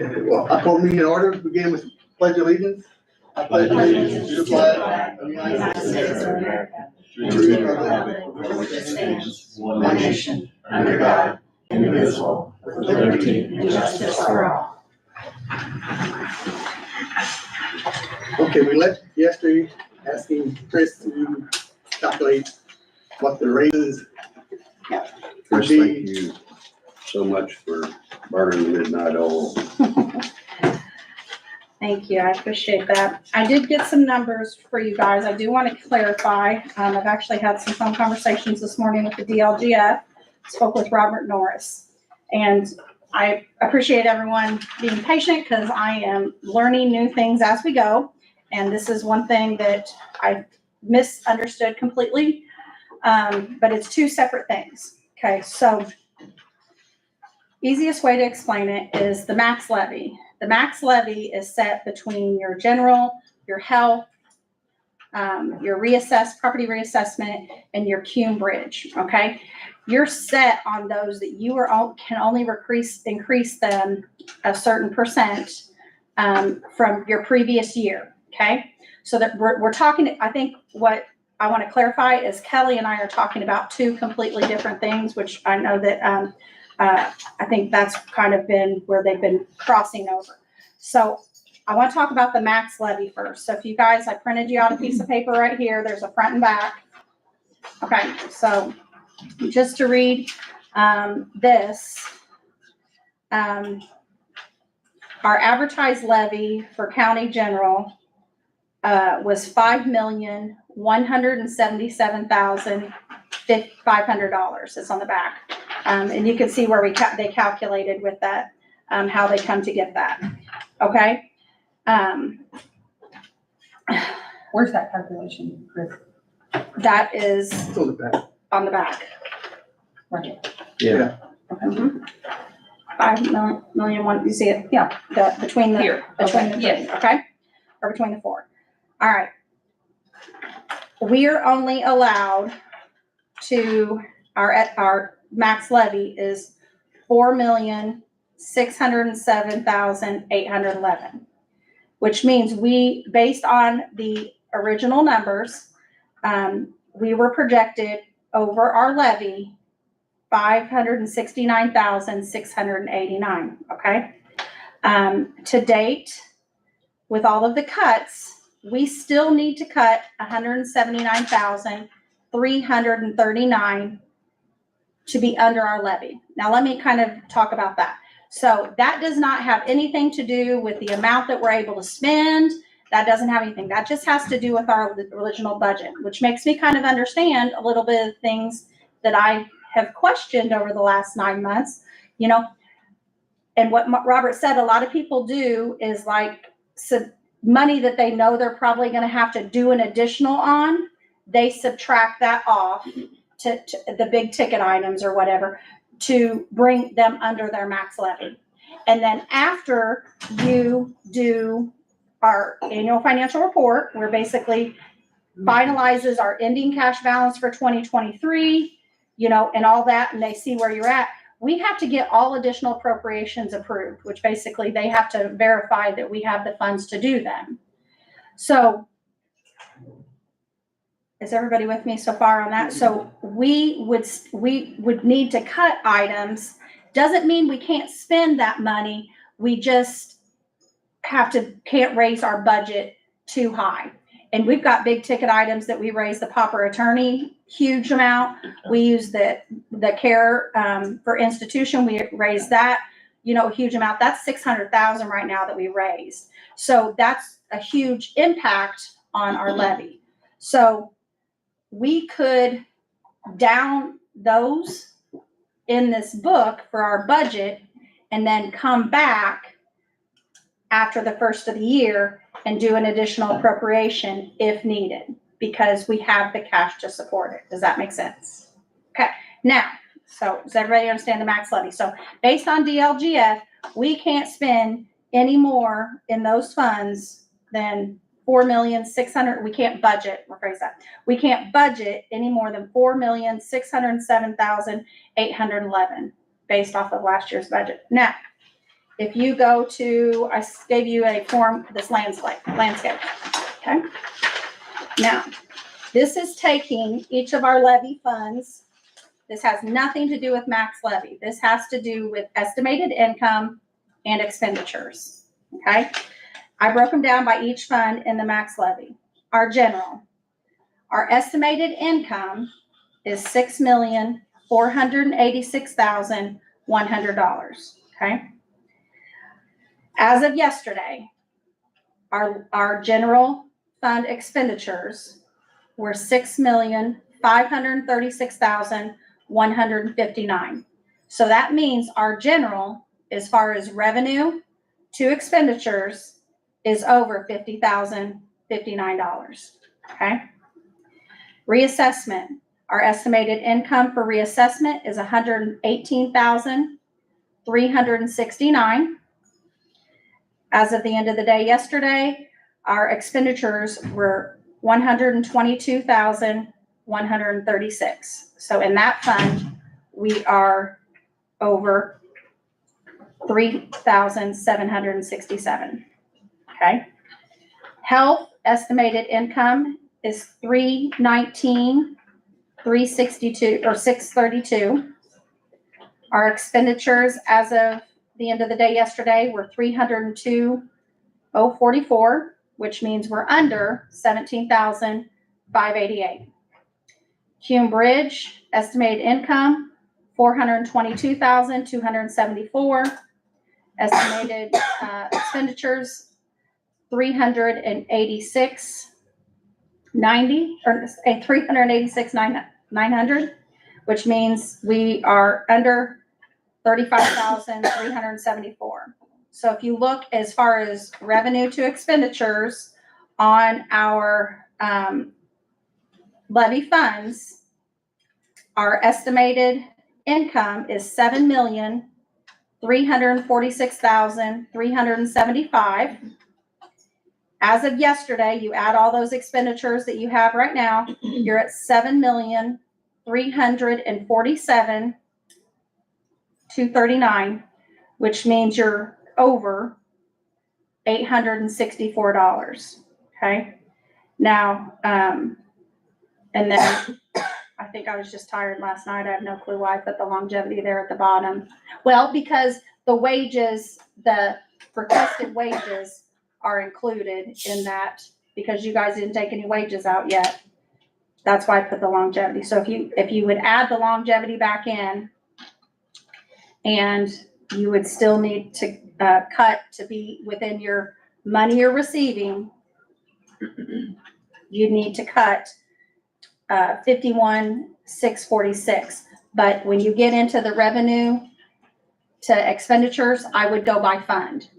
Okay, well, I call meeting in order, begin with pledge allegiance. I pledge allegiance to the flag of the United States of America, to the republic for which it stands, one nation, under God, indivisible, with liberty and justice for all. Okay, we left yesterday asking Chris to calculate what the raises. Chris, thank you so much for burning the midnight oil. Thank you, I appreciate that. I did get some numbers for you guys. I do want to clarify. I've actually had some phone conversations this morning with the DLGF, spoke with Robert Norris. And I appreciate everyone being patient because I am learning new things as we go. And this is one thing that I misunderstood completely, but it's two separate things. Okay, so easiest way to explain it is the max levy. The max levy is set between your general, your health, your property reassessment, and your Cume Bridge, okay? You're set on those that you can only increase them a certain percent from your previous year, okay? So that we're talking, I think what I want to clarify is Kelly and I are talking about two completely different things, which I know that I think that's kind of been where they've been crossing over. So I want to talk about the max levy first. So if you guys, I printed you out a piece of paper right here. There's a front and back. Okay, so just to read this, our advertised levy for county general was $5,177,500. It's on the back. And you can see where they calculated with that, how they come to get that. Okay. Where's that calculation, Chris? That is It's on the back. on the back. Right. Yeah. Okay. 5 million one. You see it? Yeah. Between the Here. between the Yes. three. Okay. Or between the four. All right. We are only allowed to our max levy is $4,607,811, which means based on the original numbers, we were projected over our levy $569,689. Okay. To date, with all of the cuts, we still need to cut $179,339 to be under our levy. Now, let me kind of talk about that. So that does not have anything to do with the amount that we're able to spend. That doesn't have anything. That just has to do with our original budget, which makes me kind of understand a little bit of things that I have questioned over the last 9 months, and what Robert said, a lot of people do is like money that they know they're probably going to have to do an additional on, they subtract that off to the big ticket items or whatever to bring them under their max levy. And then after you do our annual financial report, where basically finalizes our ending cash balance for 2023, and all that, and they see where you're at, we have to get all additional appropriations approved, which basically they have to verify that we have the funds to do them. So is everybody with me so far on that? So we would need to cut items. Doesn't mean we can't spend that money. We just can't raise our budget too high. And we've got big ticket items that we raise the pauper attorney, huge amount. We use the care for institution. We raise that, huge amount. That's $600,000 right now that we raised. So that's a huge impact on our levy. So we could down those in this book for our budget and then come back after the first of the year and do an additional appropriation if needed, because we have the cash to support it. Does that make sense? Okay. Now, so does everybody understand the max levy? So based on DLGF, we can't spend any more in those funds than $4,600,000. We can't budget, rephrase that. We can't budget any more than $4,607,811 based off of last year's budget. Now, if you go to, I gave you a form, this landscape, okay? Now, this is taking each of our levy funds. This has nothing to do with max levy. This has to do with estimated income and expenditures, okay? I broke them down by each fund in the max levy. Our general, our estimated income is $6,486,100, okay? As of yesterday, our general fund expenditures were $6,536,159. So that means our general, as far as revenue to expenditures, is over $50,059, okay? Reassessment, our estimated income for reassessment is $118,369. As of the end of the day yesterday, our expenditures were $122,136. So in that fund, we are over $3,767. Okay. Health estimated income is $319,362 or $632. Our expenditures as of the end of the day yesterday were $302,044, which means we're under $17,588. Hume Bridge estimated income $422,274. Estimated expenditures $386,900, which means we are under $35,374. So if you look as far as revenue to expenditures on our levy funds, our estimated income is $7,346,375. As of yesterday, you add all those expenditures that you have right now, you're at $7,347,239, which means you're over $864. Okay. Now, and then I think I was just tired last night. I have no clue why I put the longevity there at the bottom. Well, because the wages, the requested wages are included in that because you guys didn't take any wages out yet. That's why I put the longevity. So if you would add the longevity back in, and you would still need to cut to be within your money you're receiving, you need to cut $51,646. But when you get into the revenue to expenditures, I would go by fund.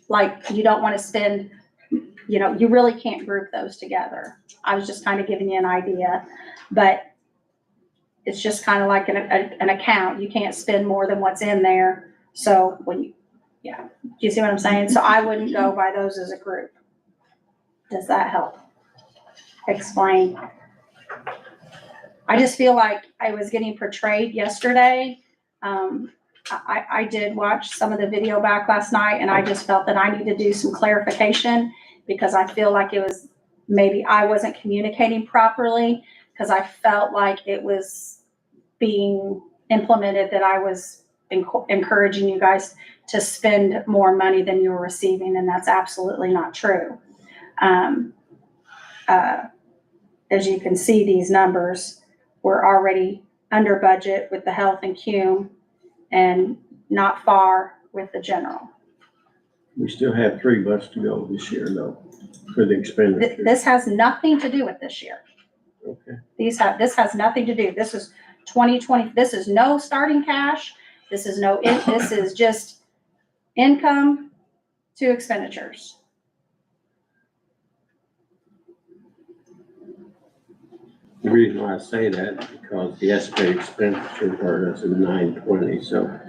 Like, you don't want to spend, you really can't group those together. I was just kind of giving you an idea, but it's just kind of like an account. You can't spend more than what's in there. So do you see what I'm saying? So I wouldn't go by those as a group. Does that help explain? I just feel like I was getting portrayed yesterday. I did watch some of the video back last night, and I just felt that I need to do some clarification because I feel like it was maybe I wasn't communicating properly because I felt like it was being implemented that I was encouraging you guys to spend more money than you were receiving, and that's absolutely not true. As you can see, these numbers were already under budget with the health and Cume and not far with the general. We still have 3 months to go this year, though, for the expenditure. This has nothing to do with this year. Okay. This has nothing to do. This is 2020. This is no starting cash. This is this is just income to expenditures. The reason why I say that is because the estimated expenditure part is in 920, so.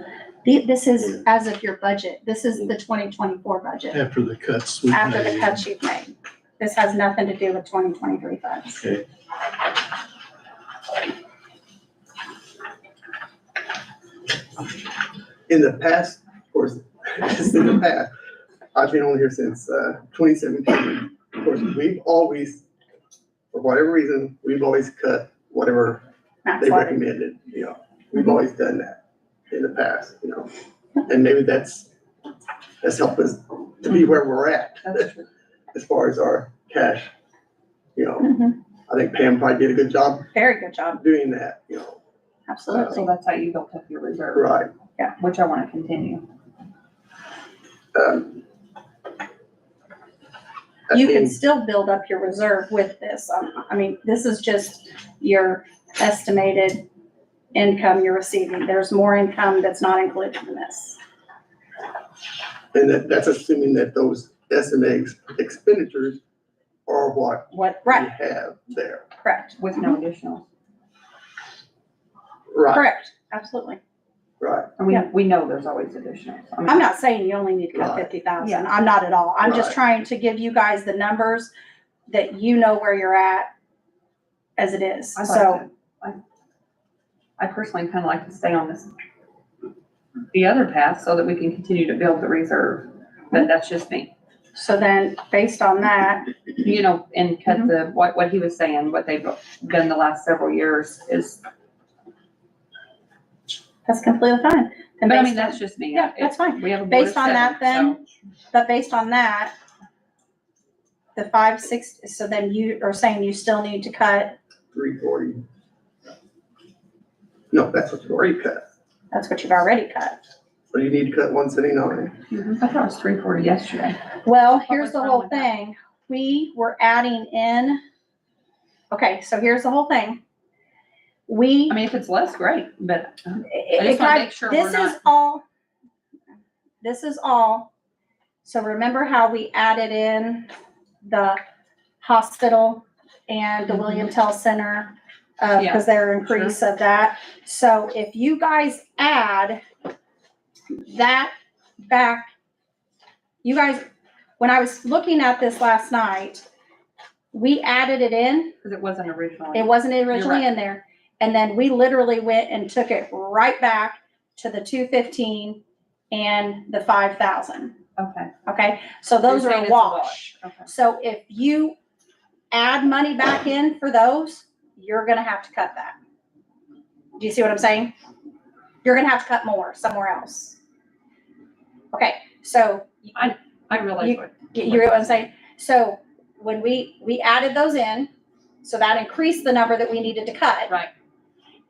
This is as of your budget. This is the 2024 budget. After the cuts we After the made. cuts you've made. This has nothing to do with 2023 funds. Okay. In the past, of course, just in the past. I've been on here since, 2017. Of course, we've always, for whatever reason, we've always cut whatever Max they Levy. recommended, you know. We've always done that in the past, you know. And maybe that's helped us to be where we're at That's true. as far as our cash, you know. Mhm. I think Pam probably did a good job Very good job, doing that, you know. absolutely. So that's how you built up your reserve, Right. which I want to continue. You can and- still build up your reserve with this. I mean, this is just your estimated income you're receiving. There's more income that's not included in this. And that's assuming that those estimated expenditures are what What, we Right, have there. correct, with no additional, Right, correct, absolutely. right. and Yeah. we know there's always additional. I mean, I'm not saying you only need to cut Right. 50,000. Yeah. I'm not at all. I'm just Right. trying to give you guys the numbers that you know where you're at as it is. I'd So, like to, I personally kind of like to stay on this, the other path so that we can continue to build the reserve. But that's just me, so then based on that, you know, and cut the, what he was saying, what they've done the last several years is, that's completely fine. And but I based mean, on- that's just me. Yeah, that's fine. We have a board of Based on that 7, then, but based on that, the 560, so then you are saying you still need to cut, 340. No, that's what you've already cut. that's what you've already cut. So you need to cut 179. I thought it was 340 yesterday. Well, What here's was the wrong whole with that? thing. We were adding in, okay, so here's the whole thing. We, I mean, if it's less, great, but it just wanna kind- make sure this we're is not- all, so remember how we added in the hospital and the William Tell Center? Yeah, Cause their increase of that. So if you guys add that back, you guys, when I was looking at this last night, we added it in. because it wasn't originally. It wasn't originally right. in there. And then we literally went and took it right back to the 215 and the 5,000. Okay. Okay, so those You're are saying a it's a wash. Okay. So if you add money back in for those, you're gonna have to cut that. Do you see what I'm saying? You're gonna have to cut more somewhere else. Okay, so I realize You- what. you hear what I'm saying? So when we added those in, so that increased the number that we needed to cut. Right.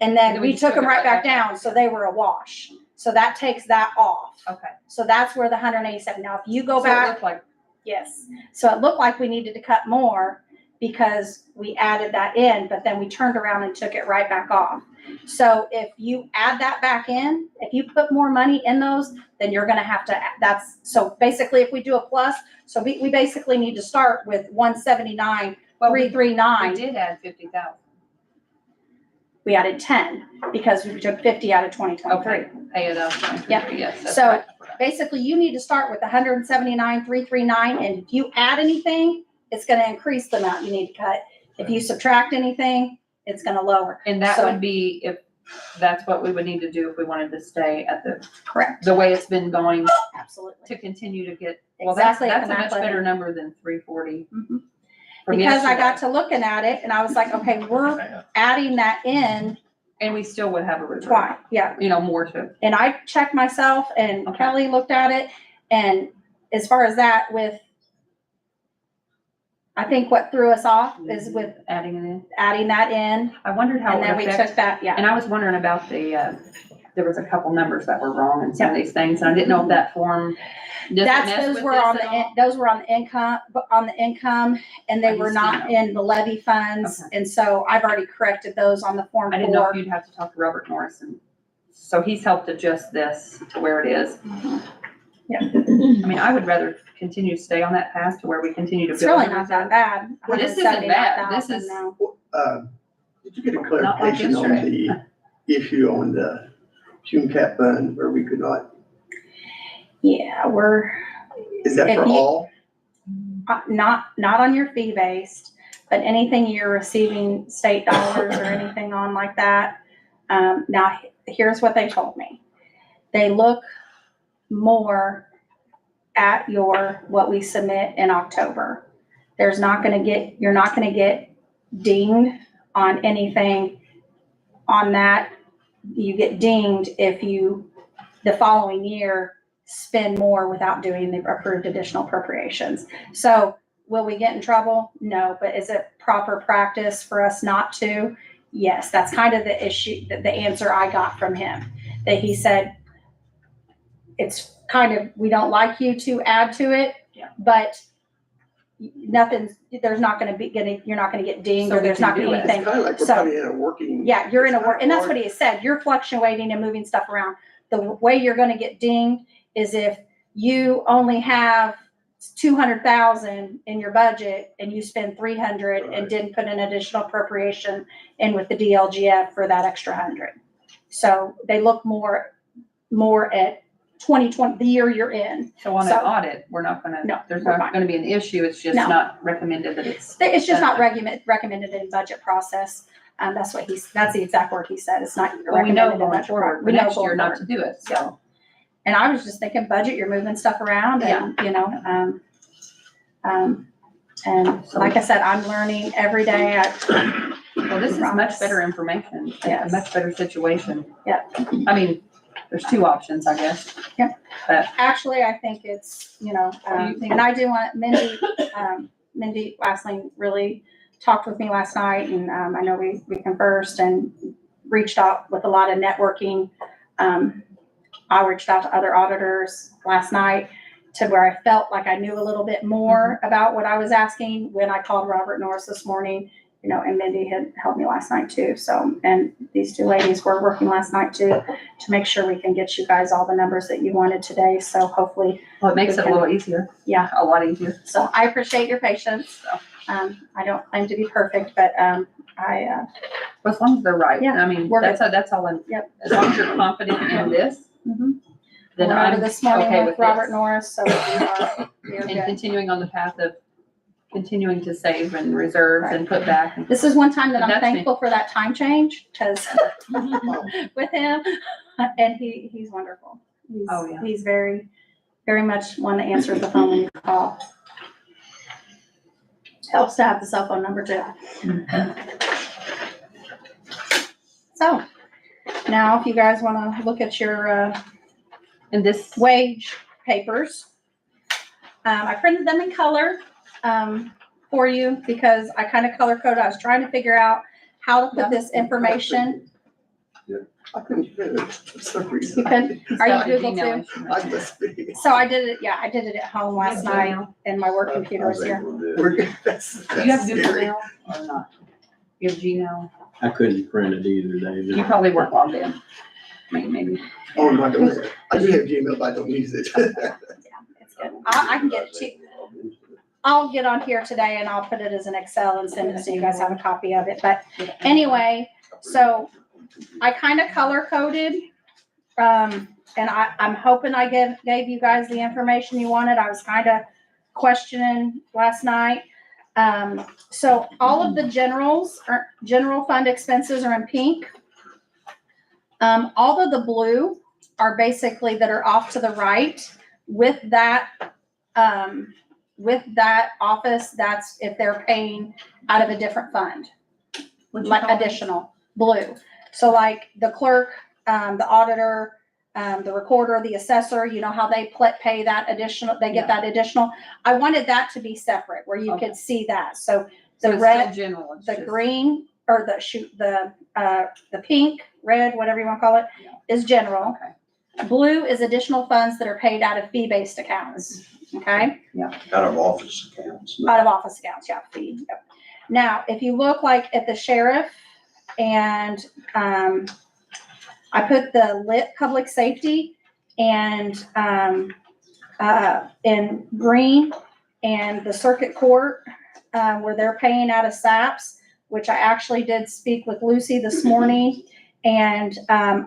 And And then then we we just took took them it right right back back down, so they were a wash. So that takes that off. Okay. So that's where the 187, now if you go So it back, looked like, yes. So it looked like we needed to cut more because we added that in, but then we turned around and took it right back off. So if you add that back in, if you put more money in those, then you're gonna have to, so basically if we do a plus, so we basically need to start with 179, well, we 339. did add 50,000. We added 10 because we took 50 out of 2023. Okay. Pay it up. Yeah. Yes, that's So- right. Basically, you need to start with 179, 339, and if you add anything, it's gonna increase the amount you need to cut. If you subtract anything, it's gonna lower. And that So- would be if, that's what we would need to do if we wanted to stay at Correct. the way it's been going Absolutely. to continue to get, well, that's Exactly. a much better number than 340. Mhm. from Because I yesterday. got to looking at it and I was like, okay, we're adding that in And we still would have a reserve, twice, yeah. you know, more to, And I checked myself and Okay. Kelly looked at it, and as far as that with, I think what threw us off is with adding it in. adding that in, I wondered how and it then would we affect, took that, yeah. and I was wondering about the, there was a couple numbers that were wrong in some of these things, and I didn't know if that form, does it That's, mess those with were this on at all? those were on the income, and I they were used to not know. in the levy funds, Okay. and so I've already corrected those on the Form I didn't know 4. if you'd have to talk to Robert Morrison. So he's helped adjust this to where it is. Yeah. I mean, I would rather continue to stay on that path to where we continue to build. It's really the not reserve. that bad. Well, this isn't bad. This 179,000 is- now. Did you get a Not like clarification on yesterday. the issue on the June cap fund where we could not, Yeah, is that If for you- all? not on your fee based, but anything you're receiving state dollars or anything on like that. Now, here's what they told me. They look more at what we submit in October. You're not gonna get dinged on anything on that. You get dinged if you, the following year, spend more without doing the approved additional appropriations. So will we get in trouble? No, but is it proper practice for us not to? Yes, that's kind of the issue, the answer I got from him, that he said, it's kind of, we don't like you to add to it, but you're not gonna get dinged, So or we there's can not gonna do be it. It's anything. kind of like we're So- kind of in a working. Yeah, you're in a it's work, and that's hard. what he said, you're fluctuating and moving stuff around. The way you're gonna get dinged is if you only have 200,000 in your budget and you spend 300 and Right. didn't put an additional appropriation in with the DLGF for that extra 100. So they look more at 2020, the year you're in. So on an So- audit, we're not gonna, No, there's we're not fine. gonna be an issue, it's just No. not recommended that it's. It's just not recommended in budget process. That's the exact word he said. It's not Well, we know recommended in going budget. forward, We but know next year going not forward. to do it, so. And I was just thinking budget, you're moving stuff around and, and like I said, I'm learning every day. Well, this is much better information, a Yes. much better situation. Yeah. I mean, there's two options, I guess. Actually, I think it's, do you think? and I do want, Mindy Lastling really talked with me last night, and, I know we conversed and reached out with a lot of networking. I reached out to other auditors last night to where I felt like I knew a little bit more about what I was asking when I called Robert Norris this morning, and Mindy had helped me last night too. So, and these two ladies were working last night too, to make sure we can get you guys all the numbers that you wanted today. So hopefully, Well, it makes it a little easier. Yeah. A lot easier. so I appreciate your patience. I don't claim to be perfect, but, Well, as long as they're right. Yeah, I mean, we're that's all I'm, Yep. as long as you're confident in this, mhm. then Went I'm over this morning okay with with Robert this. Norris, so we are And good. continuing on the path of continuing to save and reserve and put back. This is one time that I'm That's me. thankful for that time change, because with him, and he's wonderful. Oh, yeah. He's very, very much one that answers the phone when you call. Helps to have the cell phone number too. So, now if you guys wanna look at your, And this, wage papers. I printed them in color, for you because I kind of color coded. I was trying to figure out how to put this information. I couldn't do it for some reason. You couldn't? Are not you a Google Gmail too? issue. I must be. So I did it at home last night and my work computer was here. We're good. That's Do you have Google scary. Mail or not? You have Gmail? I couldn't print it either, You David. probably weren't logged in. Maybe. Oh, no, I don't. I do have Gmail, but I don't use it. Yeah, it's good. I can get it to, I'll get on here today and I'll put it as an Excel and send it so you guys have a copy of it. But anyway, so I kind of color coded. And I'm hoping I gave you guys the information you wanted. I was kind of questioning last night. So all of the general fund expenses are in pink. All of the blue are basically that are off to the right with that office, that's if they're paying out of a different fund, like additional blue. So like the clerk, the auditor, the recorder, the assessor, you know how they pay that additional, they get that additional. I wanted that to be separate where you Okay. could see that. So So the it's red, still general, it's the just- green, or the pink, red, whatever you want to call it, Yeah. is general. Okay. Blue is additional funds that are paid out of fee-based accounts, okay? Out of office accounts. Out of office accounts, yeah, fee. Yep. Now, if you look like at the sheriff and, I put the lit public safety and, in green, and the circuit court, where they're paying out of SAPs, which I actually did speak with Lucy this morning. And,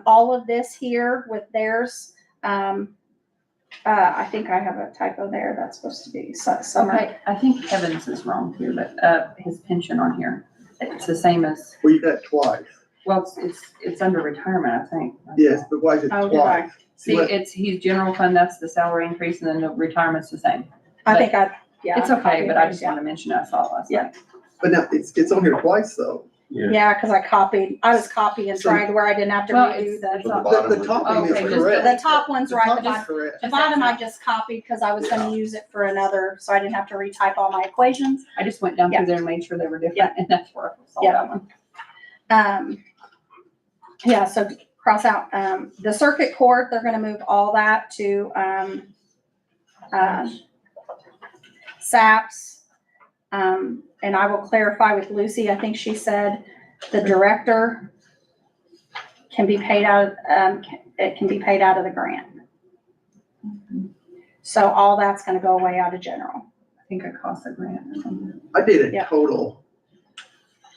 all of this here with theirs, I think I have a typo there. That's supposed to be summer. Okay, I think Kevin's is wrong here, but, his pension on here, it's the same as, Well, you got it twice. well, it's under retirement, I think. Yes, but why is it Oh, did I? twice? See, what- he's general fund, that's the salary increase, and then the retirement's the same. I think yeah. It's okay, but I just wanna mention I saw it last Yeah. night. But now, it's on here twice though. Yeah, Yeah, cause I was copying and trying where I didn't have to Well, redo it's, the, it's The not, bottom The was- top one Okay, is just correct. the top one's The right, top the is bottom, correct. the bottom I just copied because I was gonna use it for another, so I didn't have to retype all my equations. I just went down Yeah. through there and made sure they were different, Yeah. and that's where I saw Yeah. that one. Yeah, so cross out, the circuit court, they're gonna move all that to, SAPS. And I will clarify with Lucy, I think she said the director can be paid out, it can be paid out of the grant. So all that's gonna go away out of general. I think it cost a grant or something. I did a Yeah. total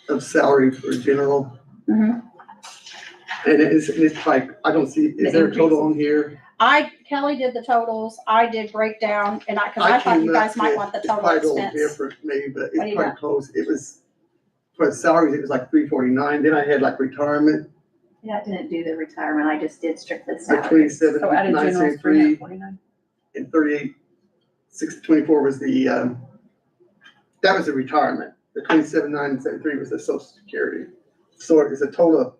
of salary for general, Mhm. and it's like, I don't see, is there a total on here? Kelly did the totals, I did breakdown, and cause I thought came you up guys might with- want the it's total probably a little expense. different maybe, but What do it's you probably close. It was, for the salaries, it was like 349, then I had like retirement, Yeah, I didn't do the retirement, I just did strictly like salary. 27, So out of general, 973, 349. and 38, 624 was the, that was the retirement. The 27,973 was the social security. So it's a total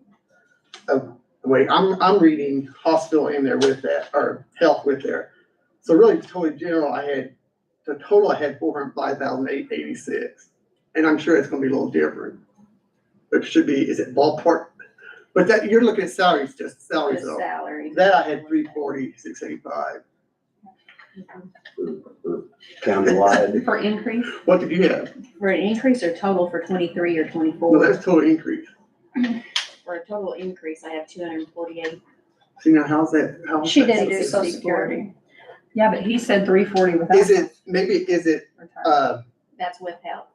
of, wait, I'm reading hospital in there with that, or health with there. So really, totally general, I had 405,886. And I'm sure it's gonna be a little different. But it should be, is it ballpark? But that, you're looking at salaries, just salaries The though. salary. That I had 340,685. Countywide, For increase, What did you have? For an increase or total for 23 or No, 24? that's total increase. For a total increase, I have 248. See now, how's that? She didn't do 64. social security. yeah, but he said 340 without. Is it, is it, retirement. That's with help.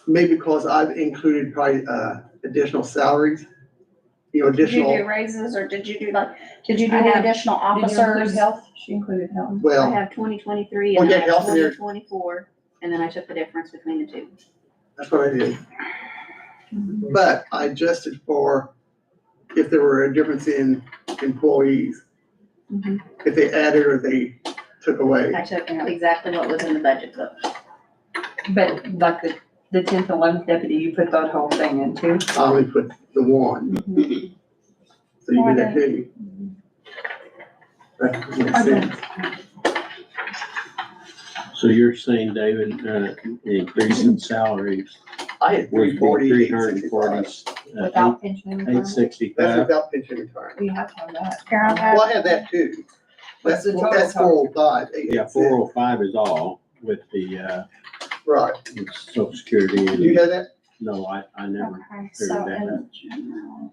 maybe because I've included probably, additional salaries? You know, Did you do additional, raises or did you do the I have- additional Did you include officers? health? She included health. I well, have 2023 Well, and yeah, I have health here. 2024, and then I took the difference between the two. that's what I did. But I adjusted for if there were a difference in employees, Mhm. if they added or they took away. I took exactly what was in the budget book. But like the 10th, 11th deputy, you put that whole thing in too? I only put the one, so you did that too. That makes sense. so you're saying, David, the increase in salaries I had would be 340, 340, Without pension and retirement? 865. That's without pension retirement. We have to have that. Karen, I Well, I had that too. What's That's, the total that's cost? 405. Yeah, 405 is all with the, Right. social security. Do you have that? No, I never Okay, figured so, that out. and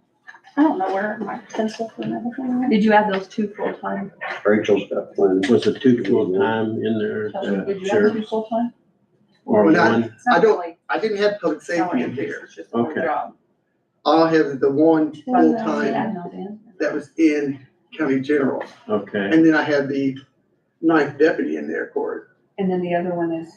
I don't know where my pencil and everything went. Did you add those two full-time? Rachel's got plenty. Was it 2 full-time in there? Kelsey, did you add Sheriff? two full-time? Or Well, not- one? It's not I don't- really I didn't have public safety salary in increase, here. it's just a full Okay. job. I'll have the one Did full-time I not in? that was in county general. Okay, And then I have the 9th deputy in there, Cory. And then the other one is,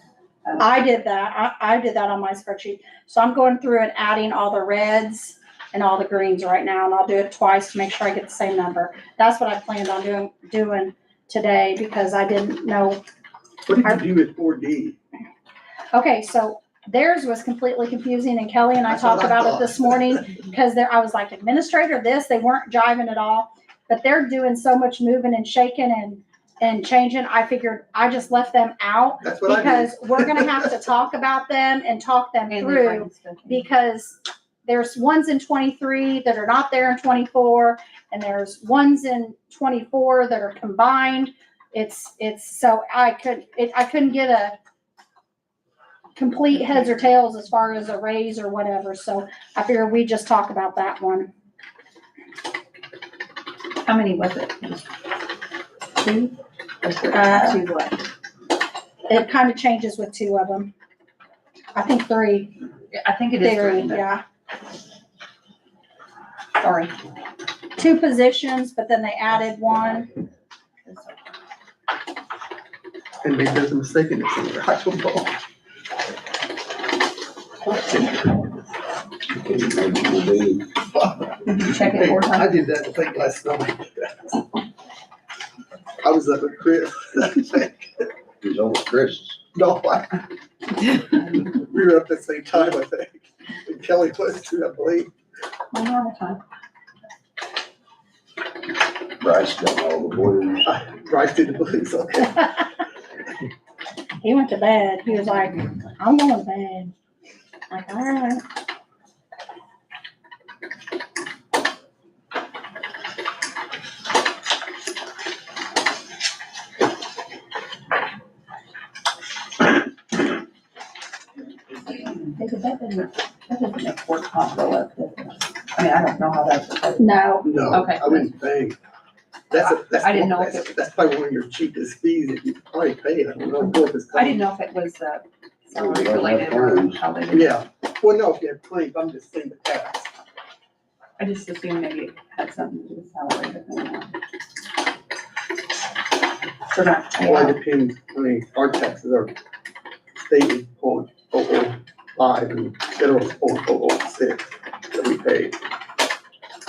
I did that. I did that on my spreadsheet. So I'm going through and adding all the reds and all the greens right now, and I'll do it twice to make sure I get the same number. That's what I planned on doing today because I didn't know. What did you do with 4D? Okay, so theirs was completely confusing and Kelly and I That's what talked I about it thought. this morning because I was like, administrator this, they weren't jiving at all. But they're doing so much moving and shaking and changing. I figured I just left them out That's what I did. because we're gonna have to talk about them and talk them and they through. bring stuff in. Because there's ones in 23 that are not there in 24, and there's ones in 24 that are combined. So I couldn't get a complete heads or tails as far as a raise or whatever, so I figured we'd just talk about that one. How many was it? Two? Uh, To what? It kind of changes with two of them. I think three, I think it is three, three, but yeah. sorry. Two positions, but then they added one. And maybe there's a mistake in it somewhere. I don't know. Did you check it four I times? did that, I think, last night. was up with Chris. He's over Chris's. No, we were up at the same time, I think. And Kelly was too, I believe. My normal time. Bryce got all the blues. Bryce did the blues, okay. He went to bed. He was like, I'm going to bed. Like, all right. That doesn't make work comp go up, does it? I mean, I don't know how that's. No, No, Okay. I wouldn't think. That's. I didn't know if it- That's probably one of your cheapest fees that you probably pay. I don't know if it's. I didn't know if it was, salary related or how they did. Yeah, well, no, if you have claims, I'm just saying the tax. I just assumed maybe it had something to do with salary, but maybe not. So that, Well, it depends, I mean, our taxes are state is 0.005 and federal is 0.006 that we pay.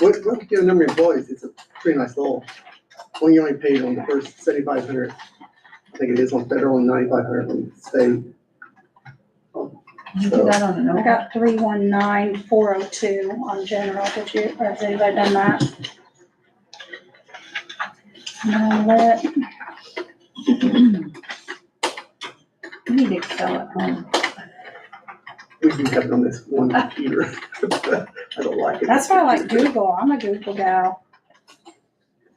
What if you get a number of employees, it's a pretty nice little, when you only paid on the first 7,500, I think it is on federal and 9,500 on state. did you do that on the I note? got 319,402 on general. Did you, or has anybody done that? No, that. You need Excel at home. We do have it on this one computer. I don't like it. That's why I like Google. I'm a Google gal.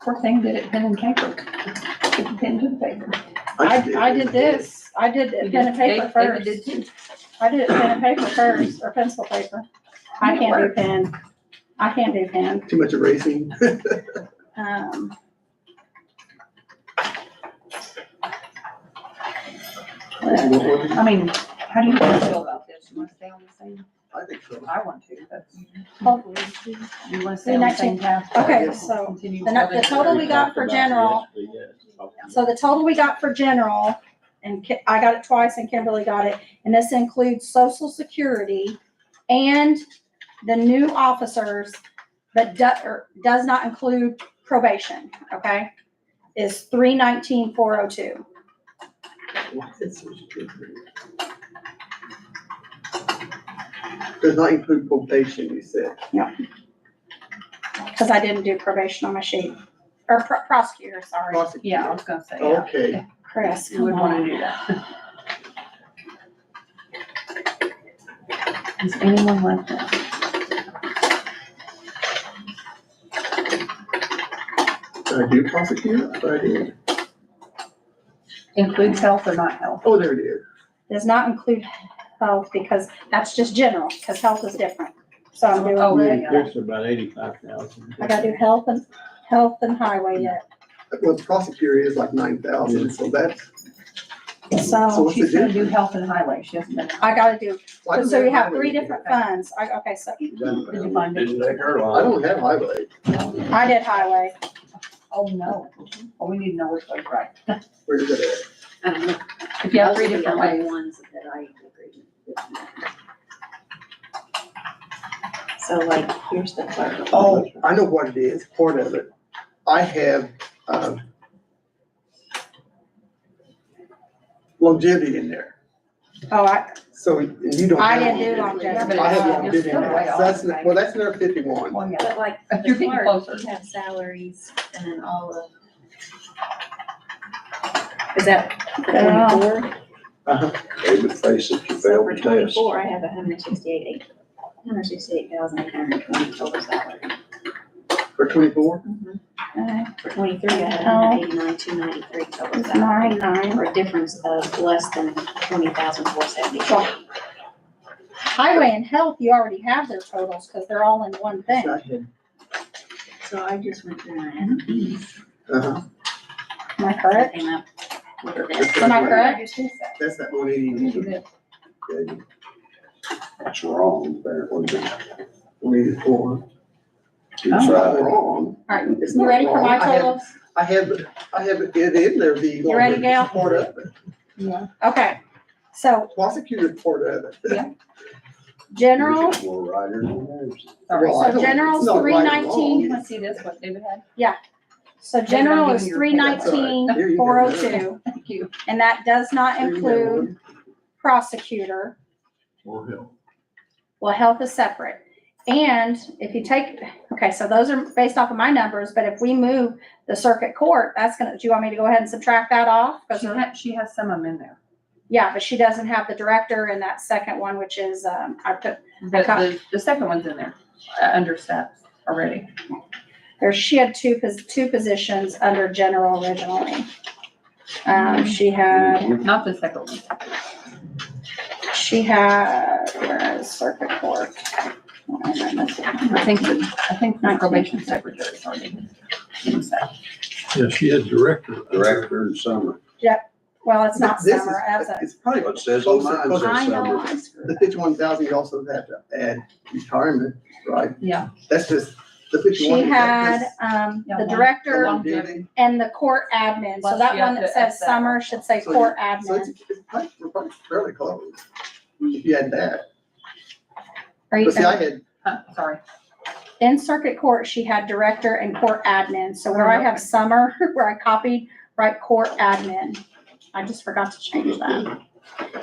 Poor thing did it pen and paper. Put the pen to the paper. I did this. I did it pen and paper David did first. too. I did it pen and paper first, or pencil paper. I can't do pen. I can't do pen. Too much erasing. I mean, how do you feel about this? You wanna stay on the same? I think so. I want to, but Hopefully. you wanna stay on the same path? Okay, so Continue the total we got for general, so the total we got for general, and I got it twice and Kimberly got it, and this includes social security and the new officers, but does not include probation, okay? Is 319,402. Does not include probation, you said. Cause I didn't do probation on my sheet, or prosecutor, sorry. Prosecutor. Yeah, I was gonna say, yeah. Okay. Chris, You come would wanna on. do that. Does anyone like that? Did I do prosecutor? I did. Includes health or not health? Oh, there it is. Does not include health because that's just general, because health is different. So I'm Oh, doing, yeah. There's about 85,000. I gotta do health and highway yet. Well, the prosecutor is like 9,000, so that's. So what's the She's gonna do difference? health and highway, she hasn't been. I gotta do, Why don't so you have highway? three different funds. Okay, so Did you find it? Didn't take her long. I don't have highway. I did highway. Oh, no. Oh, we need to know which way's right. Where is it I don't know. If you have three Those are the different only ways. ones that I agree with. So like, here's the clerk. at? Oh, I know what it is, part of it. I have, longevity in there. Oh, So and you don't. I have didn't do longevity. longevity. I have You're longevity in still way there. off. So that's, well, that's another 51. Well, yeah. But like, You're the getting clerk, closer. you have salaries and then all of. Is that for Yeah. 24? David face it, you So failed for the test. 24, I have 168,820 total salary. For 24? For 23, I have Oh. 189,293 total it's salary. 9. For a difference of less than 20,473. Highway and health, you already have their totals because they're all in one thing. I had, So I just went through and I added these. uh-huh. Am I correct? Came up with this. Am I correct? That's that 180. Okay. That's wrong, apparently. 184. He's It's not right. wrong. All right, It's you not ready for wrong. my I have- totals? I have it in there, the. You ready, Gail? Part of it. Yeah. Okay, so Prosecutor part of it. Yeah. general, Yours is more rider than theirs. Sorry. Well, I so don't- general's it's not right or 319. You wanna see this, what David had? So general I'm is giving you three your paper. nineteen, Here, you four go. oh two, Thank you. and that does not Here you go. include prosecutor. Or help. Well, health is separate. And if you take, okay, so those are based off of my numbers, but if we move the circuit court, that's gonna, do you want me to go ahead and subtract that off? 'Cause She has some of them in there. yeah, but she doesn't have the director in that second one, which is, I put, The second one's in there, under steps already. she had two positions under general originally. She had, She had, where is circuit court? I think the probation secretary is already in step. Yeah, she had director. Director and summer. Well, it's not This is- summer, as a, It's probably What it says on mine closer- says I know, summer. I screwed The up. 51,000, you also have to add retirement, right? Yeah. That's just the 51. She had, Yeah, the one- director longevity. and the court admin, so Plus that you one have that to says add that summer also. should say So court So admin. we're probably fairly close. If you add that. Are you, But see, I had, Sorry. in circuit court, she had director and court admin, so where I have summer, where I copied, write court admin. I just forgot to change that.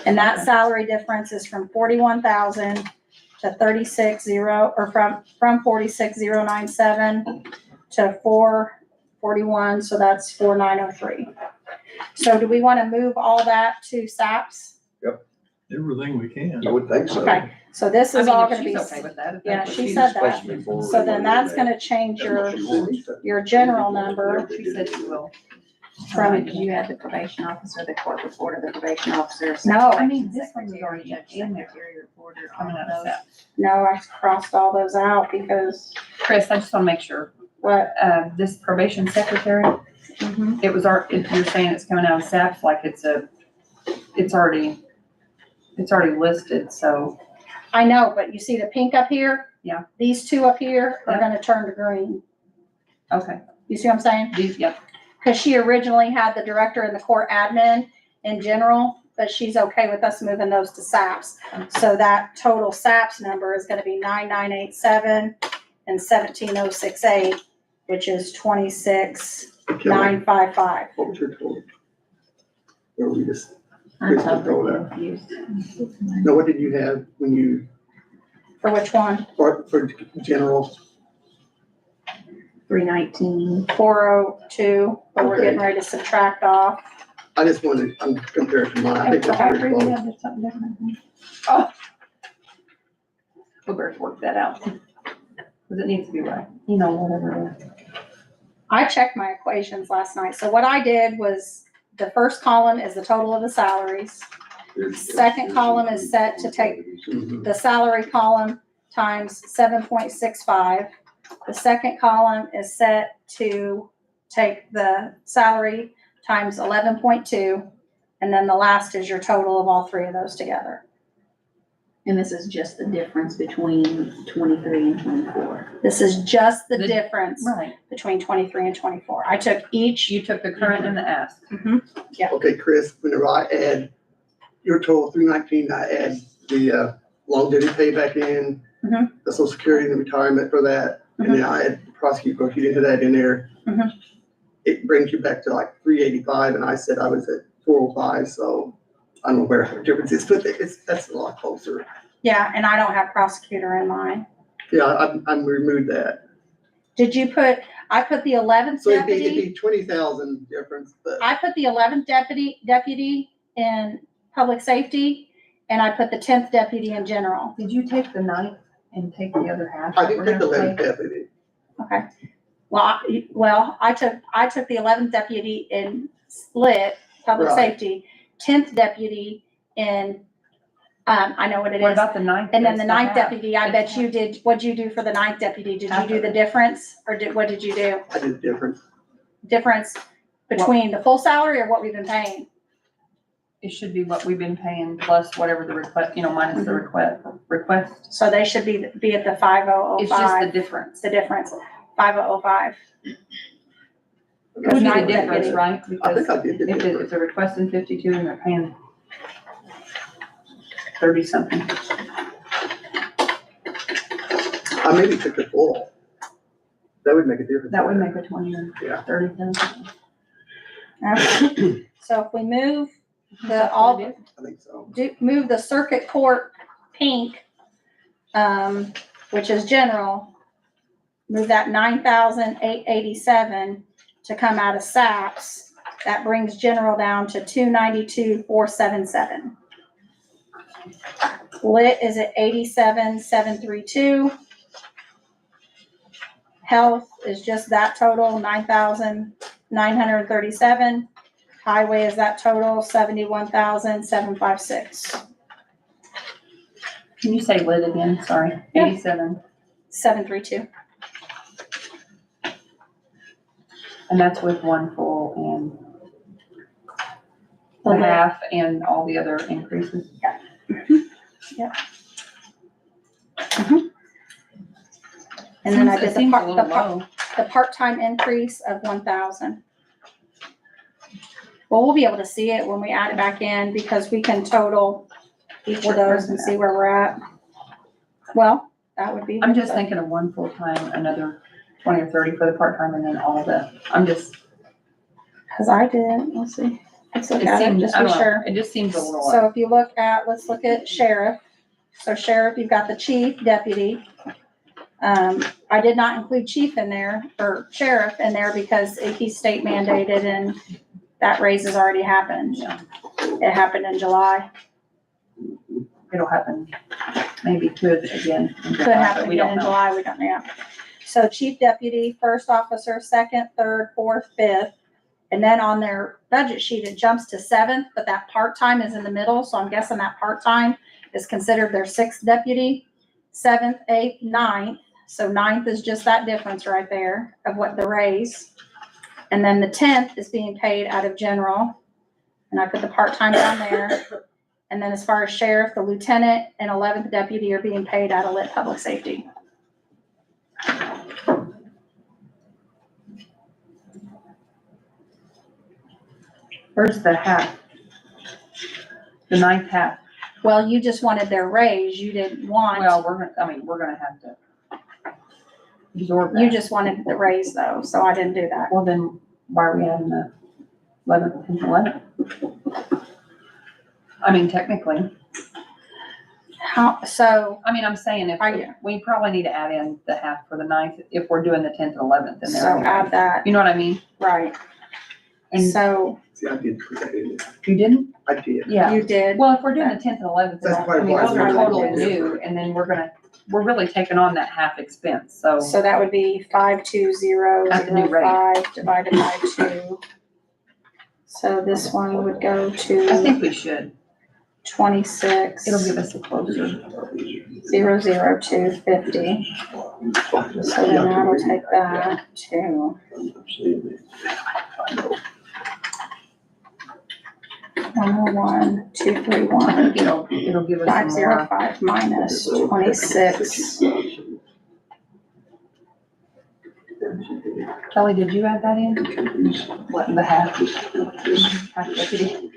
And that salary difference is from 41,000 to 36,000, or from 46,097 to 441, so that's 4,903. So do we wanna move all that to SAPS? Everything we can. I would think so. Okay, so this I is mean, all if gonna be, she's okay with that. if yeah, that's what she she's- said that. Especially for so then that's everyone gonna change that- that's your, what she wants. your general number She said she will. from, Did you add the probation officer, the court reporter, the probation officer? No. I mean, this one was already secretary, in there. secretary reporter, Coming all out of those. step. no, I crossed all those out because Chris, I just want to make sure, what, this probation secretary, mhm. it was if you're saying it's coming out of SAPS, like it's already listed, so. I know, but you see the pink up here? Yeah. These two up here are Yeah. gonna turn to green. Okay, You see what I'm saying? yep, Cause she originally had the director and the court admin in general, but she's okay with us moving those to SAPS. So that total SAPS number is gonna be 9,987 and 17,068, which is 26,955. what was your total? Or we just, I'm Chris just told totally her. confused. no, what did you have when you, For which one? for general? 319. 402, but we're Okay. getting ready to subtract off. I just wanted, I'm compared to mine, I think that's pretty close. Oh. We better work that out, because it needs to be right, whatever it is. I checked my equations last night. So what I did was, the first column is the total of the salaries. Second column is set to take Mhm. the salary column times 7.65. The second column is set to take the salary times 11.2. And then the last is your total of all three of those together. And this is just the difference between 23 and 24. This is just the The- difference Right. between 23 and 24. I took each, You took the current and the ask. Okay, Chris, whenever I add your total 319, I add the longevity pay back in, Mhm. the social security and the retirement for that, and then I add prosecute, if you didn't put that in there. Mhm. It brings you back to like 385, and I said I was at 405, so I don't know where the difference is, but that's a lot closer. yeah, and I don't have prosecutor in mine. Yeah, I'm removed that. Did you put, I put the 11th So it'd deputy, be 20,000 difference, but I put the 11th deputy in public safety, and I put the 10th deputy in general. Did you take the 9th and take the other half? I that didn't we're take the gonna 11th pay? deputy. Okay. I took the 11th deputy in split, public Right. safety, 10th deputy in, I know what it What is. about the 9th? And then the That's 9th half. deputy, I bet you did, what'd you do for the 9th deputy? Did you Half do of the it. difference, or what did you do? I did different. Difference between the full salary or what we've been paying? It should be what we've been paying plus whatever the request, minus the request. So they should be at the It's just the 5005, difference. the difference, 5005. It would be the Ninth difference, deputy. right? I Because think I did the if difference. it's a request in 52 and they're paying 30 something. I maybe took the full. That would make a difference. That would make a 20 or Yeah. 30,000. Okay. So if we move the, all, I think so. move the circuit court pink, which is general, move that 9,887 to come out of SAPS. That brings general down to 292,477. Lit is at 87,732. Health is just that total, 9,937. Highway is that total, 71,756. Can you say lit again? Sorry. Yeah. 87. 732. And that's with one full and The a lit. half and all the other increases. And then I did It seems a little low. the part-time increase of 1,000. Well, we'll be able to see it when we add it back in because we can total each of those and see where we're at. Well, that would be. I'm just thinking of one full-time, another 20 or 30 for the part-time, and then all the, I'm just, Cause I did, let's see. Let's look it at it seems, just I to be don't know, sure. it just seems a little So low. if you look at, let's look at sheriff. So sheriff, you've got the chief, deputy. I did not include chief in there, or sheriff in there because he's state mandated and that raise has already happened. Yeah. It happened in July. It'll happen, maybe could again. in Could July, happen but we again don't in know. July, we don't know. So chief deputy, first officer, second, third, fourth, fifth. And then on their budget sheet, it jumps to seventh, but that part-time is in the middle, so I'm guessing that part-time is considered their sixth deputy. Seventh, eighth, ninth, so ninth is just that difference right there of what the raise. And then the 10th is being paid out of general, and I put the part-time down there. And then as far as sheriff, the lieutenant and 11th deputy are being paid out of lit public safety. Where's the half? The ninth half. Well, you just wanted their raise, you didn't want, Well, we're gonna have to absorb that. you just wanted the raise though, so I didn't do that. Well, then why are we adding the 11th and 11th? I mean, technically, How, so, I'm saying we probably need to add in the half for the ninth if we're doing the 10th and 11th in there. so anyway. add that, You know what I mean? right, And so See, I did put that in there. you didn't? I did. Yeah. you did, Well, if we're doing the 10th and 11th, That's probably those why are it's totally different. new, and then we're really taking on that half expense, so. so that would be At the new 52005 divided by 2. So this one would go I to think we should. 26. It'll give us a closer. 00250. So then that'll take that to 101,231. I think it'll give us some more. 505 minus 26. Kelly, did you add that in? What, the half? Half deputy?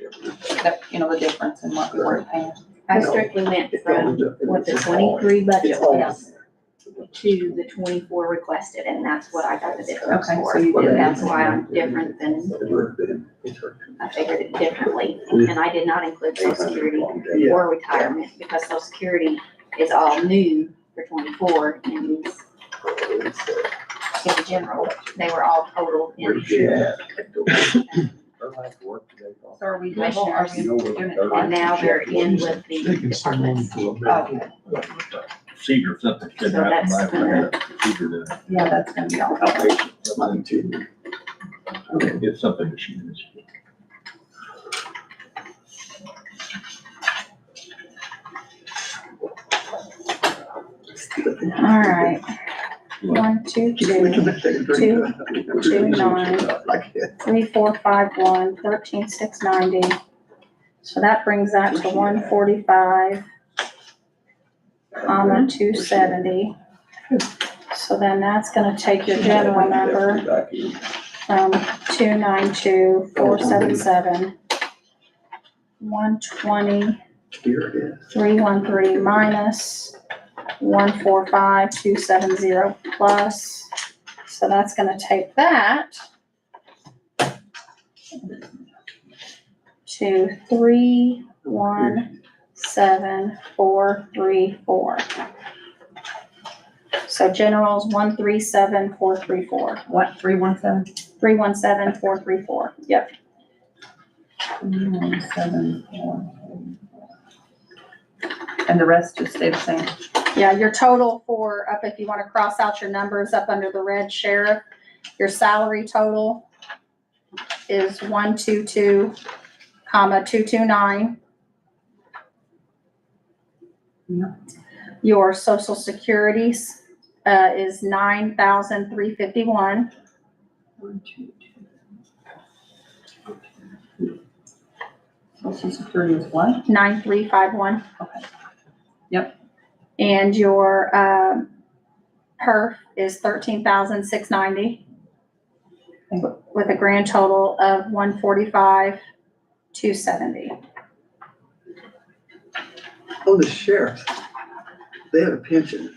That, the difference in what we were paying. I strictly went from what the 23 budget was to the 24 requested, and that's what I got the difference Okay, for. so you did And that. that's why I'm different than, I figured it differently. And I did not include social security Yeah. or retirement, because social security is all new for 24, and these in general, they were all total in. So are we double, are we doing it And twice? now they're in with the Taking someone departments. to a Okay. Procedure, if something should So happen, that's I have a procedure to Yeah, that's gonna be all. outpatient, something to, get something to shoot. All right. 1, 2, 2, 3, 4, 5, 1, 13,690. So that brings that to 145, 270. So then that's gonna take your general number from 292,477. 120, 313 minus 145,270 plus So that's gonna take that to 317,434. So general's 137,434. What, 317? 317,434. Yep. 317. And the rest just stay the same? Yeah, your total for up, if you wanna cross out your numbers up under the red sheriff, your salary total is 122,229. Yeah. Your social securities, is 9,351. 1, 2, 2. Social Security is what? 9351. Okay. Yep. And your, perf is 13,690. Okay. With a grand total of 145,270. Oh, the sheriff, they have a pension.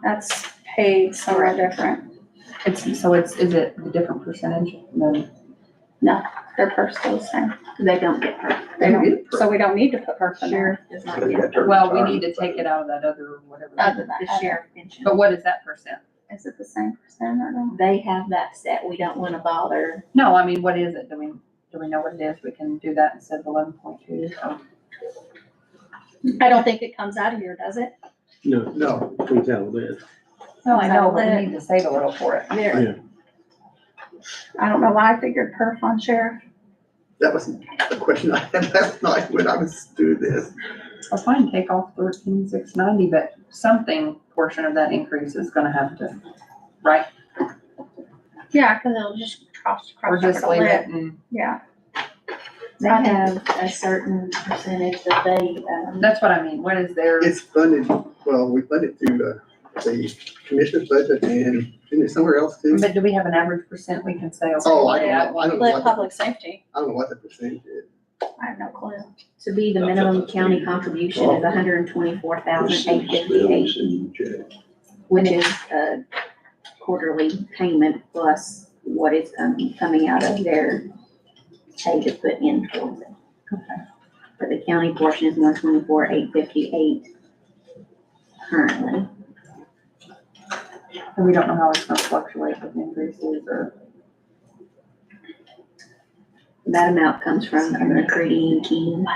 That's paid somewhere different. Is it a different percentage than? Their perf's still the same. They don't get perf. They don't, so we don't need to put perf in there. Sheriff does not They get got their Well, we retirement need to take fund. it out of that other whatever. Other than the that, sheriff pension. But what is that percent? is it the same percent or no? They have that set. We don't wanna bother. No, I mean, what is it? Do we know what it is? We can do that instead of 11.2. I don't think it comes out of here, does it? No, No, comes out of this. No, I know, but Lit. we need to save a little for it. There. I don't know why I figured perf on sheriff. that wasn't the question I had last night when I was doing this. I'll fine, take off 13,690, but something portion of that increase is gonna have to, right? Yeah, cause it'll just cross Or over just the leave lid. it and, Yeah. They have a certain percentage that they, that's what I mean. What is their, It's funded, well, we fund it through the commissioner's budget and isn't it somewhere else too? but do we have an average percent we can say? okay, Oh, I don't yeah, know, I don't know Lit what, public safety. I don't know what the percentage is. I have no clue. to be the minimum county contribution is 124,858, which is a quarterly payment plus what is coming out of their pay to put in towards it. Okay. But the county portion is 124,858 currently. And we don't know how it's gonna fluctuate with increases or. That amount comes from a recruiting team,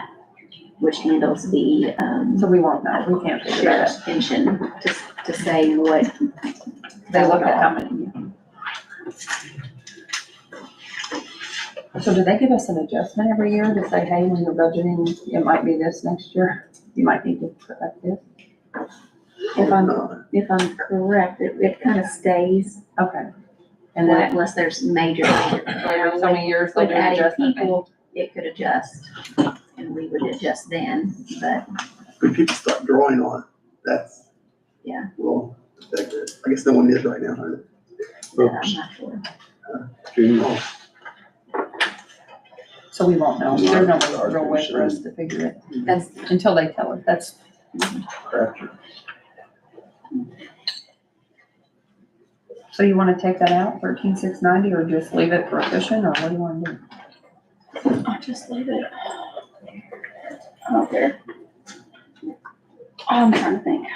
which handles the, So we won't know. We can't figure that out. sheriff's pension to say what. They look at how many. So do they give us an adjustment every year to say, hey, when you're budgeting, it might be this next year? You might need to correct this? If I'm correct, it kind of stays Okay. and And then then unless there's major. every so many years they'll With do an adding adjustment. people, it could adjust and we would adjust then, but When people start drawing on it, that's. Yeah. Well, affect it. I guess no one is right now, huh? I'm not sure. June, So we won't know. There's no real way for us to figure it. That's until they tell us. That's, Crafter. so you wanna take that out, 13,690, or just leave it for a cushion, or what do you wanna do? I'll just leave it. Okay. I'm trying to think.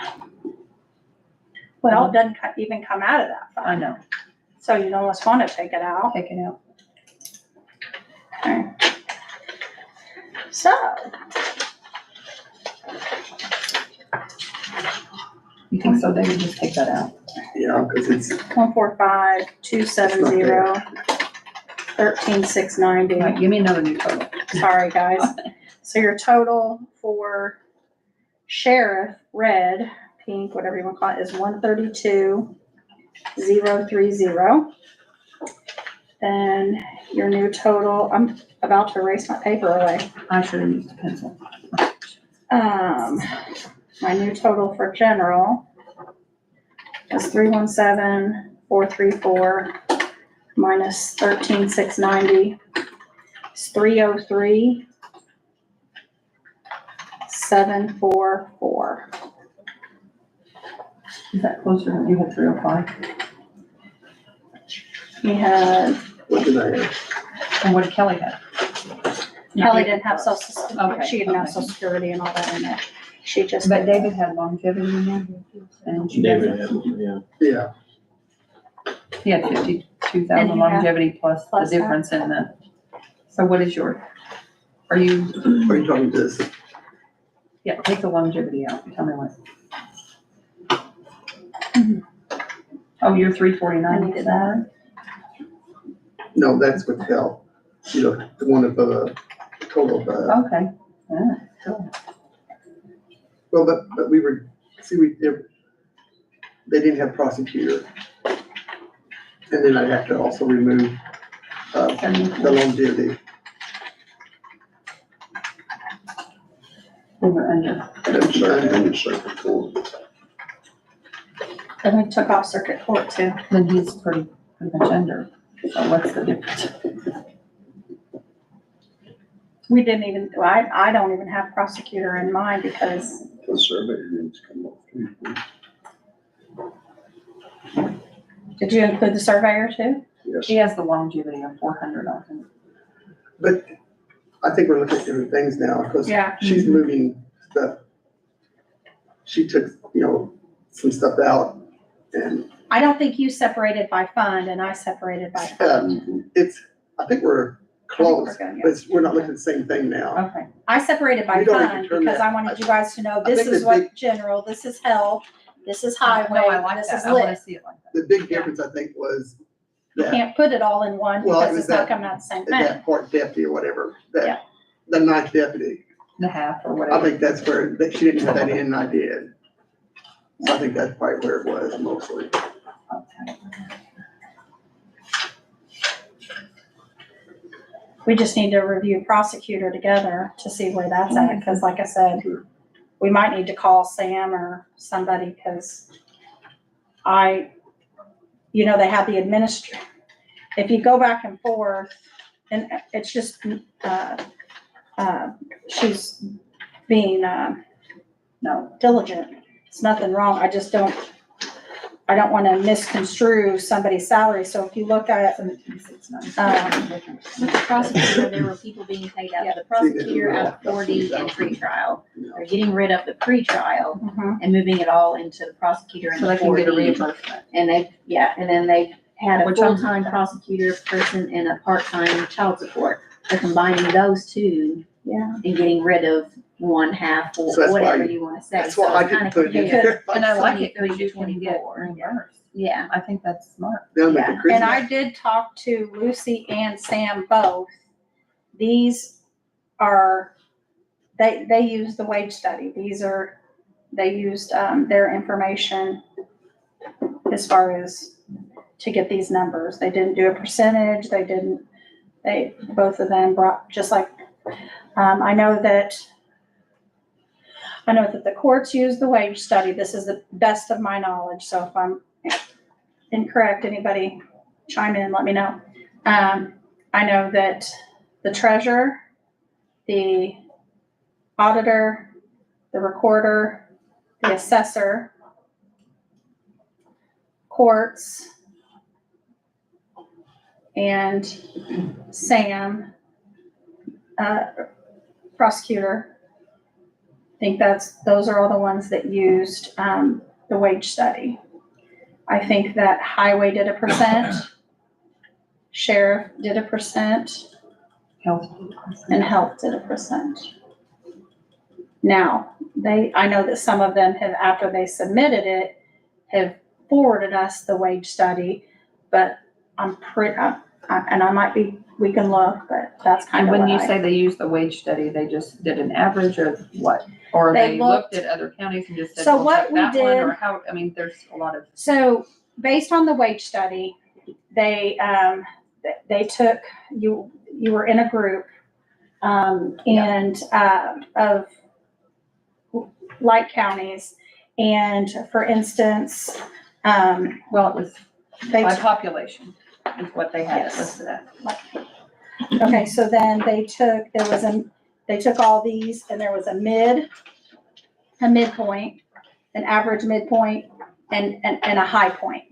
Well, it doesn't even come out of that I fund, know, so you almost wanna take it out. take it out. Okay. So, You think so, David, just take that out? Yeah, because it's, 145,270, 13,690. All right, give me another new total. Sorry, guys. So your total for sheriff, red, pink, whatever you want to call it, is 132,030. Then your new total, I'm about to erase my paper away. I should have used a pencil. My new total for general is 317,434 minus 13,690 is 303,744. Is that closer than you had 305? He had, What did I have? And what did Kelly have? Kelly didn't have social, Okay, she didn't have okay. social security and all that in it. She just. But David had longevity in there. And she David, doesn't. yeah. Yeah, He had 52,000 And he had- longevity plus the plus that. difference in the, so what is your, are you, are you talking this? yeah, take the longevity out, tell me what. Oh, you're 349. I needed that. No, that's with health. You know, the one of, total, Okay, yeah, cool. well, but we were, see, they didn't have prosecutor. And then I'd have to also remove, the longevity. We were under, And we took off circuit court too. then he's pretty much under, so what's the difference? We didn't even, I don't even have prosecutor in mind because The survey needs to come off. did you include the surveyor too? Yes, He has the longevity of 400 on him. but I think we're looking at different things now, because Yeah. she's moving stuff. She took, some stuff out, and, I don't think you separated by fund and I separated by fund. I think we're I think close, we're good, yeah. but we're not looking at the same thing now. Okay, I separated by We don't fund determine because that. I wanted you guys to know I this think is the what big- general, this is health, this is no, highway, I like this that, is I wanna lit. see it like that. The big difference, I think, was You that, can't put it all in one Well, it because was it's not that- coming out the same thing. that part deputy or whatever, Yeah. that, the ninth deputy. The half or I whatever. think that's where, that she didn't have that in, and I did. So I think that's probably where it was mostly. Okay. We just need to review prosecutor together to see where that's at, because like I said, we might need to call Sam or somebody, because they have the if you go back and forth, and it's just, she's being, No, diligent. It's nothing wrong. I just don't wanna misconstrue somebody's salary. So if you look at, 17,690. With the prosecutor, there were people being paid out of the prosecutor, out of 4D and pretrial. They're getting rid of the pretrial and moving it all into the prosecutor and So the they can get a 4D. reimbursement. And then they had a Which I'm- full-time prosecutor person and a part-time child support. They're combining those two yeah. and getting rid of one half or So that's why whatever you wanna say. That's So why I it's kinda didn't put it in confusing. there. And I like it 23 because you to can get 24. reimbursed. Yeah, I think that's smart. They'll make Yeah. it Christmas. And I did talk to Lucy and Sam both. These are, they use the wage study. They used, their information as far as to get these numbers. They didn't do a percentage. Both of them brought, just like, I know that the courts use the wage study. This is the best of my knowledge. So if I'm incorrect, anybody chime in, let me know. I know that the treasurer, the auditor, the recorder, the assessor, courts, and Sam, prosecutor. I think those are all the ones that used, the wage study. I think that highway did 1%, sheriff did 1%, Health. and health did 1%. Now, I know that some of them have, after they submitted it, have forwarded us the wage study, but and I might be, we can look, but that's kind And of when what you I. say they used the wage study, they just did an average of what? Or They they looked looked- at other counties and just said, So we'll what check we that one, did- or how, I mean, there's a lot of. So, based on the wage study, they took, you were in a group, and, of like counties, and for instance, Well, it was they, by population is what they had it Yes. listed at. okay, so then they took all these, and there was a midpoint, an average midpoint, and a high point.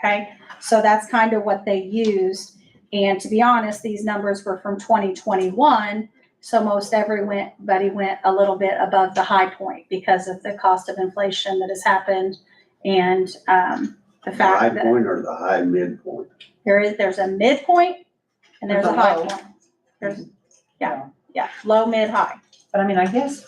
Okay, so that's kind of what they used. And to be honest, these numbers were from 2021. So most everybody went a little bit above the high point because of the cost of inflation that has happened. And, the High fact that point or the high midpoint? there's a midpoint and there's a high low. point. There's, yeah, low, mid, high. But I mean, I guess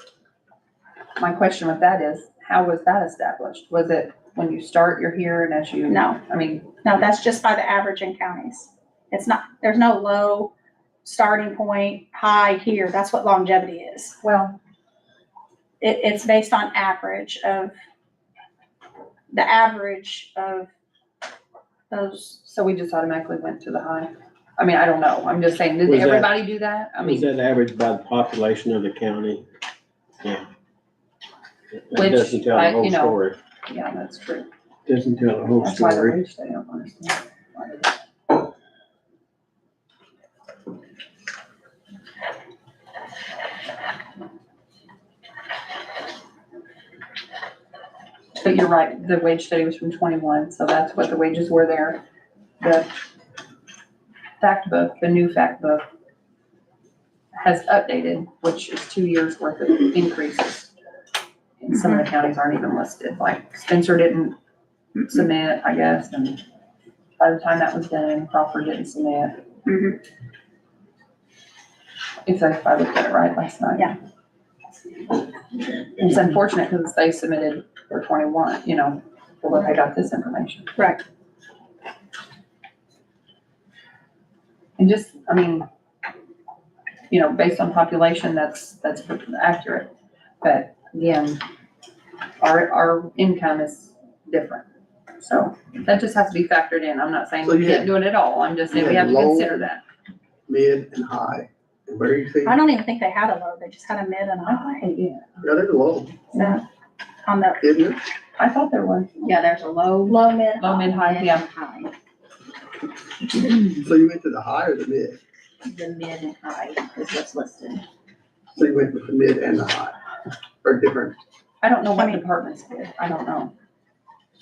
my question with that is, how was that established? Was it when you start, you're here, and as you? No. I mean, No, that's just by the average in counties. It's not, there's no low starting point, high here. That's what longevity is. well, It's based on average of, the average of those. so we just automatically went to the high. I mean, I don't know. I'm just saying, did Was that- everybody do that? I Is mean, that averaged by the population of the county? Yeah. It Which, doesn't tell the whole you know, story. yeah, that's true. Doesn't tell the whole That's why the story. wage study, I don't understand. But you're right, the wage study was from 21, so that's what the wages were there. The fact book, the new fact book has updated, which is 2 years worth of increases. And some of the counties aren't even listed, like Spencer didn't submit, I guess, and by the time that was done, Crawford didn't submit. Mhm. If I looked at it right last night. Yeah. It's unfortunate because they submitted for 21, you know, for what they got this information. Right. And just, I mean, you know, based on population, that's accurate. But again, our income is different. So that just has to be factored in. I'm not saying So we you can't had- do it at all. I'm just saying you we had have to low- consider that. Mid and high. And where do you see? I don't even think they had a low. They just had a mid and a high. Yeah. Yeah, there's a low, So, on the isn't it? I thought there was. Yeah, there's a low. low, mid. Low, mid, high, and yeah. High, So you went to the high or the mid? the mid and high is what's listed. So you went with the mid and the high, or different? I don't know what departments did. I don't know.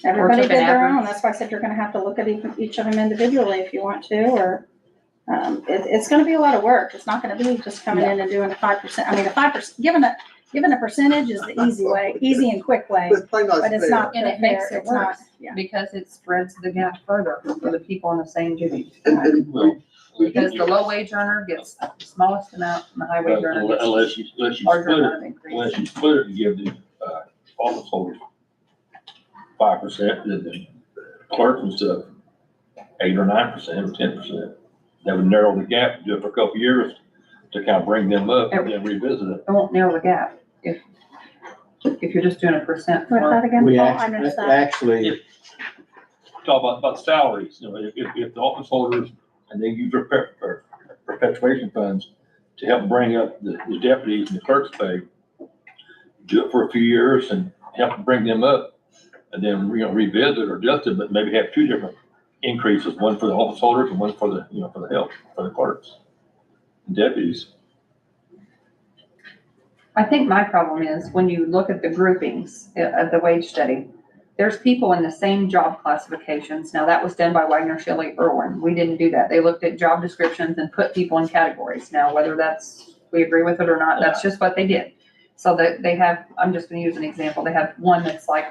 Everybody took did an their average. own. That's why I said you're gonna have to look at each of them individually if you want to, or, it's gonna be a lot of work. It's not gonna be just coming in and doing a 5%. I mean, a 5%, given a percentage is the easy way, easy and quick way, It's probably not but it's fair. not And fair. it makes it It's not, worse. yeah. Because it spreads the gap further for the people in the same duties. And Because the low wage earner gets the smallest amount and the high wage earner gets Unless you larger split amount it, of increase. unless you split it and give the, office holders 5%, then the clerks and stuff, 8 or 9% or 10%. That would narrow the gap, do it for a couple of years to kind of bring them up and then revisit it. It won't narrow the gap if you're just doing a percent What's that for, again, We Paul? I missed that. actually, Talk about salaries, you know, if the office holders, and they use their perpetuation funds to help bring up the deputies and the clerks' pay, do it for a few years and help bring them up, and then, you know, revisit or adjust it, but maybe have two different increases, one for the office holders and one for the, you know, for the help, for the clerks and deputies. I think my problem is when you look at the groupings of the wage study, there's people in the same job classifications. Now, that was done by Wagner, Shelley, Irwin. We didn't do that. They looked at job descriptions and put people in categories. Now, whether we agree with it or not, that's just what they did. So that they have, I'm just gonna use an example. They have one that's like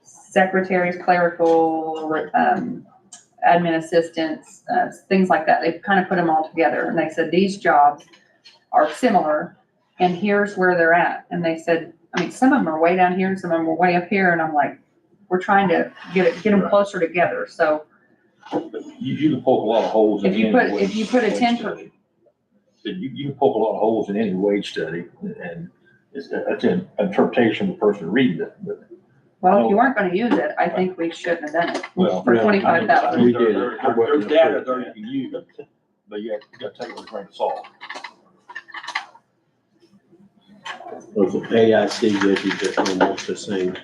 secretaries, clerical, admin assistants, things like that. They kind of put them all together and they said, these jobs are similar and here's where they're at. And they said, I mean, some of them are way down here and some of them are way up here. And I'm like, we're trying to get them closer together. So You can poke a lot of holes in if you any put, wage- if you put a wage 10 study. You can poke a lot of holes in any wage study, and that's an interpretation of the person reading it, but, well, if you weren't gonna use it, I think we shouldn't have done it well. for no, 25,000. We did it. There's data there you can use, but you gotta take it with a grain of salt. was the AIC gives you just almost the same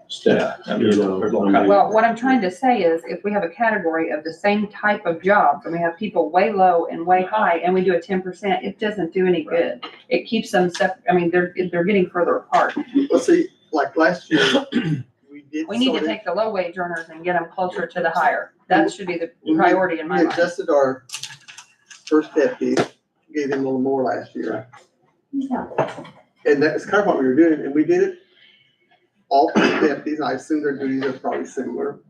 stuff, Yeah, you know. there's all I mean, Well, what I'm trying to say is if we have a category of the same type of jobs and we have people way low and way high and we do a 10%, it doesn't do any good. It keeps them I mean, they're getting further apart. Well, see, like last year, we did We need to sort of- take the low wage earners and get them closer to the higher. That should be the priority in my We mind. adjusted our first deputy, gave him a little more last year. Yeah. And that's kind of what we were doing, and we did it all for the deputies. I assume their duties are probably similar.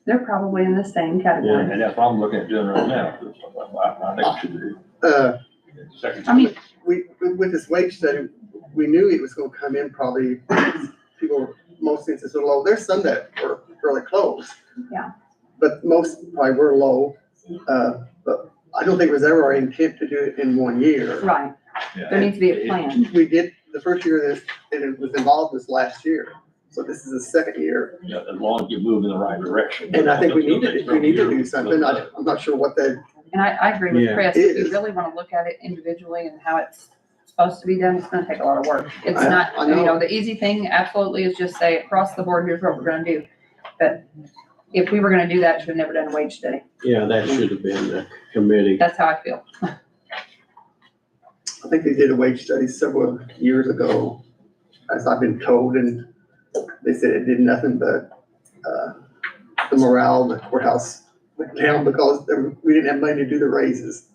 They're probably in the same category. And that's what I'm looking at doing right now. I think we should do. Second. I mean, With this wage study, we knew it was gonna come in probably, people, most instances are low. There's some that were fairly close. Yeah. But most probably were low, but I don't think it was ever our intent to do it in 1 year. right, there needs to be a plan. We did, the first year this, and it was involved was last year, so this is the second year. Yeah, as long as you move in the right direction. And I think we need to do something. I'm not sure what that, And I agree with Yeah. Chris, It if you is. really wanna look at it individually and how it's supposed to be done, it's gonna take a lot of work. It's I- not, I you know. know, the easy thing absolutely is just say across the board, here's what we're gonna do. But if we were gonna do that, should have never done a wage study. Yeah, that should have been the committee. That's how I feel. I think they did a wage study several years ago, as I've been told, and they said it did nothing but, the morale in the courthouse went down because we didn't have money to do the raises.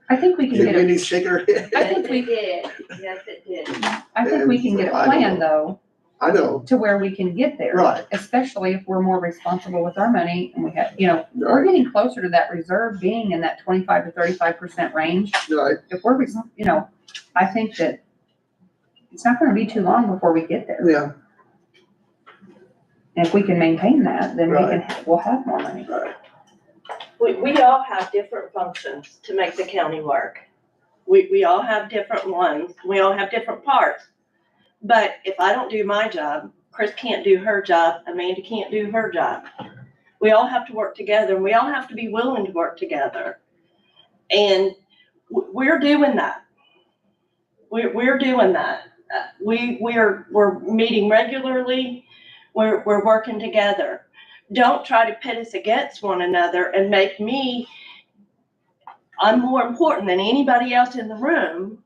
I think we can get a, Minnie's shaking her head. I think we, did, yes, it did. I think we can get a I don't plan know. though, I know, to where we can get there. right, Especially if we're more responsible with our money and we have, you know, we're right, getting closer to that reserve being in that 25 to 35% range. right. If we're, you know, I think that it's not gonna be too long before we get there. Yeah, And if we can maintain that, then we'll have more money. right. We all have different functions to make the county work. We all have different ones, we all have different parts. But if I don't do my job, Chris can't do her job, Amanda can't do her job. We all have to work together, and we all have to be willing to work together. And we're doing that. We're doing that. We're meeting regularly, we're working together. Don't try to pit us against one another and make me, I'm more important than anybody else in the room.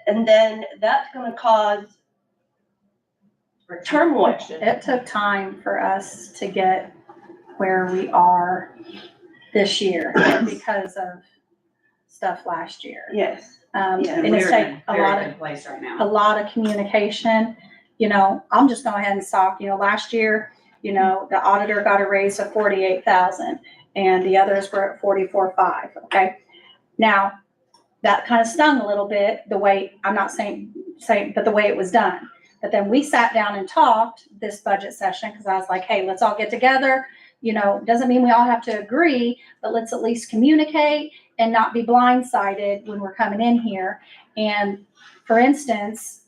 And then that's gonna cause turmoil. It took time for us to get where we are this year because of stuff last year. Yes. And it's taken a lot of communication. You know, I'm just going ahead and talk, you know, last year, you know, the auditor got a raise of 48,000 and the others were at 44,500, okay? Now, that kind of stung a little bit, the way, I'm not saying, but the way it was done. But then we sat down and talked this budget session, because I was like, hey, let's all get together. You know, doesn't mean we all have to agree, but let's at least communicate and not be blindsided when we're coming in here. And for instance,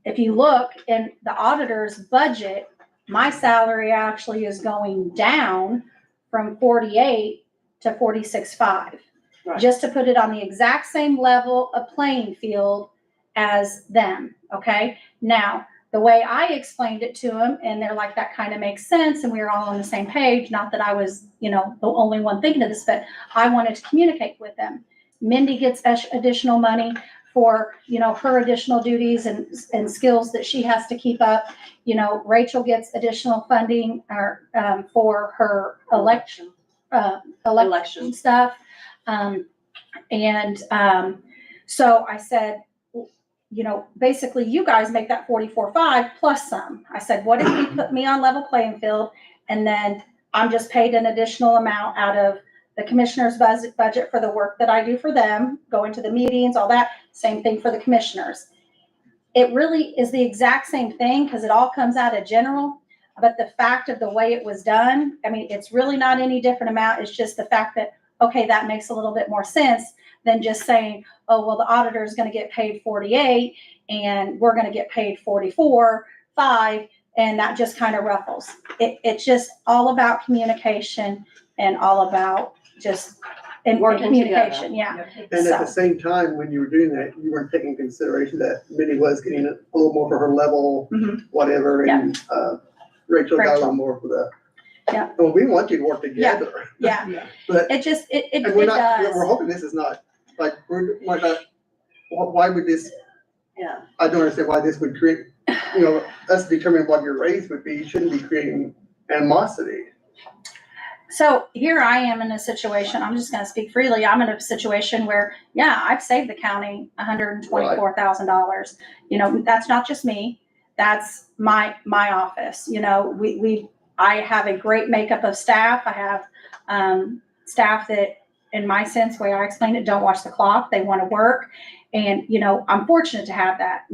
if you look in the auditor's budget, my salary actually is going down from 48 to 46.5. Right. Just to put it on the exact same level of playing field as them, okay? Now, the way I explained it to them, and they're like, that kind of makes sense, and we were all on the same page, not that I was, you know, the only one thinking of this, but I wanted to communicate with them. Mindy gets additional money for, you know, her additional duties and skills that she has to keep up. You know, Rachel gets additional funding for her election stuff. So I said, you know, basically you guys make that 44.5 plus some. I said, what if you put me on level playing field and then I'm just paid an additional amount out of the commissioner's budget for the work that I do for them, going to the meetings, all that, same thing for the commissioners. It really is the exact same thing because it all comes out of general, but the fact of the way it was done, I mean, it's really not any different amount. It's just the fact that, okay, that makes a little bit more sense than just saying, oh, well, the auditor is going to get paid 48 and we're going to get paid 44.5, and that just kind of ruffles. It's just all about communication and all about just Working communication. together. Yeah. And at the So- same time, when you were doing that, you weren't taking into consideration that Minnie was getting a little more for her level, Mhm. whatever, and, Rachel got a Rachel. little more for the. Yeah. Well, we want you to work together. Yeah. But, It just, it and we're not, does. we're hoping this is not, like, we're not, why would this Yeah. I don't understand why this would create, you know, us determining what your raise would be, shouldn't be creating animosity. So here I am in a situation, I'm just gonna speak freely, I'm in a situation where, yeah, I've saved the county $124,000. You know, that's not just me, that's my office, you know, I have a great makeup of staff, I have, staff that, in my sense, way I explain it, don't watch the clock, they wanna work. And, you know, I'm fortunate to have that,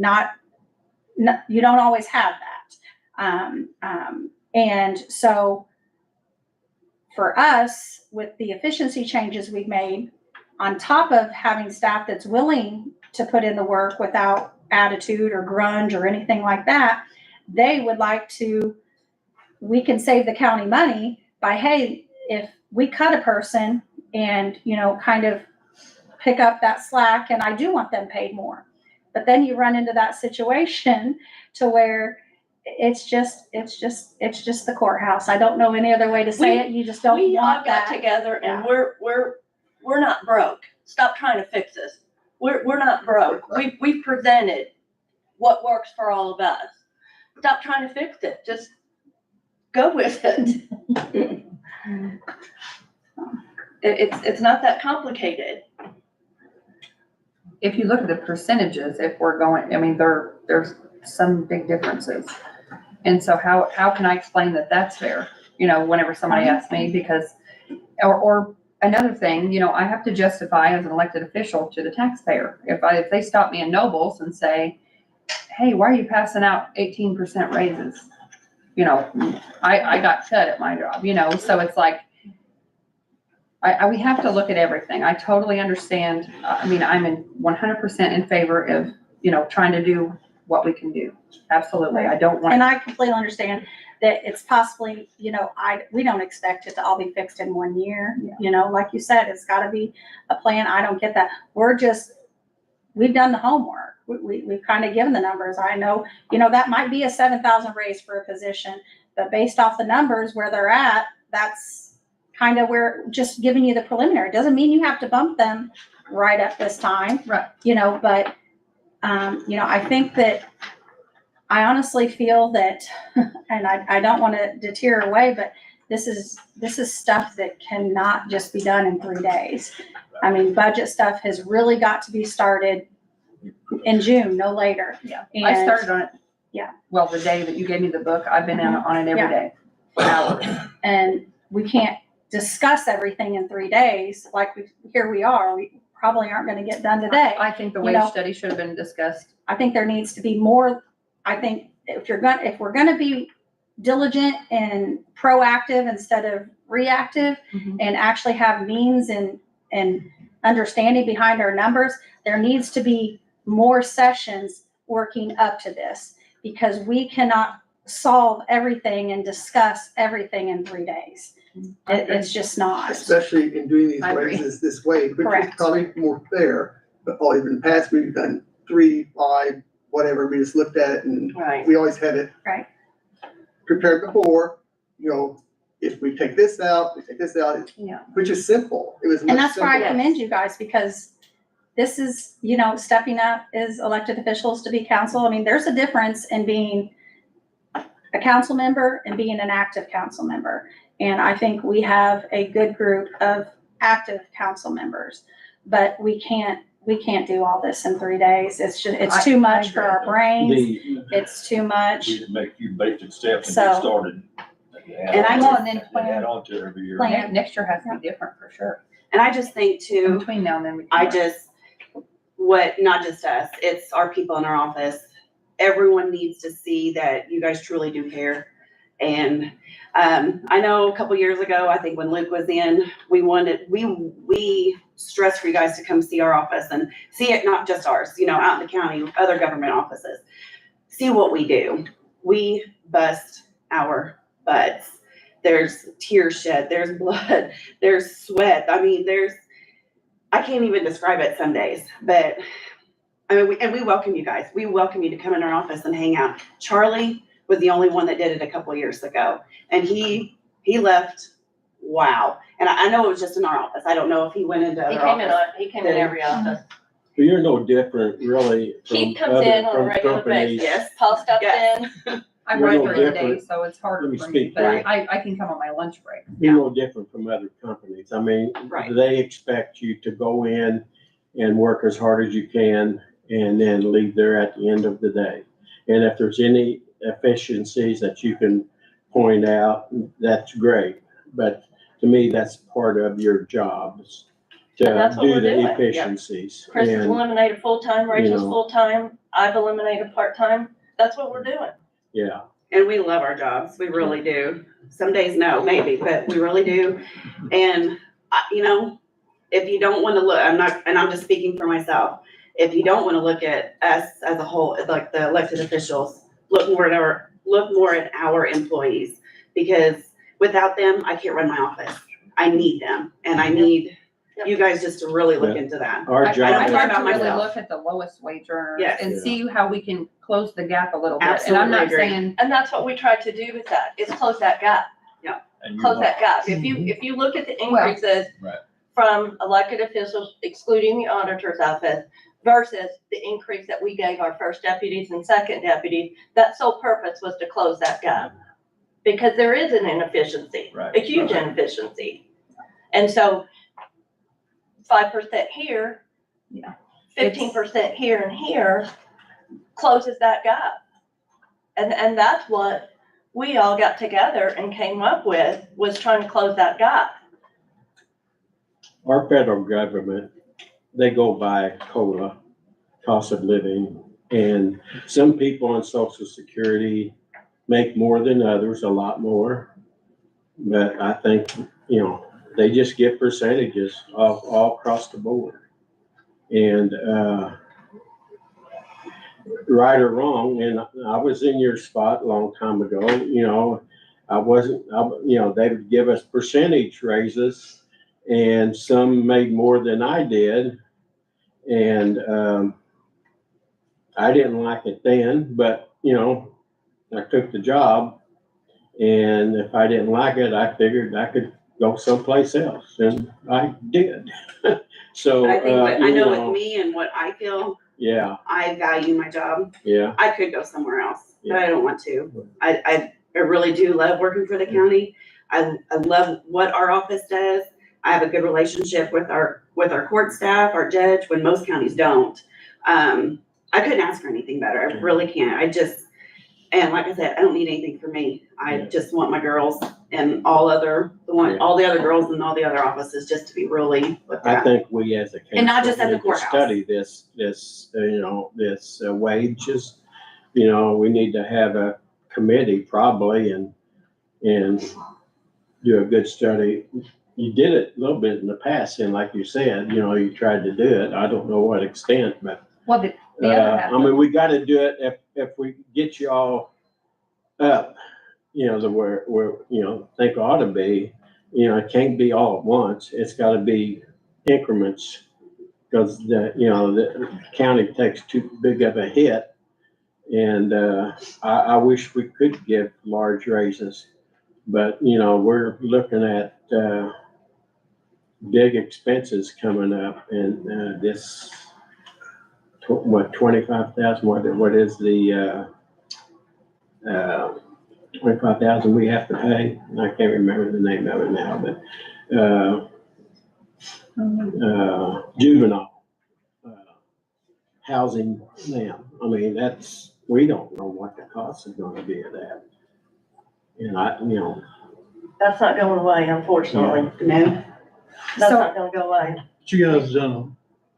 you don't always have that. And so, for us, with the efficiency changes we've made, on top of having staff that's willing to put in the work without attitude or grunge or anything like that, they would like to, we can save the county money by, hey, if we cut a person and, you know, kind of pick up that slack, and I do want them paid more. But then you run into that situation to where it's just the courthouse. I don't know any other way to say it. You just don't We all want got that. together and Yeah. we're not broke. Stop trying to fix us. We're not broke. We've presented what works for all of us. Stop trying to fix it. Just go with it. It's not that complicated. If you look at the percentages, if we're going, I mean, there's some big differences. And so how can I explain that that's fair? You know, whenever somebody asks me, because, or another thing, you know, I have to justify as an elected official to the taxpayer. If they stop me in Nobles and say, hey, why are you passing out 18% raises? You know, I got cut at my job, you know, so it's like, we have to look at everything. I totally understand. I mean, I'm in 100% in favor of, you know, trying to do what we can do. Absolutely. I don't want. And I completely understand that it's possibly, you know, we don't expect it to all be fixed in 1 year. Yeah. You know, like you said, it's gotta be a plan. I don't get that. We've done the homework. We've kind of given the numbers. I know, you know, that might be a 7,000 raise for a position, but based off the numbers where they're at, that's kind of where, just giving you the preliminary. Doesn't mean you have to bump them right at this time. Right. You know, but, you know, I think that, I honestly feel that, and I don't want to deter away, but this is stuff that cannot just be done in 3 days. I mean, budget stuff has really got to be started in June, no later. Yeah, And I started on it. Yeah. Well, the day that you gave me the book, I've been on it every Yeah. day. Hours. And we can't discuss everything in 3 days. Like here we are, we probably aren't going to get done today. I think the You wage know, study should have been discussed. I think there needs to be more. I think if we're gonna be diligent and proactive instead of reactive, Mhm. and actually have means and understanding behind our numbers, there needs to be more sessions working up to this, because we cannot solve everything and discuss everything in 3 days. It's just not. Especially in doing these I agree. raises this way, which is Correct. probably more fair. But always in the past, we've done 3, 5, whatever, we just looked at it and Right. we always had it Right. prepared before, you know, if we take this out, Yeah. which is simple. It was much And that's why I simpler. commend you guys, because this is, you know, stepping up as elected officials to be council. I mean, there's a difference in being a council member and being an active council member. And I think we have a good group of active council members, but we can't do all this in 3 days. It's just, it's too much for our brains. It's too much. We can make a few basic steps and So- get started. And I Well, just- and then Add on to it every year. Plan. Next year has to be different for sure. And I just think too, Between now and then. we can I work. just, not just us, it's our people in our office. Everyone needs to see that you guys truly do care. And, I know a couple years ago, I think when Luke was in, we stressed for you guys to come see our office and see it, not just ours, you know, out in the county, other government offices. See what we do. We bust our butts. There's tears shed, there's blood, there's sweat. I mean, I can't even describe it some days, but I mean, we welcome you guys. We welcome you to come in our office and hang out. Charlie was the only one that did it a couple of years ago, and he left. Wow. And I know it was just in our office. I don't know if he went into He other came in, office. he came in every office. You're no different really from Keith comes in on a from regular companies. basis. Yes. Paul stops Yes. in. I You're work no during the day, different. so it's harder Let me for me, speak, but right? I can come on my lunch break. You're no different from other companies. I mean, Right. they expect you to go in and work as hard as you can and then leave there at the end of the day. And if there's any efficiencies that you can point out, that's great. But to me, that's part of your jobs, And to that's what do we're the doing. efficiencies. Chris has And, eliminated full-time, Rachel's know. full-time, I've eliminated part-time. That's what we're doing. yeah, And we love our jobs. We really do. Some days, no, maybe, but we really do. And, you know, if you don't want to look, I'm just speaking for myself. If you don't want to look at us as a whole, like the elected officials, look more at our employees. Because without them, I can't run my office. I need them. And I need you guys just to really look into that. our I job. I I'd talk like about to really myself. look at the lowest wage earners Yes. and Yeah. see how we can close the gap a little bit. And I'm Absolutely not agree. saying, And that's what we tried to do with that, is close that gap. And you Close want- that gap. If you look at the Well- increases Right. from elected officials, excluding the auditor's office, versus the increase that we gave our first deputies and second deputies, that sole purpose was to close that gap. Because there is an inefficiency, Right. a huge inefficiency. And so 5% here, Yeah. 15% here and here closes that gap. And that's what we all got together and came up with, was trying to close that gap. Our federal government, they go by COLA, cost of living, and some people on Social Security make more than others, a lot more. But I think, you know, they just get percentages of all across the board. And, right or wrong, and I was in your spot a long time ago, you know, you know, they would give us percentage raises, and some made more than I did. And, I didn't like it then, but, you know, I took the job. And if I didn't like it, I figured I could go someplace else, and I did. So, But I think, I you know with me and what I feel, yeah, I value my job. yeah, I could go somewhere else, but I don't want to. I really do love working for the county. I love what our office does. I have a good relationship with our court staff, our judge, when most counties don't. I couldn't ask for anything better. I really can't. And like I said, I don't need anything for me. I just want my girls and all the other girls in all the other offices just to be really looked I at. think we as a council. And not just at the need to courthouse. Study this, you know, this wages, you know, we need to have a committee probably and do a good study. You did it a little bit in the past, and like you said, you know, you tried to do it. I don't know what extent, but well, the other half I mean, we gotta do it if we get you all up, you know, where, you know, think ought to be, you know, it can't be all at once. It's gotta be increments. Cause the county takes too big of a hit. And, I wish we could give large raises, but, you know, we're looking at, big expenses coming up, and, this, 25,000, what is the, 25,000 we have to pay? I can't remember the name of it now, but, juvenile, housing now. I mean, we don't know what the cost is gonna be of that. And you know, That's not going away, unfortunately. No. That's So- not gonna go away. But you guys done a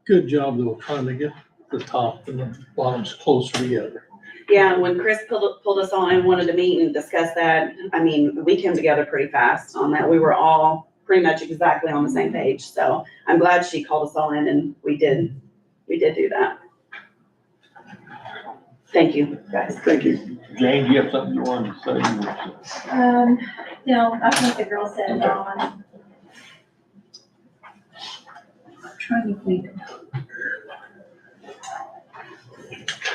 good job though, trying to get the top and the bottoms closer together. Yeah, and when Chris pulled us on and wanted to meet and discuss that, I mean, we came together pretty fast on that. We were all pretty much exactly on the same page. So I'm glad she called us all in, and we did do that. Thank you, guys. Thank you. Jane, do you have something you wanted to say? No, I think the girl said it all. I'm trying to think.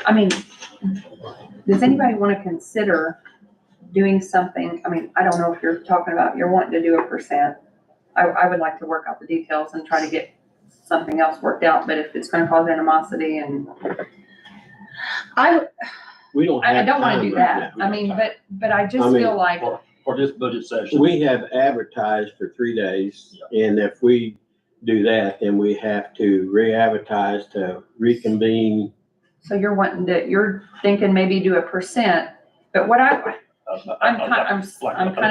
I mean, does anybody want to consider doing something? I mean, I don't know if you're talking about, you're wanting to do a percent. I would like to work out the details and try to get something else worked out, but if it's gonna cause animosity and We don't I have don't wanna time do right that. now. I mean, but I just I mean, feel like, For this budget session. We have advertised for 3 days, and if we do that, then we have to re-advertise to reconvene. so you're you're thinking maybe do a percent, but what I'm kind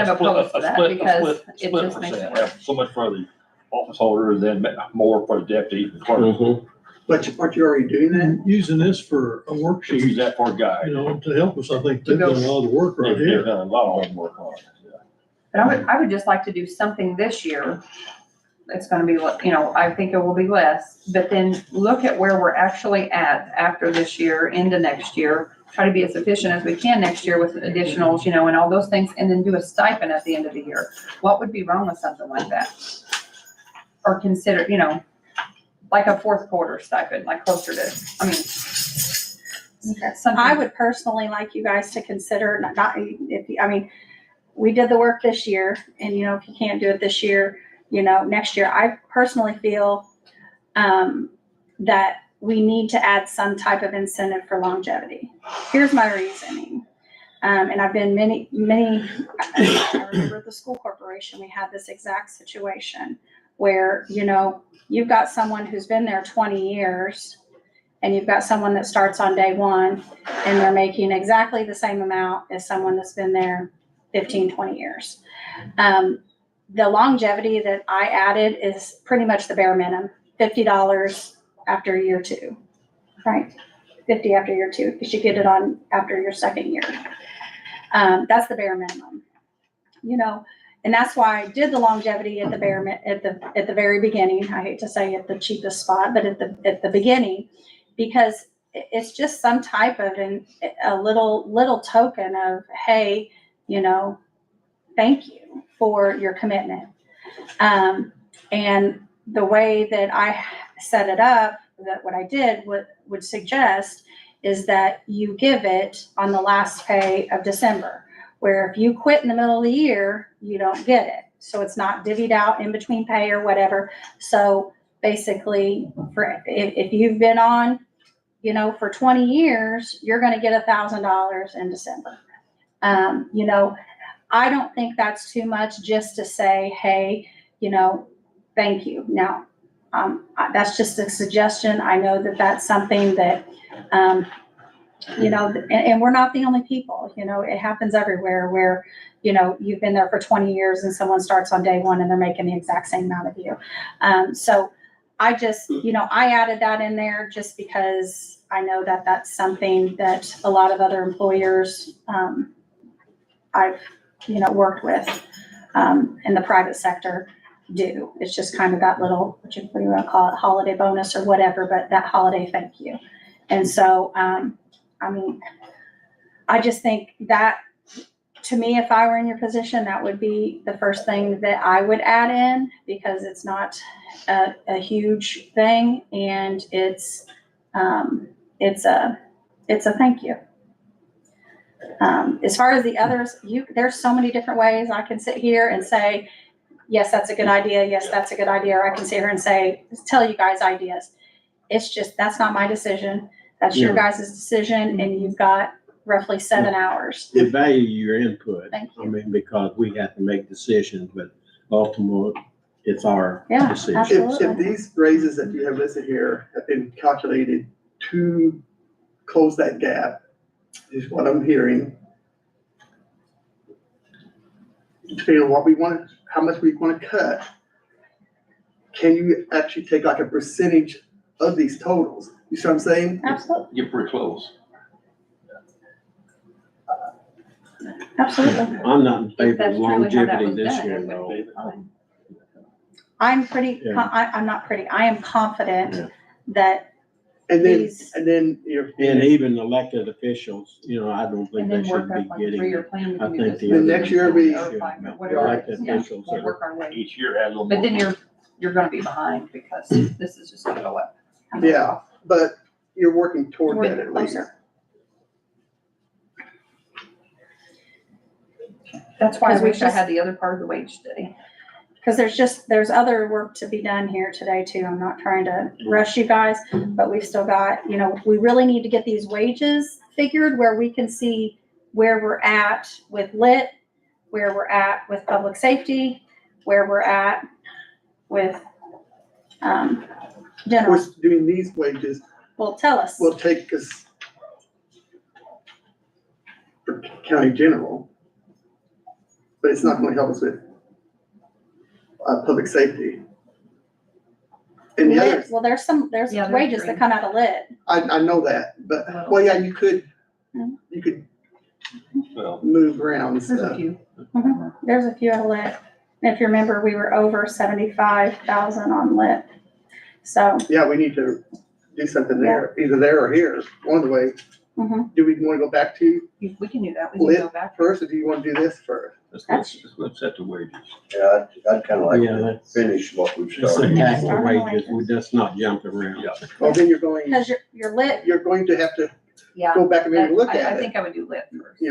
of opposed to that because it just makes it work. So much for the office holder, then more for the deputy, the clerk. Mhm. But aren't you already doing that? Using this for a To use worksheet, that for a guide. you know, to help us, I think they've done a lot of the work right They've here. done a lot of homework on it. Yeah. But I would just like to do something this year. It's gonna be, you know, I think it will be less, but then look at where we're actually at after this year, into next year. Try to be as efficient as we can next year with additionals, you know, and all those things, and then do a stipend at the end of the year. What would be wrong with something like that? Or consider, you know, like a fourth quarter stipend, like closer to, I mean, something. I would personally like you guys to consider, not, if, I mean, we did the work this year, and you know, if you can't do it this year, you know, next year, I personally feel, that we need to add some type of incentive for longevity. Here's my reasoning. And I've been many, I remember at the school corporation, we had this exact situation where, you know, you've got someone who's been there 20 years and you've got someone that starts on day one and they're making exactly the same amount as someone that's been there 15, 20 years. The longevity that I added is pretty much the bare minimum, $50 after year 2, right? 50 after year 2, because you get it on after your second year. That's the bare minimum, you know, and that's why I did the longevity at the very beginning. I hate to say at the cheapest spot, but at the beginning, because it's just some type of a little token of, hey, you know, thank you for your commitment. And the way that I set it up, that what I did would suggest is that you give it on the last pay of December, where if you quit in the middle of the year, you don't get it. So it's not divvied out in between pay or whatever. So basically, if you've been on, you know, for 20 years, you're going to get $1,000 in December. You know, I don't think that's too much just to say, hey, you know, thank you. Now, that's just a suggestion. I know that that's something that, you know, and we're not the only people, you know, it happens everywhere where, you know, you've been there for 20 years and someone starts on day one and they're making the exact same amount of you. So I just, you know, I added that in there just because I know that that's something that a lot of other employers, I've, you know, worked with, in the private sector do. It's just kind of that little, what you want to call it, holiday bonus or whatever, but that holiday thank you. And so, I mean, I just think that, to me, if I were in your position, that would be the first thing that I would add in, because it's not a huge thing, and it's a thank you. As far as the others, there's so many different ways I can sit here and say, yes, that's a good idea. Yes, that's a good idea. Or I can sit here and say, tell you guys ideas. It's just, that's not my decision. That's your guys' decision, and you've got roughly 7 hours. We value your input. Thank you. I mean, because we have to make decisions, but ultimately, it's our Yeah, decision. absolutely. If these raises that you have listed here have been calculated to close that gap, is what I'm hearing. Depending on what we want, how much we want to cut, can you actually take like a percentage of these totals? You see what I'm saying? Absolutely, You're pretty close. absolutely. I'm not in If favor that's of truly how that longevity was this done, year, it would though. be fine. I am confident Yeah. that And then, these, you're. And even elected officials, you know, I don't think And they then work should up be like a getting. 3-year plan. We I can do think this. the The next year we- Or 5, or whatever it Elected is. Yeah, officials we'll are- work our way. Each year adds a little more. But then you're gonna be behind because this is just gonna go up. Yeah, but you're working toward We're that at least. closer. That's why I Because we wish I just- had the other part of the wage study. Cause there's other work to be done here today too. I'm not trying to rush you guys, but we've still got, we really need to get these wages figured where we can see where we're at with lit, where we're at with public safety, where we're at with, Of general. course, doing these wages Well, tell us. will take us for county general, but it's not gonna help us with public safety. And the Lit, others, well, there's Yeah, there's wages that three. come out of lit. I know that, but, well, yeah, you could Well, move around and There's a stuff. few. There's a few out of lit. If you remember, we were over 75,000 on lit. So, Yeah, we need to do something there, either there or here, one of the ways. mhm. Do we wanna go back to We can do that. We can go back. first, or do you wanna do this first? let's set the wages. Yeah, I'd kinda like Yeah, to that's, finish what we've it's a started. tax of wages, we just not jump around. Yeah. Well, then you're going, Because you're lit, you're going to have to Yeah. go back and maybe look I at it. think I would do lit first.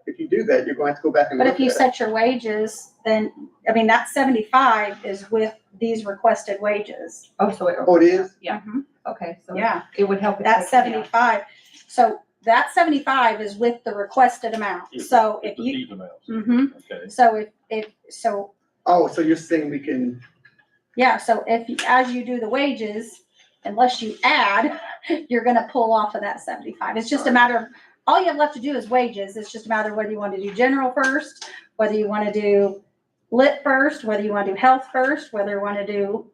If you do that, you're going to have to go back and but look if you at it. set your wages, then, that 75 is with these requested wages. Oh, so it. Oh, it is? Yeah, Mhm. okay, so Yeah, it would help. if that's they- yeah. 75. So that 75 is with the requested amount. So if you, These amounts, mhm. okay. So Oh, so you're saying we can, yeah, so as you do the wages, unless you add, you're gonna pull off of that 75. It's just a matter of, all you have left to do is wages. It's just a matter of whether you want to do general first, whether you want to do lit first, whether you want to do health first, whether you want to do,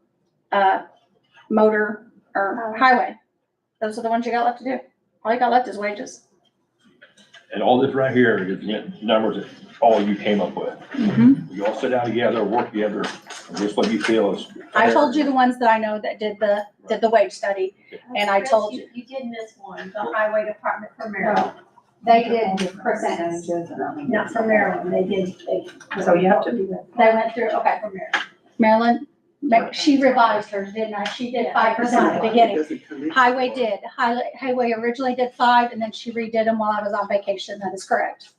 motor or highway. Those are the ones you got left to do. All you got left is wages. And all this right here is the numbers that all you came up with. You all sit down together, work together, and just what you feel is. I told you the ones that I know that did the wage study, and I told you. You did miss one, the highway department for Maryland. They did percentages, Percentages and I mean. Not for Maryland, they did, So you have to. they went through, okay, for Maryland. Maryland, she revised hers, didn't I? She did 5% at the beginning. doesn't come in. Highway did. Highway originally did 5, and then she redid them while I was on vacation. That is correct.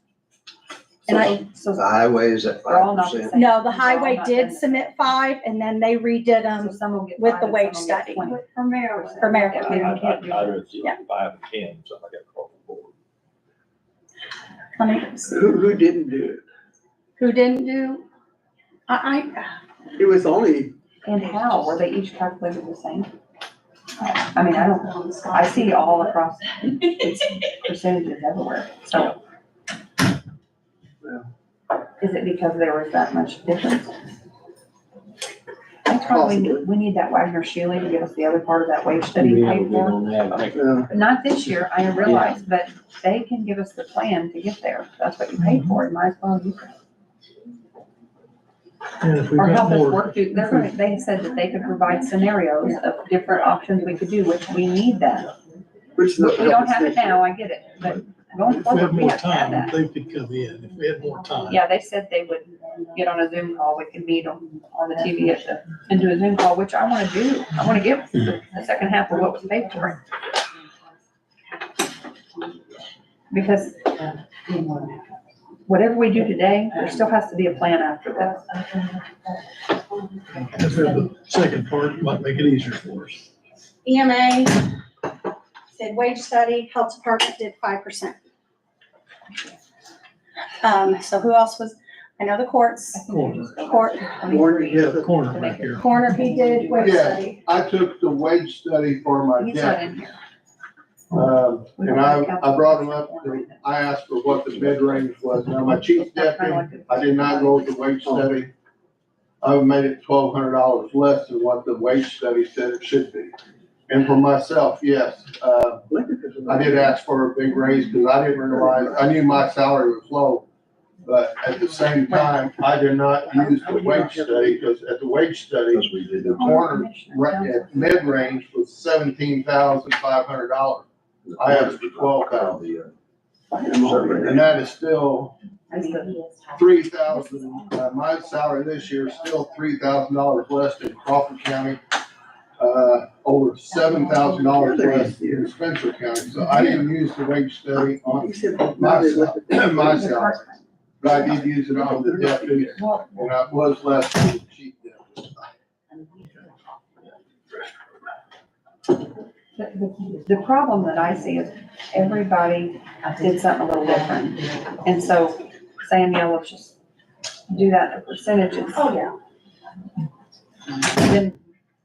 And I, So The highway is at they're all 5%. not the same. no, the They're all highway not did the same. submit 5, and then they redid So them some will get with 5 the and wage some will get study. 20. For Maryland. for Maryland. Yeah, we can't do that. I'd rather see Yeah. 5 and 10, something like that across the board. Let me see. Who didn't do it? Who didn't do? I It was only, And how? Were they each calculated the same? I mean, I see all across percentages everywhere, so. Is it because there was that much difference? That's why we need that Wagner Shealy to give us the other part of that wage study Yeah, paid we for. don't have, I think Not this year, I realize, but they can give us the plan to get there. That's what you paid for, you might as well use it. And if we Or got help us more, work through, they said that they could provide scenarios of different options we could do, which we need that. which is not. We don't have it now, I get it, but going if we had forward, we more have to have time, that. they could come in. If we had more time. Yeah, they said they would get on a Zoom call, we could meet on the TV and do a Zoom call, which I wanna do. I wanna give the second half of what was paid for. Because whatever we do today, there still has to be a plan after this. If we have the second part, it might make it easier for us. EMA said wage study, health department did 5%. So who else was, I know the courts, Corner, Warren, yeah, the corner back here. coroner, he did wage Yeah. study. I took the wage study for my He's not deputy, in here. and I brought him up, and I asked for what the mid range was. Now, my chief deputy, I did not go with the wage study. I made it $1,200 less than what the wage study said it should be. And for myself, yes, I did ask for a big raise because I didn't realize, I knew my salary was low. But at the same time, I did not use the wage study because at the wage study, Because we did the it. corner at mid-range was $17,500. I asked for 12,000. And that is still 3,000, my salary this year is still $3,000 less than Crawford County. Over $7,000 less in Spencer County. So I didn't use the wage study on my salary, but I did use it on the deputy, and I was less than the chief. The problem that I see is everybody did something a little different. And so saying, yeah, let's just do that in percentages. Oh, yeah. Then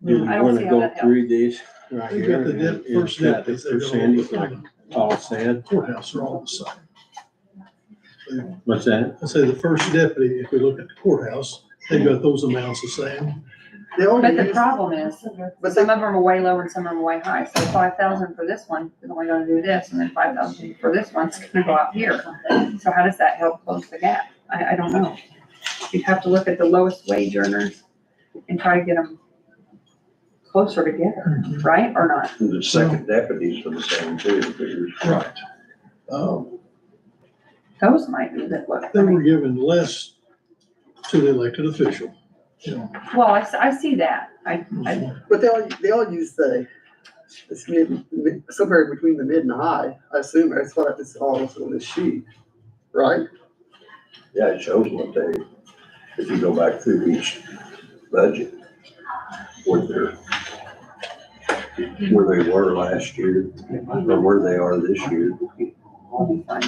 Do you I don't wanna see how go that helps. through these right We here? got the and first got the deputies, they're percentage all like in Paul said? the courthouse are all the same. What's that? I say the first deputy, if we look at the courthouse, they got those amounts the same. They all But the use, problem is, but some they, of them are way lower and some of them are way high. So 5,000 for this one is only gonna do this, and then 5,000 for this one's gonna go out here. So how does that help close the gap? I don't know. You'd have to look at the lowest wage earners and try to get them closer together, right, or not? The second deputies for the same too, figures. Right. Those might be that look. They were given less to the elected official, you know. Well, I see that. I, but they all use this somewhere between the mid and high. I assume that's what it's all on this sheet, right? Yeah, it shows what they, if you go back through each budget, where they were last year, or where they are this year.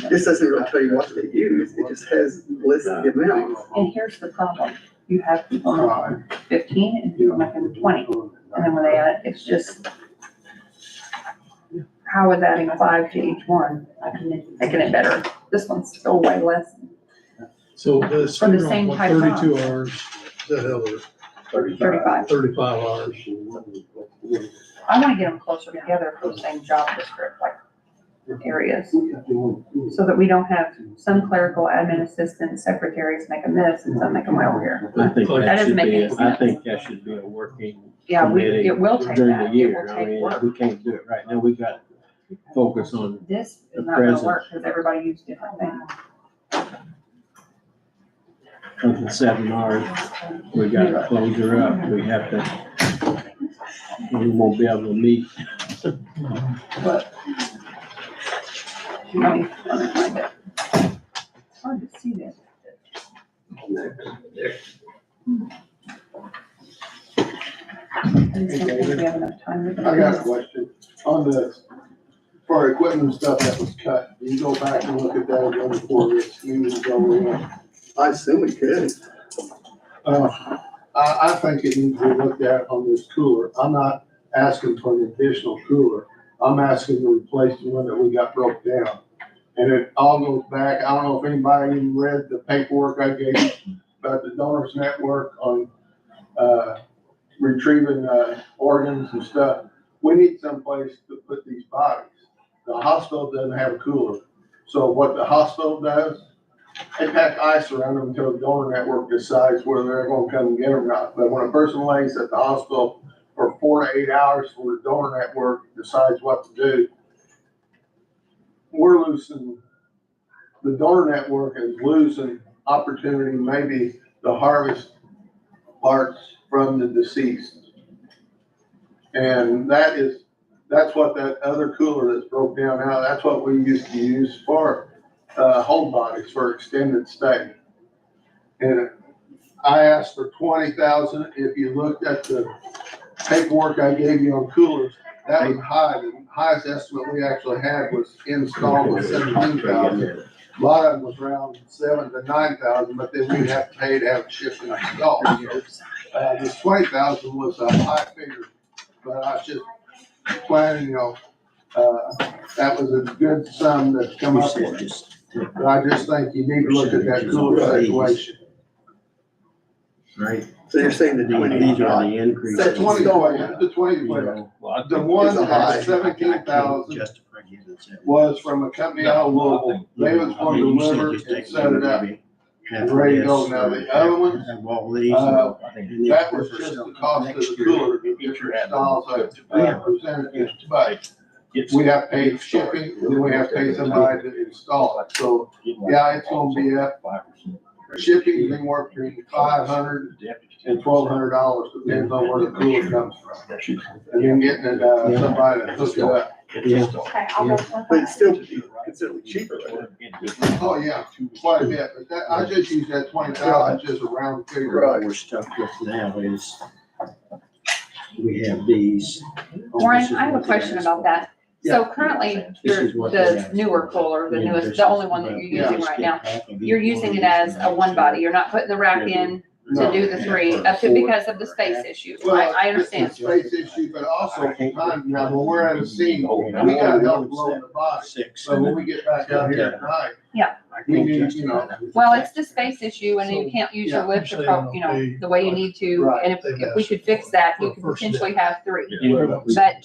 This doesn't really tell you what they use, it just has listed the amounts. and here's the problem. You have people making 15 and people making 20. And then when they add, it's just, how is adding 5 to each one, making it better? This one's still way less. So that's For the figure same on type of 32 job. hours, the other 35. 35 hours. I wanna get them closer together for the same job description, like areas. So that we don't have some clerical admin assistants, secretaries making this and some making way over here. I think That that doesn't should make be, any I sense. think that should be a working Yeah, committee it will take during that. the It year. will I take mean, work. we can't do it right now. We got to focus on This The is not gonna present. work because everybody uses different things. of the 7 hours. We got to close her up. We have to, we won't be able to meet. But let me find it. It's hard to see this. I just don't think we have enough time to. I got a question on this, for equipment and stuff that was cut, you go back and look at that again before this meeting's over. I assume we could. I think it needs to be looked at on this cooler. I'm not asking for an additional cooler. I'm asking to replace the one that we got broke down. And it all goes back, I don't know if anybody even read the paperwork I gave you about the Donors Network on, retrieving, organs and stuff. We need someplace to put these bodies. The hospital doesn't have a cooler. So what the hospital does, they pack ice around them until the Donor Network decides whether they're gonna come and get them or not. But when a person lays at the hospital for 4 to 8 hours for the Donor Network decides what to do, we're losing, the Donor Network is losing opportunity maybe to harvest parts from the deceased. And that's what that other cooler that's broke down now, that's what we used to use for hold bodies for extended stay. And I asked for 20,000. If you looked at the paperwork I gave you on coolers, that was high. The highest estimate we actually had was installed was 17,000. A lot of them was around 7,000 to 9,000, but then we'd have to pay to have it shipped and installed. This 20,000 was a high figure, but I was just planning, that was a good sum to come up with. But I just think you need to look at that cooler situation. Right. So you're saying the 20. These are the increases. That's The 20, the 20, the one that had 17,000 was from a company out of Louisville. They was going to deliver and set it up and ready to go. Now, the other ones, that was just the cost of the cooler, the different styles of representatives, but we have to pay shipping, and then we have to pay somebody to install it. So, yeah, it's gonna be up. Shipping, anywhere between $500 and $1,200, depends on where the cooler comes from. And then getting it, somebody to hook it up. Yeah. Okay, I'll go with But it's that. still considerably cheaper, right? Oh, yeah, quite a bit, but that, I just use that 20,000 just a round figure. Right. What we're stuck with now is we have these. Warren, I have a question about that. So currently, the newer cooler, the newest, the only one that you're using right now, you're using it as a one body. You're not putting the rack in to do the three, because of the space issue. I understand. It's a space issue, but also time, now, when we're at a scene, we gotta help load the body. So when we get back out here at night. Yeah. We need, you know. Well, it's the space issue and you can't use your lift or, you know, the way you need to. Right. And if we could fix that, you could potentially have three. But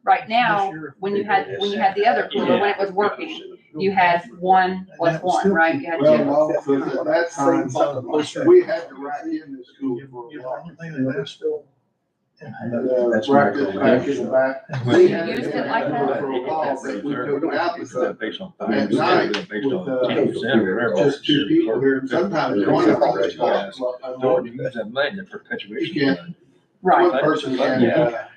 right now, when you had the other cooler, when it was working, you had 1 + 1, right? You had Well, two. no, because at that time, we had to rack in this cooler for a while. That's Rack this back in the back. So you used it like that? For a while, but we took it out because Based on. at night, with, 10% or whatever. just two people here, and sometimes one of them is Don't use that money, the perpetuation. You fund. Right. one person can, Yeah.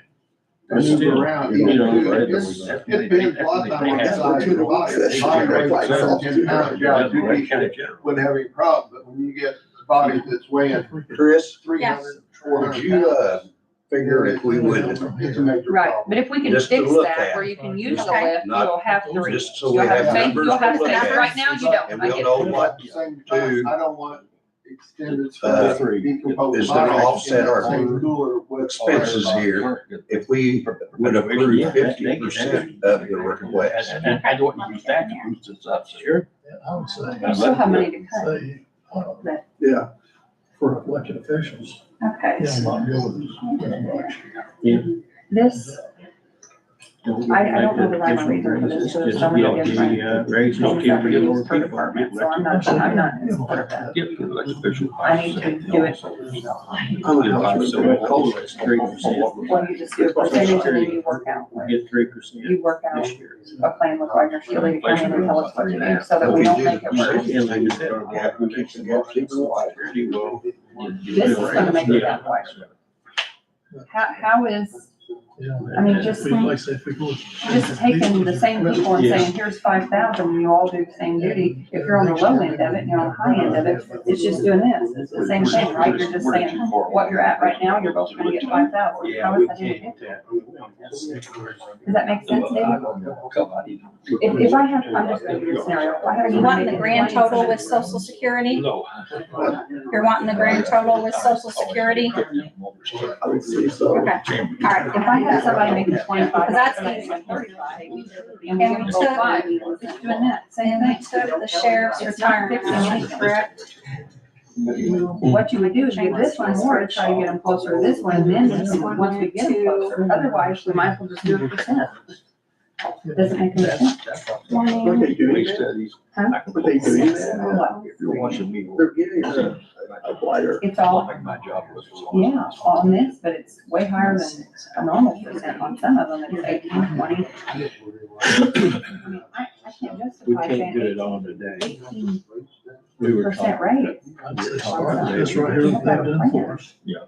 move around. You know, It's been a lot of time on the side of the body. The body weighs like 10 pounds, you got two people, wouldn't have any problem, but when you get a body that's weighing Chris, 300, would 400 you, pounds. figure if we would, It's a major Right, problem. but if we can Just to fix look that, at. where you can use the Okay. lift, Not- you'll have three. just so You'll we have space- numbers You'll have to look space. at. Right now, you don't. And I we'll get know it. what At the same time, I don't want extended Uh, space, decomposed is gonna bodies offset in our the same cooler with. expenses here. If we would approve 50% of the request. And I don't use that to boost us up, so. Sure. I would say. You still have money to cut. Say, Yeah. for elected officials, Okay, yeah, not really that much. this, I don't know the rhyme or reason for this, so there's so many different Raise things that we use per department, so I'm not in support of that. Get the elected official. I need to do it. I'm a house So member. that COLA is 3%. Well, you just do a percentage and then you work out, Get 3%. you work out a plan with Wagner Steele to come in and tell us what to do, so that we don't make it worse. This is gonna make it that way. How is, Yeah. I mean, just If we- like, say, if we go- just taking the same people and saying, here's 5,000, and you all do the same duty, if you're on the low end of it and you're on the high end of it, it's just doing this, it's the same thing, right? You're just saying, what you're at right now, you're both gonna get 5,000. Yeah, How we is that any can't. different? Does that make sense, David? If I have, I'm just gonna do a scenario. If I have You wanting the grand total with social security? No. You're wanting the grand total with social security? I would say so. Okay, all right. If I have somebody making 25. Because that's somebody easy. making 35, and we give them both took- 5, it's doing that, same And we thing. took the sheriff's It's not retirement, fixing it, correct? What you would do is give this one more to try to get them closer to this one, and then once we get them closer, otherwise we might as well just do a percent. Doesn't make any sense. What they doing Case that? studies. Huh? What they doing that? What? If you're watching me. They're getting a wider. It's all, Like my job was. yeah, on this, but it's way higher than a normal percent on some of them, it's 18, 20. I can't We justify can't saying do it all today. 18% We were talking. rate. I'd say so. This right here, what they've done for us. Yeah.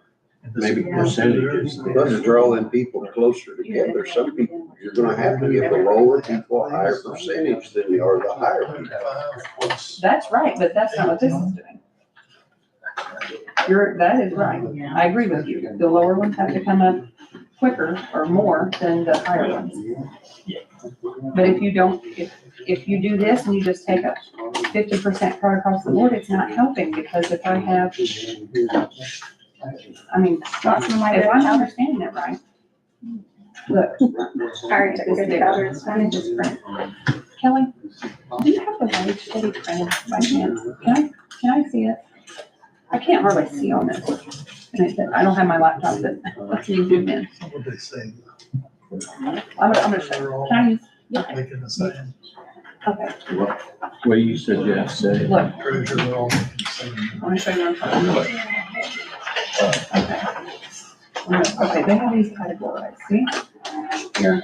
And this Maybe is- percentages. Let's draw them people closer together. Some people, you're gonna have to give the lower people a higher percentage than you are the higher people. That's right, but that's not what this is doing. That is right. I agree with you. The lower ones have to come up quicker or more than the higher ones. But if you don't, if you do this and you just take a 50% cut across the board, it's not helping, because if I have, I mean, if I'm understanding it right. Look. All right, This is it. Let me just print. Kelly, do you have the wage study printed by hand? Can I see it? I can't hardly see on this. And I don't have my laptop that lets me zoom in. What they say. I'm gonna show you. Can I use? Making the same. Okay, Well, you suggest, say. look, Treasurer, they're all making the same. I wanna show you what I'm talking about. Okay, they have these categorized, see? Here,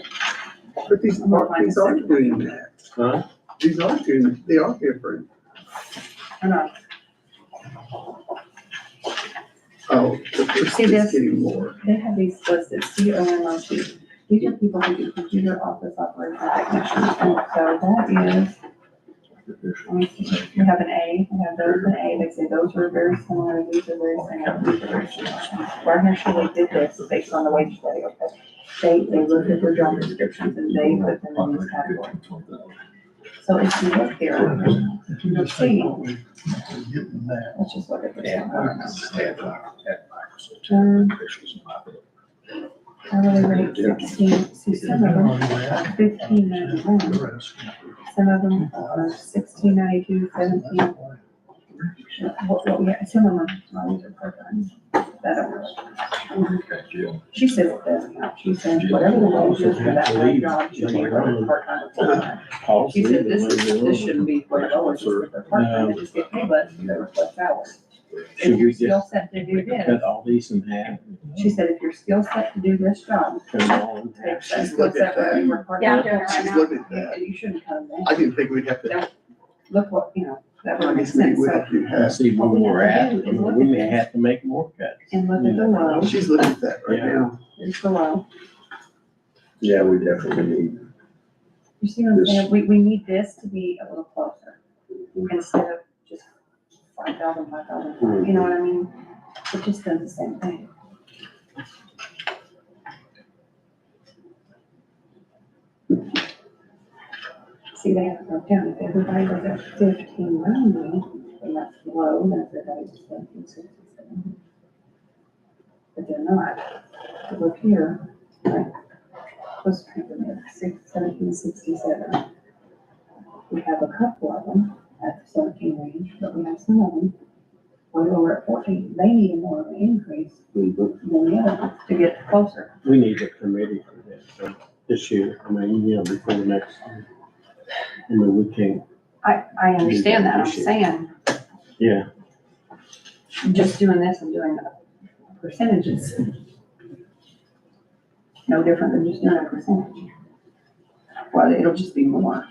But these aren't doing that. Huh? These are doing, they are different. or not. Oh. See this? Getting more. They have these listed, COMOT. These are people who do computer office operation technicians, and so that is We have an A, we have those in A, they say those are very similar, these are very similar, these are very similar. Wagner Shelley did this based on the wage study, okay? They looked at their job descriptions and they put them in this category. So if you look here, you'll see, let's just look at this. Hourly rate 16, see some of them are 15.91, some of them are 16.92, 17. What we have, some of them are, these are part-time. That don't work. She says it doesn't count, she says whatever the wage is for that one job, should be part-time or full-time. She said this shouldn't be for the lowest, it's for the part-time, they just get paid less, they work less hours. Should If you're we skill just set to do this, cut all these in half? she said if you're skill set to do this job, Cut them all in take half? that skill set where you work Yeah, I'm part-time. doing it right She's now. looking at that. You shouldn't cut them I down. didn't think we'd have to, Look what, that I would make guess we sense, would so, have to And have, see where we're at, we may have to make more cuts. and look at the low, she's looking at that right Yeah. now. it's the low. Yeah, we definitely need. You see what I'm saying? We need this to be a little closer instead of just 5,000, 5,000. You know what I mean? It just does the same thing. See, they have to go down. If everybody was at 1590, then that's low, then everybody's at 1767. But they're not. If you look here, right? Close to 1767. We have a couple of them at the 17 range, but we have some of them way over at 14. They need more of an increase than the other ones to get closer. We need a committee for this, this year, I mean, before next year. I mean, we can't, I understand that. I'm saying, yeah, just doing this and doing the percentages. No different than just doing a percentage. Well, it'll just be more.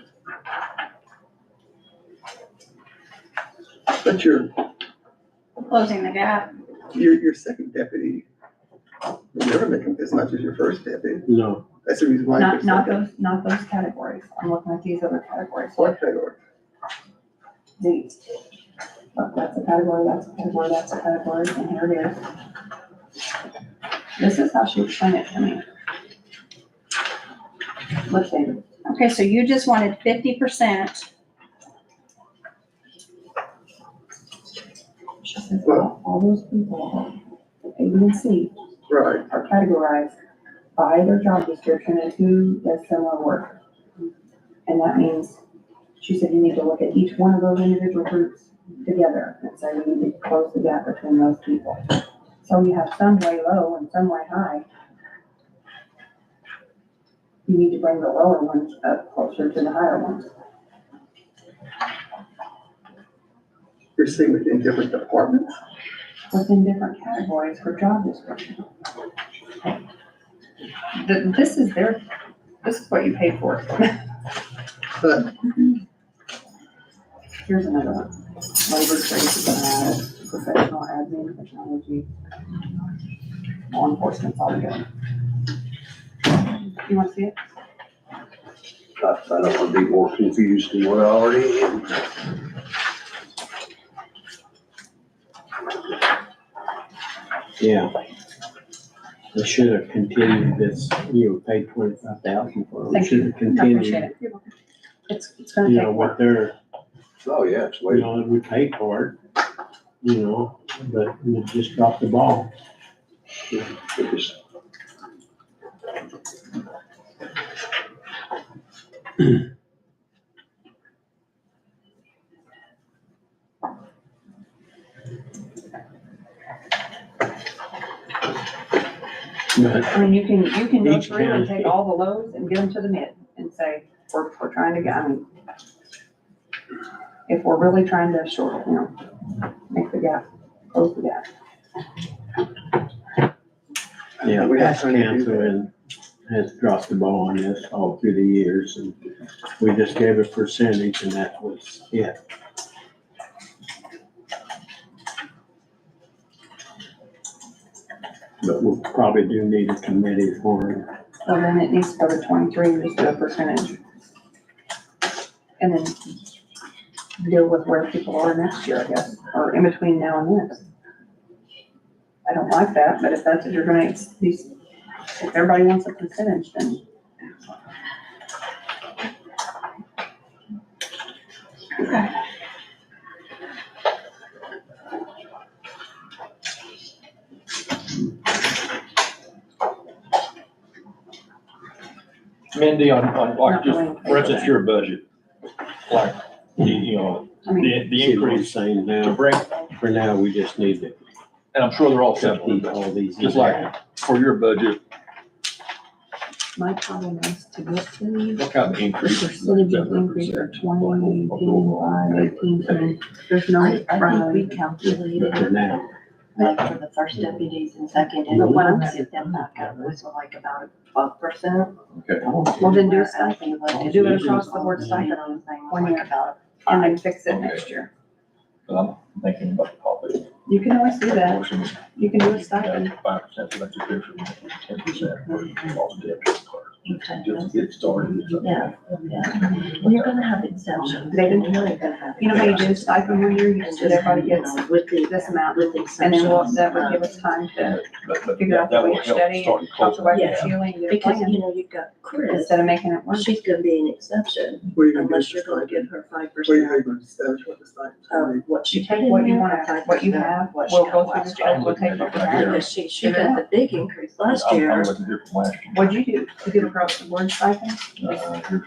But your Closing the gap. second deputy will never make as much as your first deputy. no, That's the reason why. Not those categories. I'm looking at these other categories. What category? These. Look, that's a category, that's a category, that's a category, and here it is. This is how she explained it to me. Let's see. Okay, so you just wanted 50%. She says, all those people, A, B, and C, Right. are categorized by their job description and who does similar work. And that means, she said you need to look at each one of those individual groups together and say we need to close the gap between those people. So you have some way low and some way high. You need to bring the lower ones up closer to the higher ones. You're saying within different departments? Within different categories for job description. This is what you paid for. But Here's another one. Labor, trades, professional admin, technology, law enforcement's all together. You want to see it? I don't want to be more confused than what I already am. yeah. We should have continued this, paid 25,000 for it, we Thank should you. have I continued, appreciate it. It's gonna take what work. they're, Oh, yeah, it's way. we paid for it, but we just dropped the ball. It's- But I mean, you can go Each through and county. take all the lows and get them to the mid and say, we're trying to get, if we're really trying to make the gap, close the gap. yeah, We have past time to do council has dropped the ball on this all through the years, and we just gave a percentage, and that was it. But we'll probably do need a committee for it. So then it needs to go to 23 and just do a percentage. And then deal with where people are next year, I guess, or in between now and then. I don't like that, but if that's what you're gonna, if everybody wants a percentage, then. Mindy, on like Not just, really. for instance, your budget, like, you know, I mean, the See what I'm increase saying to now, bring, for now, we just need to and I'm sure they're all set simple, these, but all these. just like for your budget, my problem is to get to what kind of the increase? percentages increase are 20, 10, 5, 18, 10. There's no. I think we calculated For it, now, like for the first deputies and second, and when I get them back up, it was like about 12%. Okay. Well, then do a I stipend, think like do it across the board stipend, on thing, When like you're- about and then fix it next year. But I'm thinking about the topic. You can always do that. You can do a stipend. 5%, so that's a difference, 10% for all the deputy clerks. Just to get started. Yeah, well, you're gonna have exceptions. They do. You know you're gonna have You know how you do a exceptions. stipend when you're, you And just, everybody you gets know, with the, this amount, with and exceptions. then we'll, that would give us time to figure out the wage study and talk about your Yeah. ceiling, your Because, plan, you know, you've got Chris, instead of making it work. she's gonna be an exception What are you gonna do? unless you're gonna give her 5% What are you gonna establish what the stipend's gonna of be? what she You paid take in what you there, want, 5% what you of have, what she we'll got go through last this, year. we'll take what we have. Because she got the big increase last year. I'm looking here from last year. What'd you do? You did across the board stipend? Your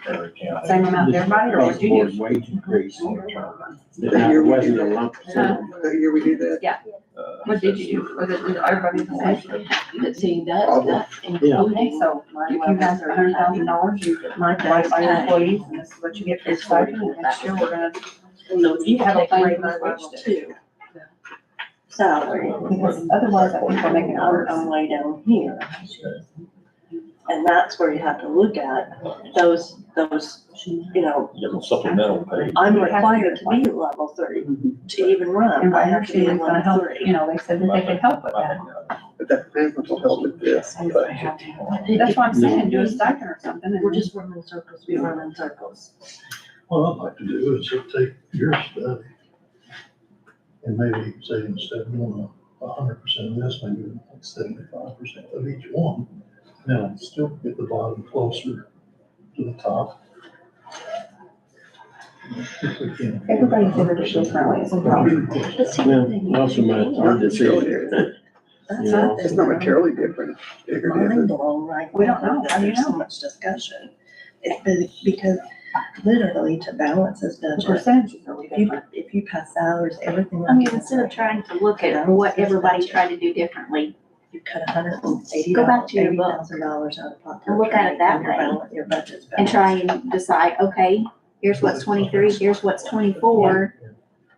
fair account. Same amount to everybody, or across what'd the you board do? wage increase. That year It we wasn't did a that. lump Huh? sum. That year we did that? What did you do? Was it everybody the same? But see, that, Probably. that's Okay, including so if you have $100,000, you my divide dad's by your pay. employees, and this is what you get for stipend, and next year we're gonna, So if you have a take plan away for my the level wage two salary, because otherwise I think we're making it worse. I'm way down here. And that's where you have to look at those, you know, You have a supplemental pay. I'm required to be level three to even run. And I by have to be understanding, it's gonna level help, three. you know, they said that they could help with that. But that management will help with this. But That's what I'm saying, do a stipend or something, and We're just running circles, we run in circles. What I'd like to do is take your study and maybe say instead of doing 100% of this, maybe like 75% of each one. Now, still get the bottom closer to the top. If we can. everybody did it differently, it's a problem. But see, Well, the thing also is, my you hard know, decision. that's you know, something it's not that I'm materially different. Bigger mind difference. blown right We don't now know. that How do you there's so know? much discussion. It's been because literally to balance this The budget, percentages are different. if you pass salaries, everything. I mean, instead of trying to look at what everybody tried to do differently, You cut $180,000, Go back to your book. $80,000 out of pocket. And look at it that way. Your budget's and balanced. try and decide, okay, here's what's 23, here's what's 24.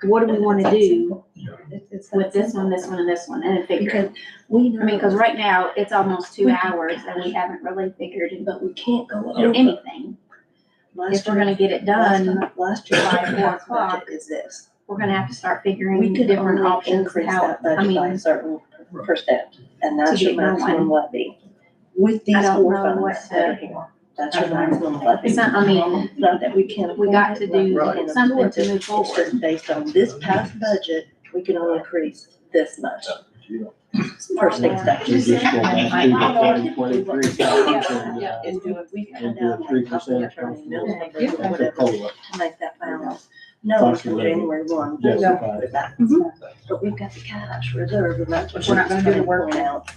What do we want to do It's that with this simple. one, this one, and this one, and then figure Because it. we know. I mean, because right now, it's almost 2 We- hours and we haven't really figured But we can't go out over. anything. If we're gonna get it done, Last year, by 4 our o'clock, budget is this. we're gonna have to start We figuring could different only options of increase how, that I budget by a mean, certain percent, and To that's your get going. maximum levy. With these I don't four know what funds that are to- here, that's your maximum levy. It's not- I mean, Not that we can't. we got to do Right. something to move It's forward. just based on this past budget, we can only increase this much. First thing that You you just said. go back to the 2023 salaries Yeah. And do it, we cut and do a out. 3% attorney mill across number the or board. whatever COLA. to make that balance. No, Cost until of living. January 1. Justified. With that. But we've got the cash reserve, and that's what We're not gonna do the work point out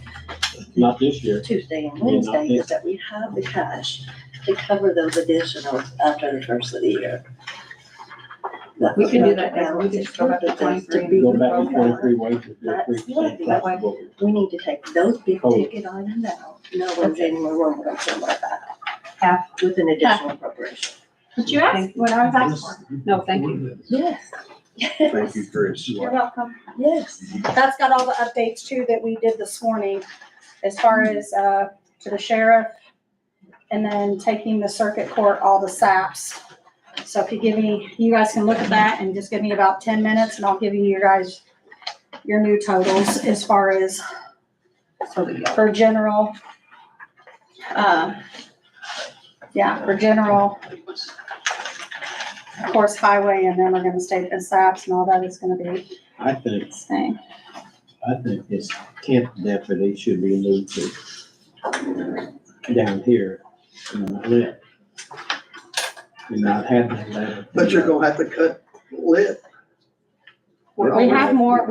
Not this year. Tuesday and not Wednesday, this. is that we have the cash to cover those additionals after the first of the year. We can do that, guys. We can just go back to 23. Go back to 23 wages, do a That's 3% lovely. across the board. We need to take those big Oh. ticket items out. No, on January 1, we're gonna put them right back Half. with an additional appropriation. What you asked, what I was asking for. No, thank you. Yes. Thank you, Chris. You're welcome. Yes. That's got all the updates too that we did this morning as far as, to the sheriff. And then taking the circuit court, all the SAPs. So if you give me, you guys can look at that and just give me about 10 minutes and I'll give you guys your new totals as far as for general. Yeah, for general. Of course, highway and them are gonna stay, and SAPs and all that is gonna be I think, the same. this 10th deputy should be moved to down here in the lit. And not have that letter. But you're gonna have to cut lit. We have more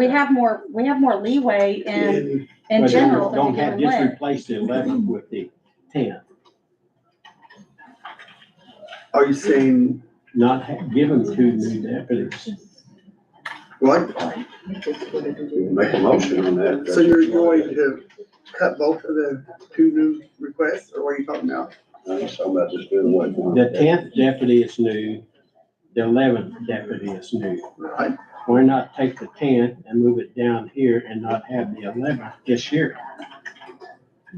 leeway in But general than don't we have, do in just lit. replace the 11th with the 10th, Are you saying, not give them 2 new deputies. what? Make a motion on that. So you're going to cut both of the 2 new requests, or what are you talking about? I'm talking about just doing what. The 10th deputy is new, the 11th deputy is new. Right. Why not take the 10th and move it down here and not have the 11th this year?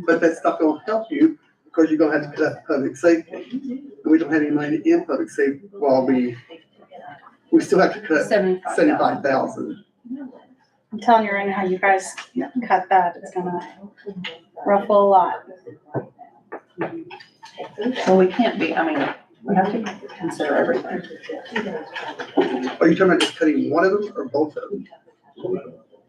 But that's not gonna help you, because you're gonna have to cut public safety. We don't have any money in public safety, while we still have to cut 75,000. I'm telling you right now, you guys cut that, it's gonna ruffle a lot. Well, we can't be, I mean, we have to consider everything. Are you talking about just cutting one of them or both of them?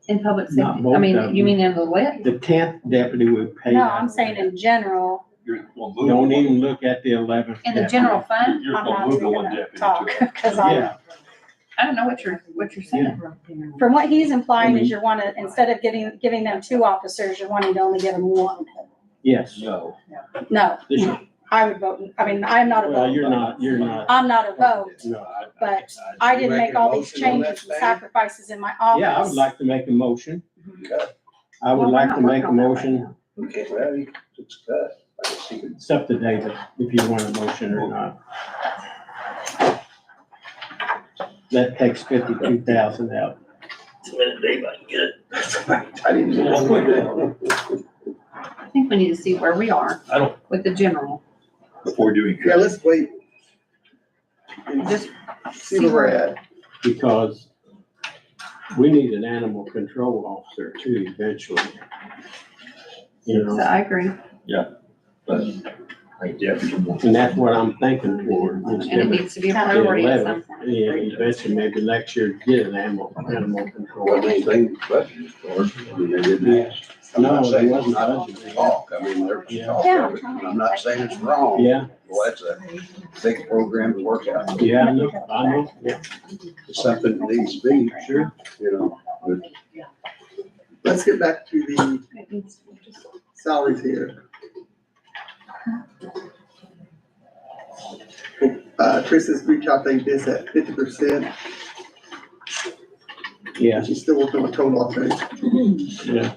In public Not safety, both I mean, of you them. mean in the lit? The 10th deputy would pay. No, I'm saying in general, You're gonna move Don't one- even look at the 11th. In the deputy. general fund? You're I'm gonna not move even the one gonna deputy talk, to it. because Yeah, I don't know what you're saying. from what he's implying is you're wanting, instead of giving them 2 officers, you're wanting to only give them 1. yes. No. No, This is- I would vote, I mean, I'm not a Well, vote. you're not. I'm not a vote, No. but I didn't You make a all these motion on that, changes and Stan? sacrifices in my office. Yeah, I would like to make a motion. Okay. I would Well, we're like not to make a working on that right motion. Okay, well, it's cut. I can see it. It's up to David if you want a motion or not. That takes 52,000 out. I didn't know. I think we need to see where we are I don't, with the general. before doing. Yeah, let's wait. And Just see where we're at. Because we need an animal control officer too eventually. You So know, I agree. But I definitely want. and that's what I'm thinking for. And instead it of needs to be a the priority at some 11th. point. Yeah, eventually maybe next year get an animal Well, control. anything budget, of course, I mean, they didn't ask. I'm No, not there saying it's wasn't not budget. talk, I mean, there's Yeah. talk of it, and I'm not saying it's wrong. Yeah, Well, that's a big program to work out. yeah, I know, yeah. It's something that needs to be, sure, you know, but Let's get back to the salaries here. Chris's recalculating this at 50%. Yeah, She's still working on total alternative. yeah.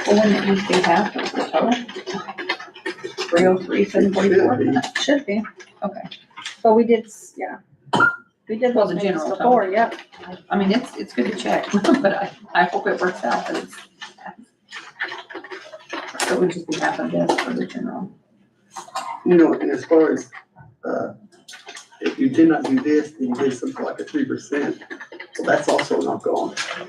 Well, wouldn't it usually be half of the total? 303, 744? Should be, Okay. but we did, yeah. We did Well, those the things general before, yep. I mean, it's good to check, but I hope it works out, that it's. So it would just be half of this for the general. You know, and as far as, if you did not do this, then you did something like a 3%, well, that's also not going to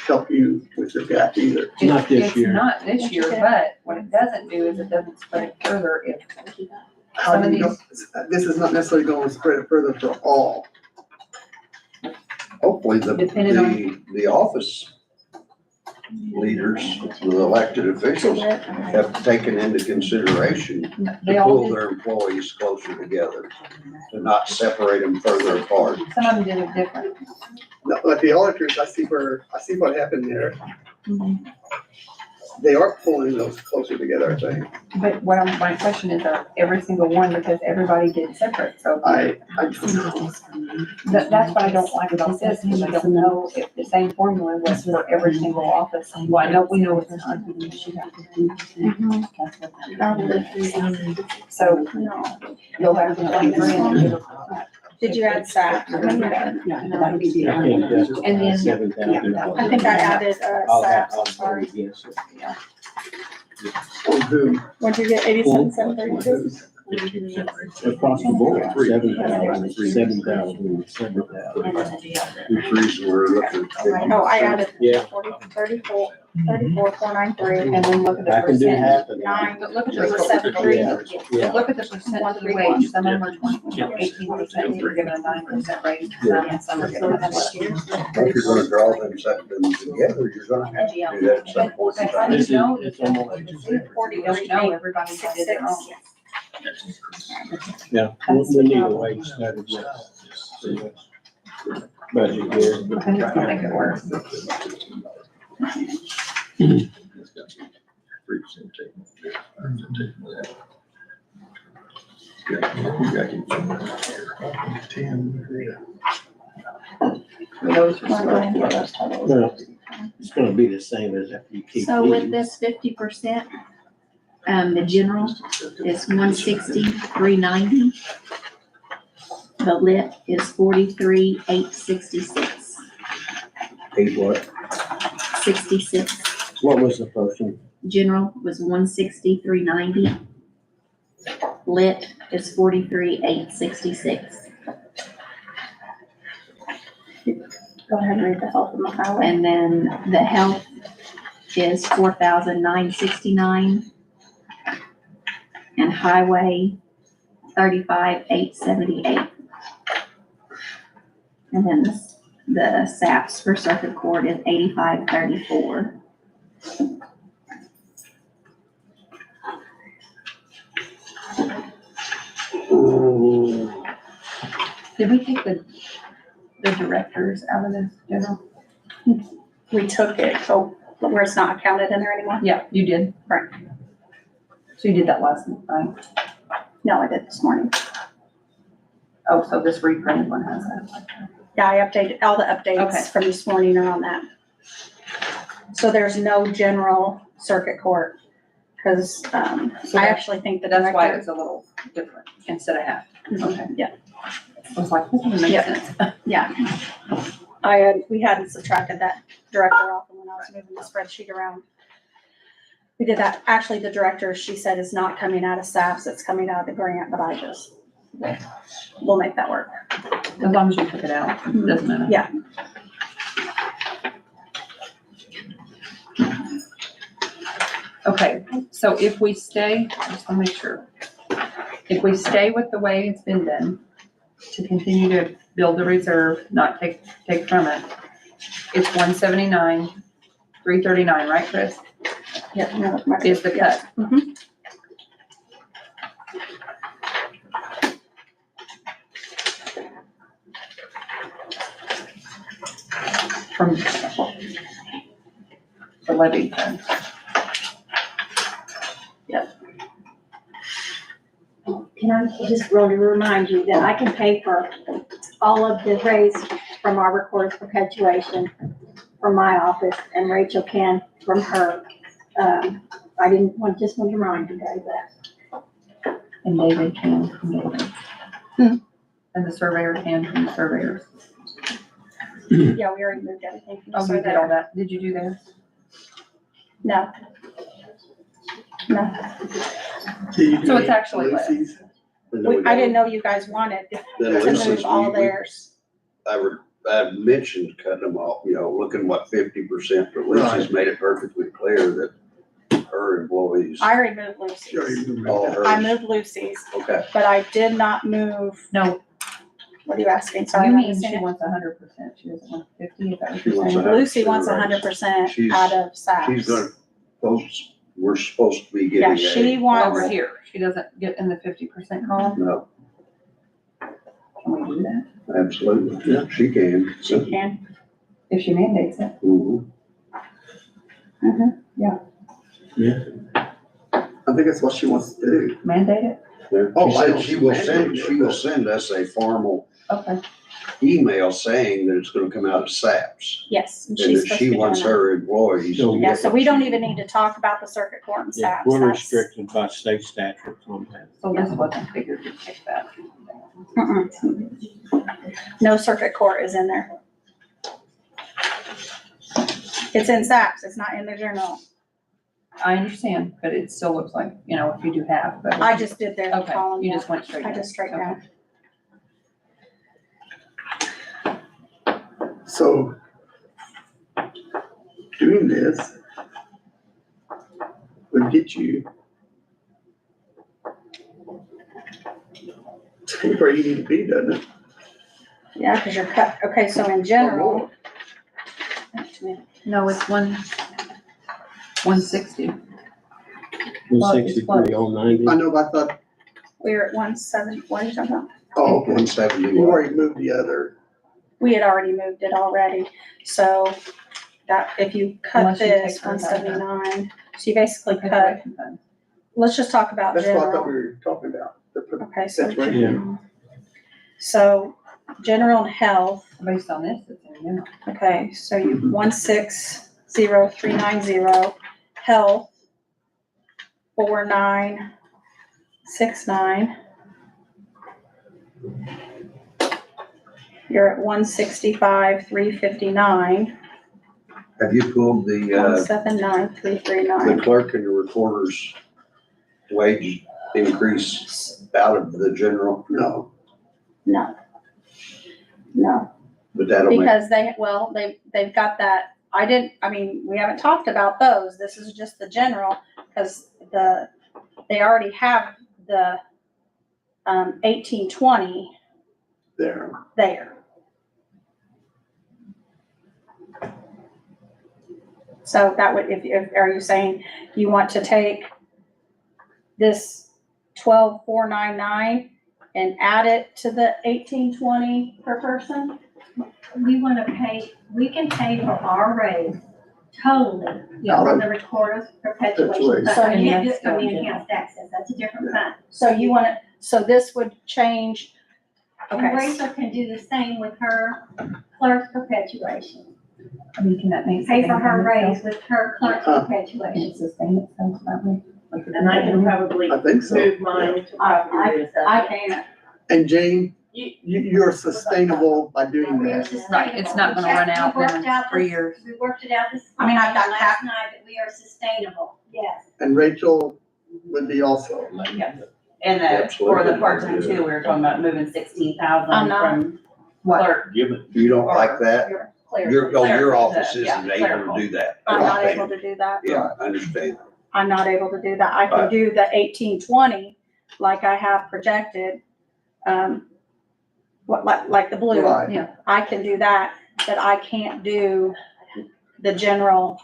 help you with your gap either. Not this It's year. not this year, but what it doesn't do is it doesn't spread it further if How some do of you go, this is not necessarily going to spread it further for all. hopefully Depending on- the office leaders, the elected officials have taken into consideration they to all pull did, their employees closer together, to not separate them further apart. some of them did it different. No, like the auditors, I see what happened there. They are pulling those closer together, I think. But my question is, every single one, because everybody did separate, so I don't know. that's what I don't like about this, because I don't know if the same formula was for every single office. Well, I know, we know it's not. So you'll have to 23 and Did you add SAP? I think that's And then- $7,000. I think I added, I'll SAP, I'll sorry. vote against it. On whom? What'd you get, 87,732? Across the board, 7,000, 7,000, 7,000. Which reason we're looking. Oh, I added Yeah. 34, 493, And then look at I the can do percent. half of that. 9, But look at the 373. Yeah. Look at the percent of the wage, some of them are 18%, you're given a 9% raise, and some are given a less. If you're gonna draw them together, you're gonna have to do that at some point in time. This is, it's almost, You don't know, everybody did their own. yeah, we need a wage study, yes. Budget here. I think it's gonna make it worse. Those are still- Well, it's gonna be the same as if you keep So with these. this 50%, the general is 160,390. The lit is 43,866. Eight what? 66. What was the person? General was 160,390. Lit is 43,866. Go ahead and read the health and the highway. And then the health is 4,969. And highway, 35,878. And then the SAPs for circuit court is 8534. Did we take the directors out of this general? We took it, so where it's not counted in there anymore. Yeah, you did. Right. So you did that last night? No, I did this morning. Oh, so this reprinted one has that. Yeah, I updated, all the Okay. updates from this morning are on that. So there's no general circuit court, because, So I that- actually think the That's why director. it's a little different instead of half. Okay. Yeah, I was like, this doesn't make Yeah. sense. yeah. We hadn't subtracted that director off when I was moving the spreadsheet around. We did that, actually, the director, she said, is not coming out of SAPs, it's coming out of the grant, but we'll make that work. As long as you took it out, it doesn't matter. Yeah. Okay, so if we stay, I just wanna make sure. If we stay with the way it's been done, to continue to build the reserve, not take from it, it's 179,339, right, Chris? Yeah. no, my- Is the cut. Mhm. From the levy fund. Can I just really remind you that I can pay for all of the raise from our recorder's perpetuation from my office, and Rachel can from her. I just want to remind you guys that. And David can from David. And the surveyor can from the surveyors. Yeah, we already moved everything from the Oh, you did all surveyor. that. Did you do that? No. No, Did you do So it's any actually less. Lucy's? I didn't know you guys wanted to Then move Lucy's, all we- theirs. I mentioned cutting them off, looking what 50%, but Lucy's made it perfectly clear that her employees, I removed Sure, Lucy's. you can all make that. hers. I moved Lucy's, Okay, but I did not move, No, what are you asking? Sorry. you I'm not mean she listening. wants 100%. She doesn't want 50, is that what She you're wants saying? 100%. Lucy wants 100% She's- out of she's SAPs. gonna, folks, we're supposed to be Yeah, getting she a, wants, Over here, she doesn't get in the 50% column. no, Can we do that? absolutely, yeah, she can. she can. If she mandates it. Mhm. I think that's what she wants to do. Mandate it? Yeah. Oh, She I said don't she will imagine. send us a formal Okay. email saying that it's gonna come out of SAPs. Yes, and And she's that supposed to she be doing wants that. her employees. So, Yeah, so we don't even need to talk about the circuit court and Yeah, SAPs. we're That's- restricted by state statutes on that. So this wasn't figured to take that. Mm-mm. No circuit court is in there. It's in SAPs, it's not in the journal. I understand, but it still looks like, you know, if you do half, but. I just did their Okay, column, you yeah. just went straight I down. just straight Okay. down. So doing this would get you to where you need to be, doesn't it? Yeah, cause you're cut, okay, so in general. No, it's 160. 163 on 90. I know, but I thought, We're at 17, what are you talking about? oh, okay, 170. you already moved the other. We had already moved it already, so that, if you cut Unless you this, take hers out of there. 179, so you basically cut, Perpetuation fund. let's just talk about That's what I thought general. we were talking about. Okay, so, That's right. Yeah. so general and health, Based on this, it's in general. okay, so you, 160390, health, 4969. You're at 165,359, Have you pulled the 179,339. clerk and the recorder's wage increase out of the general? No, No. No, But that'll make, because they've got that, we haven't talked about those, this is just the general, because they already have the, 1820 there. there. So that would, if, are you saying you want to take this 12,499 and add it to the 1820 per person? We wanna pay, we can pay for our raise totally, from the recorder's perpetuation. But So we can't do yes, it from the don't do enhanced access, that's a different fund. So you want to, so this would change, And okay, Rachel can do the same with her clerk's perpetuation. I mean, can that make? Pay for sense? her raise with her clerk's Huh. Can perpetuation. it sustain itself that way? And I can probably I think so. move mine to property I assessment. can't. And Jane, you're sustainable by doing We are that. Right, it's not gonna run out We worked in out 3 this- years. We worked it out this. I mean, I've got last night, that we are sustainable, yes. And Rachel would be also. And for Absolutely. the part-time too, we were talking about moving 16,000 I'm not. from What? clerk. Give it, you don't like that? You're clear. Your office Yeah, isn't able to do that. I'm not able to do that. Yeah, I understand. I'm not able to do that. I can Right. do the 1820 like I have projected. Like the blue. Right. Yeah. I can do that, but I can't do the general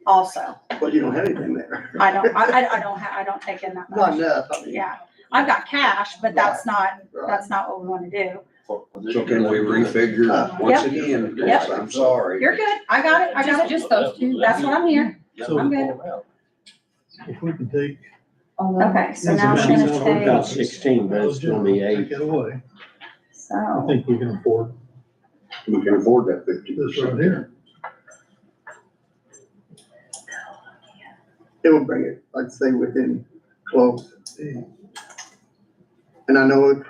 also. But you don't have anything there. I don't take in that Not much. enough, I mean. Yeah, I've got cash, but that's not Right. what we wanna do. So can we refigure once Yep. again? Yep. I'm sorry. You're good. I got it. Just those two. That's what I'm here. So I'm good. if we can take. Okay, so now I'm These gonna are About take, 16, but it's gonna be 8. Take it away. I so, think we can afford We can afford that 50%. this right here. It will bring it, I'd say, within close. And I know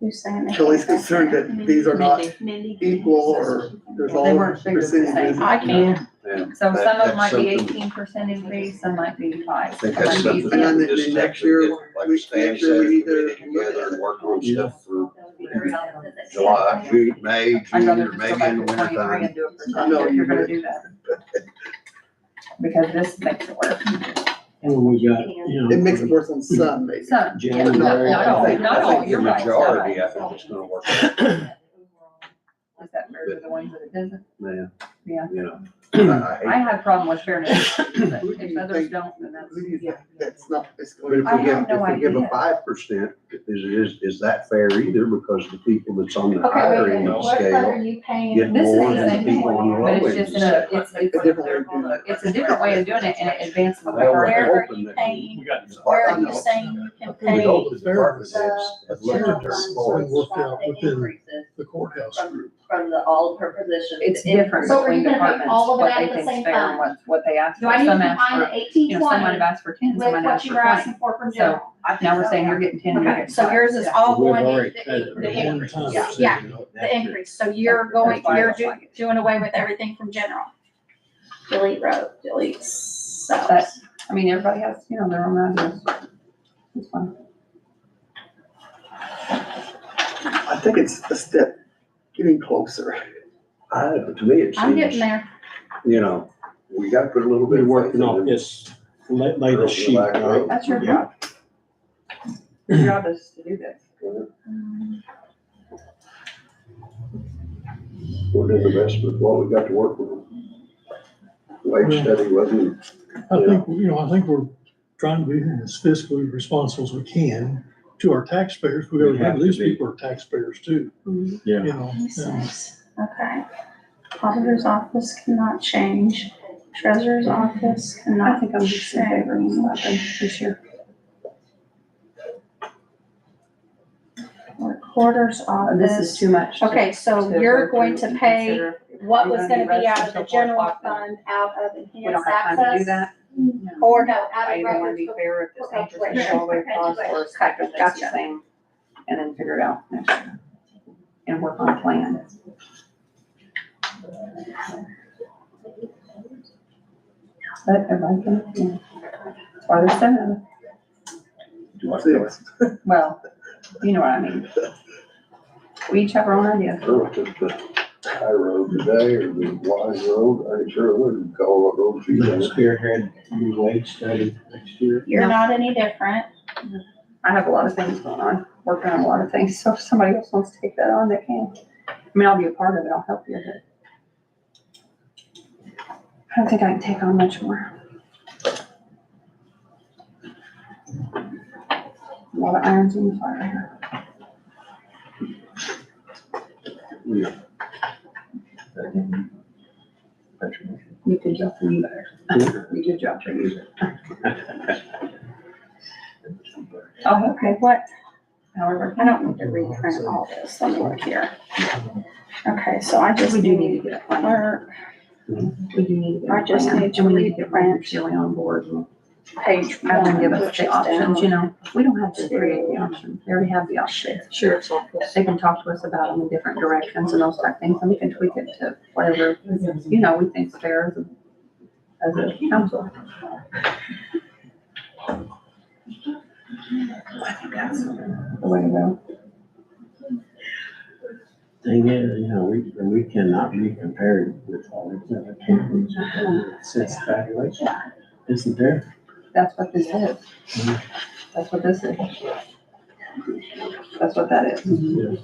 who's saying that? Kelly's concerned that these are not Mindy. equal or there's They all weren't figured the same. percentages. I can't. Yeah. So some of That's them might be something- 18% increase, some might be 5. I think some that's might be- something. And then we just next have to year, get, like we- Stan next year said, we need to get together and work on Yeah. stuff for July, June, May, I'd rather June, just go maybe back in to the 23 winter and do it I know for if you you're gonna would. do that. Because this makes it work. And we got, It makes it worse on some, maybe. Some, yeah, January. not all, I think- not I all, think The you're right. majority, I think it's gonna work out, Is that fair to the ones that it doesn't? man. Yeah. You know, I I have a problem with fairness, but Who do if you others think- don't, then that's. Who do you think that's not, it's But going if to I we give, have no if we give a idea. 5%, is that fair either? Because the people that's on the Okay, higher wait a end minute. of What are scale you paying? get This is more the than the same people on the But low it's end. just of in scale. a, it's a different way of doing it. it's a different way of doing it and it advances the Well, we're Where majority. are hoping you that- paying? we got. Where I are you know. saying you can We pay? hope The department heads have looked at their So scores. worked out within the courthouse group. From all of her positions. It's different So are between you gonna take departments, all of it what out they of the think's same fair and fund? what they ask Do for. I need to Some ask combine the for, eighteen some might have twenty asked for 10, some with might have what asked you for were 20. asking for from So, general? now we're saying you're getting 10, you're Okay, getting so 5. yours is Yeah. all We've going already in, cut it. the increase, yeah, the increase, so you're That's going, why I you're don't like it. doing away with everything from general. Delete road, delete cells. But I mean, everybody has, you know, their own ideas. It's fine. I think it's a step getting closer. To me, it I'm getting seems, there. you know, we gotta put a little bit We're of faith working in on them. this latest sheet, right? That's your Yeah. job. Your job is to do this. We're doing the best with what we got to work with. Wage study wasn't, I think, you know, I think we're trying to be as fiscally responsible as we can to our taxpayers. We We gotta have have to these be. people are taxpayers too, Yeah. you know. Okay. Auditor's office cannot change. Treasurer's office I cannot think I'm just in favor of something this year. Recorder's This is office. too much. Okay, so to you're go going through to and pay consider. what We're was gonna gonna be be out rushed of the until 4 general o'clock then. fund, out of We don't enhanced have time to do access? that. Or no, out I of either wanna be records? fair if this interest Perpetuation. is all the way across or cut this the Gotcha. same and then figure it out next year. And work on a plan. But everybody can, yeah. That's why there's 7 of them. Six. Well, you know what I mean. We each have our own ideas. sure, if it's the high road today or the wide road, I'm sure it wouldn't call what road she's on. Spearhead new wage study next year. You're No. not any different. I have a lot of things going on, working on a lot of things, so if somebody else wants to take that on, they can. I mean, I'll be a part of it, I'll help you, but I don't think I can take on much more. A lot of irons in the fire here. Yeah. You could job for you better. You could job for you. Oh, Okay, what? however, I don't need to reprint all this. Let me look here. Okay, so I just we do need need to get a plan. clerk, We do need to get I a just plan, need to and we need to get reprint. Randy Shelley on board and page have them give one, us which the is options, you down. know, we don't have to create the options, they already have the options. Sheriff's office. They can talk to us about them in different directions and those type of things, and we can tweak it to whatever, you know, we think's fair as a council. I think that's the way to go. Thing is, you know, we cannot be compared with all these other counties. Since valuation, isn't there? That's what this is. That's what this is. That's what that is.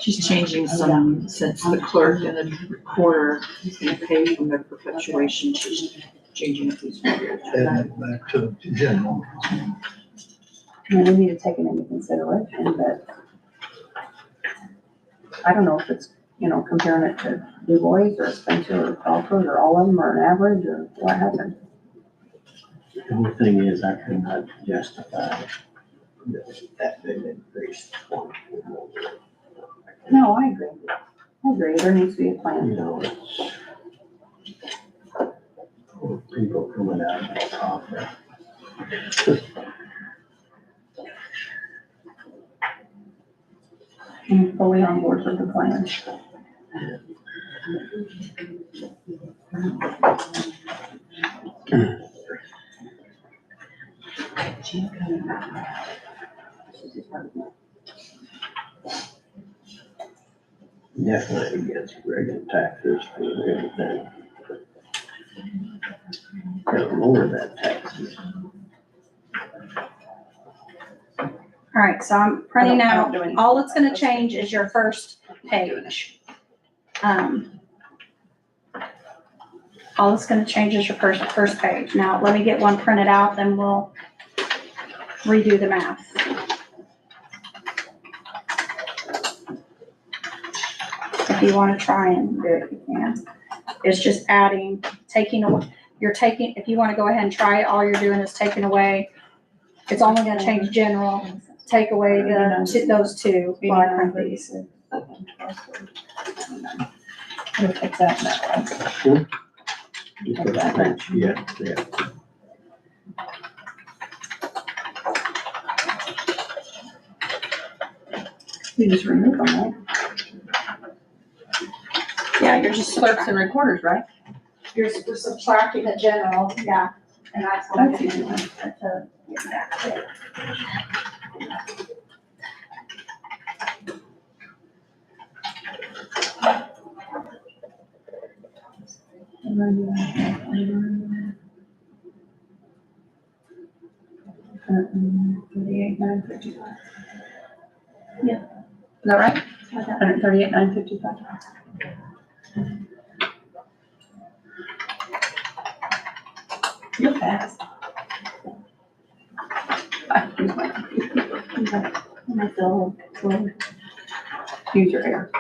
She's changing some, since the clerk and the recorder is gonna pay from the perpetuation, she's changing these figures. Add it back to general. I mean, we need to take it into consideration, but I don't know if it's, you know, comparing it to Du Bois or Spencer or Crawford or all of them or an average or what happened. The only thing is, I could not justify that big increase. No, I agree. I agree. There needs to be a plan. You know, it's people coming out of the profit. I'm fully on board with the plan. Definitely against regular taxes for everything. Gotta lower that taxes. All right, so I'm printing I don't out, do anything. all it's gonna change is your first page. All it's gonna change is your first page. Now, let me get one printed out, then we'll redo the math. If you wanna try and do it, you can. It's just adding, taking away, if you wanna go ahead and try it, all you're doing is taking away, it's only gonna change general, take away those two, while I print these. We'll take that and that one. Just put that page, yeah, yeah. You just remove them, right? Yeah, you're just Clerks and recorders, right? You're subtracting the general, yeah. And that's what I did, to get back to it. $138,955. Yeah. Is that right? $138,955. You're fast. I feel cool. Use your hair.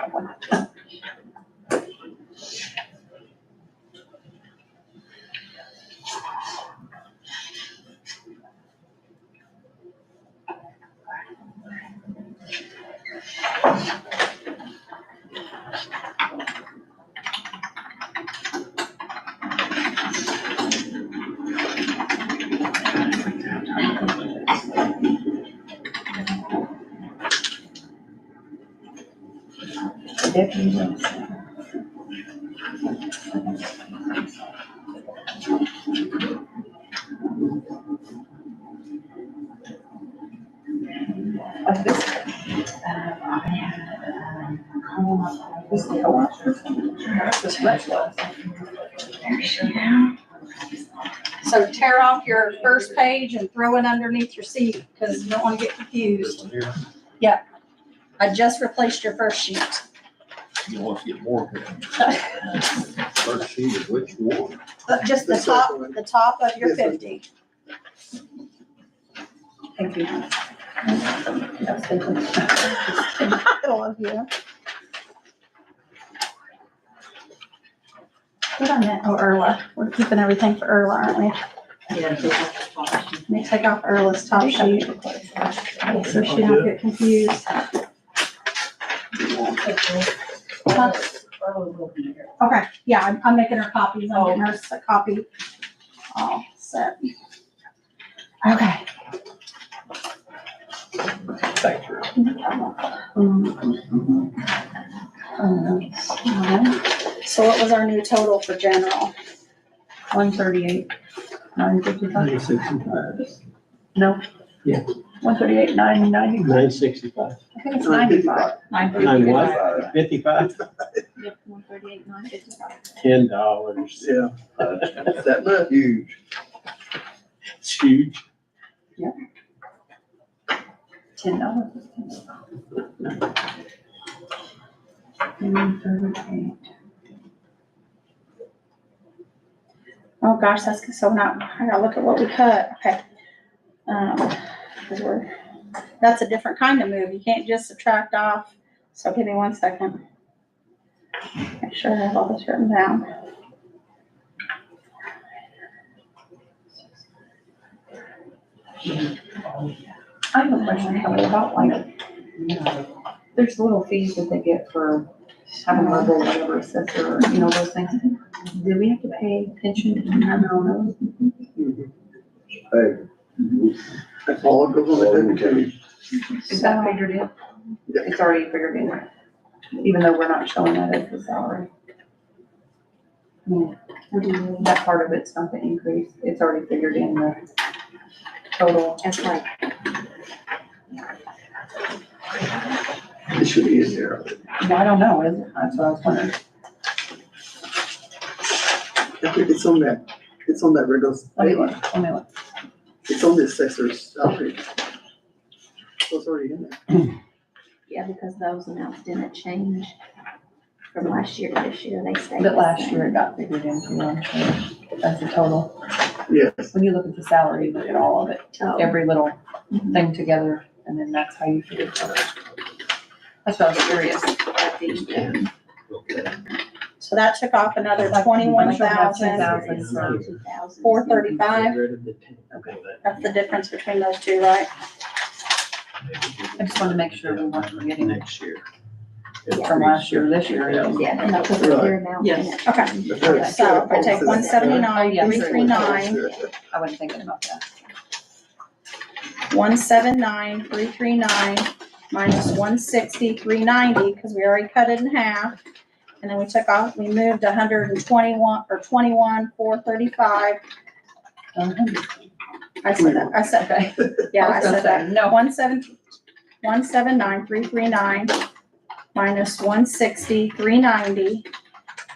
Like this. This is how much. This much less. So tear off your first page and throw it underneath your seat, because you don't want to get confused. Yeah. I just replaced your first sheet. You want to get more. First sheet of which one? Just the top of your This one. 50. Thank you. I love you. What I meant, oh, Erla. We're keeping everything for Erla, aren't we? Yeah. Let me take off Erla's top sheet, so she don't get confused. Huh? Okay, yeah, I'm making her copies. I'm getting her a copy. All set. Okay. Thanks, Rick. So what was our new total for general? 138,955. 965. No. Yeah. 138,990. 965. I think it's 95. 9 what? 55? Yep, 138,955. $10. Yeah, that's that much. Huge. It's huge. $10. 138. Oh gosh, that's so not, I gotta look at what we cut. Okay. 'Cause that's a different kind of move. You can't just subtract off. So give me 1 second. Make sure I have all this written down. I have a question, Kelly, about like, there's little fees that they get for having a mobile, whatever, assessor, those things. Do we have to pay pension on those? Hey. That's all it goes on the table too. Is that figured in? Yeah. It's already figured in, even though we're not showing that as the salary. I mean, that part of it's not the increase, it's already figured in the total. That's right. It should be in there. Well, I don't know, is it? That's what I was wondering. I think it's on that regular. Let me look. It's on the assessor's salary. So it's already in there. Yeah, because those amounts didn't change from last year to this year, they stayed. But the last same. year it got figured into, I'm sure. That's the total. Yes. When you look at the salary, you look at all of it, Oh. every little thing together, and then that's how you figure it out. That's what I was curious. So that took off another 21,000, 2,000. 435. Okay. That's the difference between those two, right? I just wanted to make sure we weren't forgetting Next year. from last year to this year. Yeah, and that's their amount in it. Okay, so if I take 179, 339, I wasn't thinking about that. 179, 339, minus 160, 390, because we already cut it in half. And then we took off, we moved 121, or 21, 435. I said that, yeah, I said that. No. 179,339 minus 160,390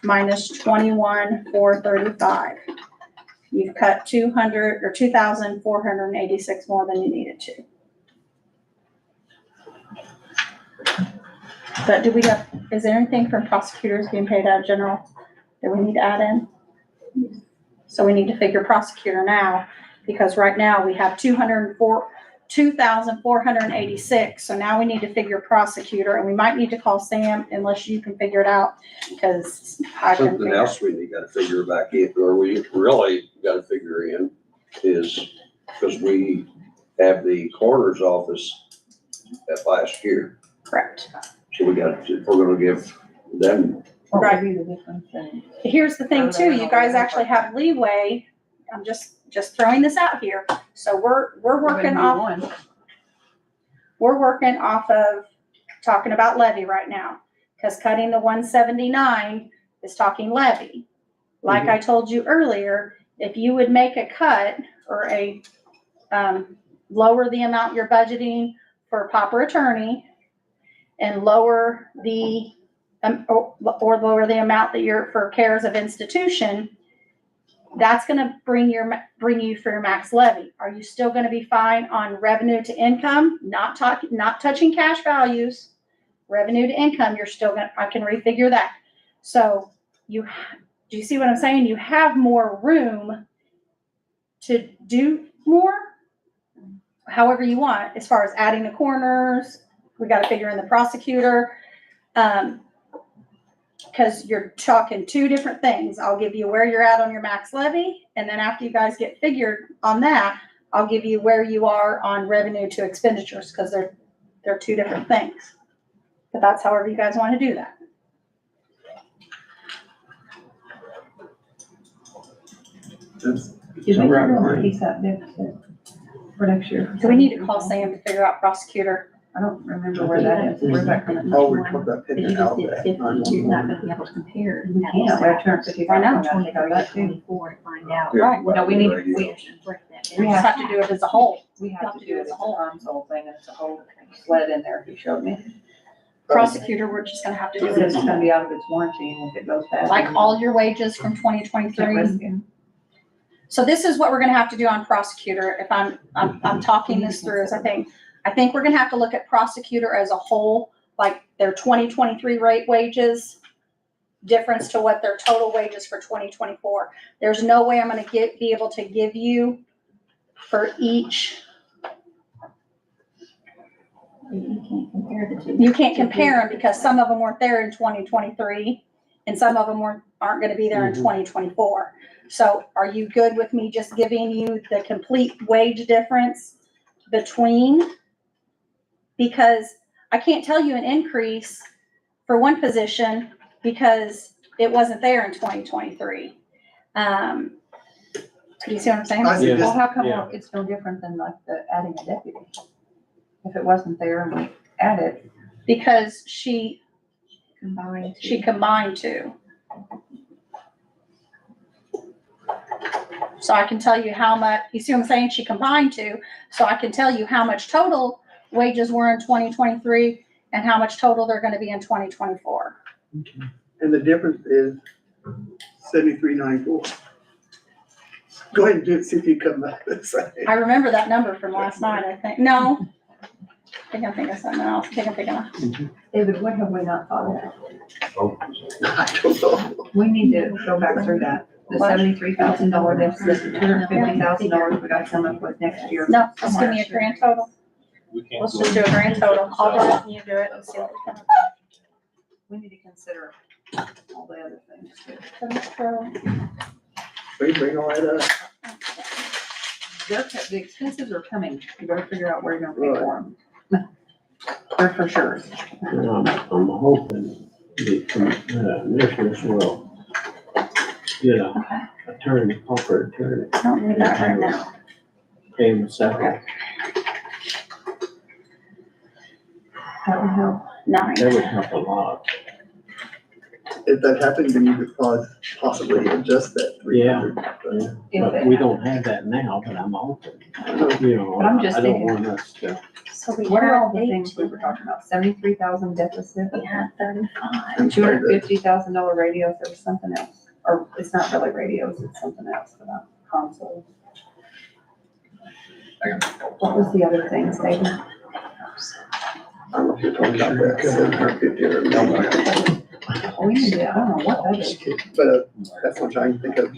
minus 21,435. You've cut 2,486 more than you needed to. But do we have, is there anything from prosecutors being paid out of general that we need to add in? So we need to figure prosecutor now, because right now we have 2,486. So now we need to figure prosecutor, and we might need to call Sam unless you can figure it out, because I can Something figure. else we gotta figure back in, or we really gotta figure in is, because we have the coroner's office at last year. Correct. So we're gonna give them, What Right. would be the difference in? Here's the thing too, you guys actually have leeway. I'm just throwing this out here. So we're working off of talking about levy right now, because cutting the 179 is talking levy. Like I told you earlier, if you would make a cut or lower the amount you're budgeting for pauper attorney and lower the or lower the amount that you're for cares of institution, that's gonna bring you for your max levy. Are you still gonna be fine on revenue to income? Not touching cash values, revenue to income, you're still gonna, I can refigure that. So do you see what I'm saying? You have more room to do more, however you want, as far as adding the coroners. We gotta figure in the prosecutor. Because you're talking two different things. I'll give you where you're at on your max levy, and then after you guys get figured on that, I'll give you where you are on revenue to expenditures, because they're two different things. But that's however you guys want to do that. Did we figure out piece that deficit for next year? So we need to call Sam to figure out prosecutor. I don't remember where that is. Where's that coming from? Oh, we're talking about But you picking just out did that. 50, you're not gonna be able to compare. We can't, we have 250. I know. 24 to find out. Right. No, we need, We we, have to break that We down. just have to do it as a whole. we have to do it as a whole thing, and it's a whole sled in there, he showed me. Prosecutor, we're just gonna have to do It it says as a it's gonna whole. be out of its warranty, and if it goes bad. Like all your wages from Can't 2023. risk it. So this is what we're gonna have to do on prosecutor. If I'm talking this through as I think we're gonna have to look at prosecutor as a whole, like their 2023 rate wages, difference to what their total wages for 2024. There's no way I'm gonna be able to give you for each. You can't compare the two. You can't compare them because some of them weren't there in 2023 and some of them aren't gonna be there in 2024. So are you good with me just giving you the complete wage difference between? Because I can't tell you an increase for one position because it wasn't there in 2023. Do you see what I'm saying? I see Yeah. Well, this, how come Yeah. it's no different than like the adding a deputy? If it wasn't there and we add it, Because she Combined. combined two. So I can tell you how much, you see what I'm saying? She combined two, so I can tell you how much total wages were in 2023 and how much total they're gonna be in 2024. and the difference is 73.94. Go ahead and do it, see if you come back the same. I remember that number from last night, I think. No. I think I'm thinking of something else. I think I'm thinking of, David, what have we not thought of? I don't know. We need to go back through that. The $73,000 deficit, the $250,000 we got coming up with next year. no, just give me a grand total. We can't Let's go just do a grand total. I'll do it and you do it and see what we come up We need to consider all the other things too. Bring all that up. The expenses are coming. You better figure out where you're gonna pay for them. They're for sure. I'm hoping the commissioners will get a attorney, corporate attorney. I don't need that right now. Pay him a salary. That would help. 9. That would help a lot. if that happened, then you could possibly adjust that three hundred. But we don't have that now, but I'm open, you know, But I'm just I don't thinking- want us to. So we What are all had the things we were talking about? 73,000 deficit, We had 35. $250,000 radios, there was something else. Or it's not really radios, it's something else for that console. What was the other things, David? I don't know if you're talking about that 750 or no, We need to, I don't know what that is. but that's what I'm trying to think of.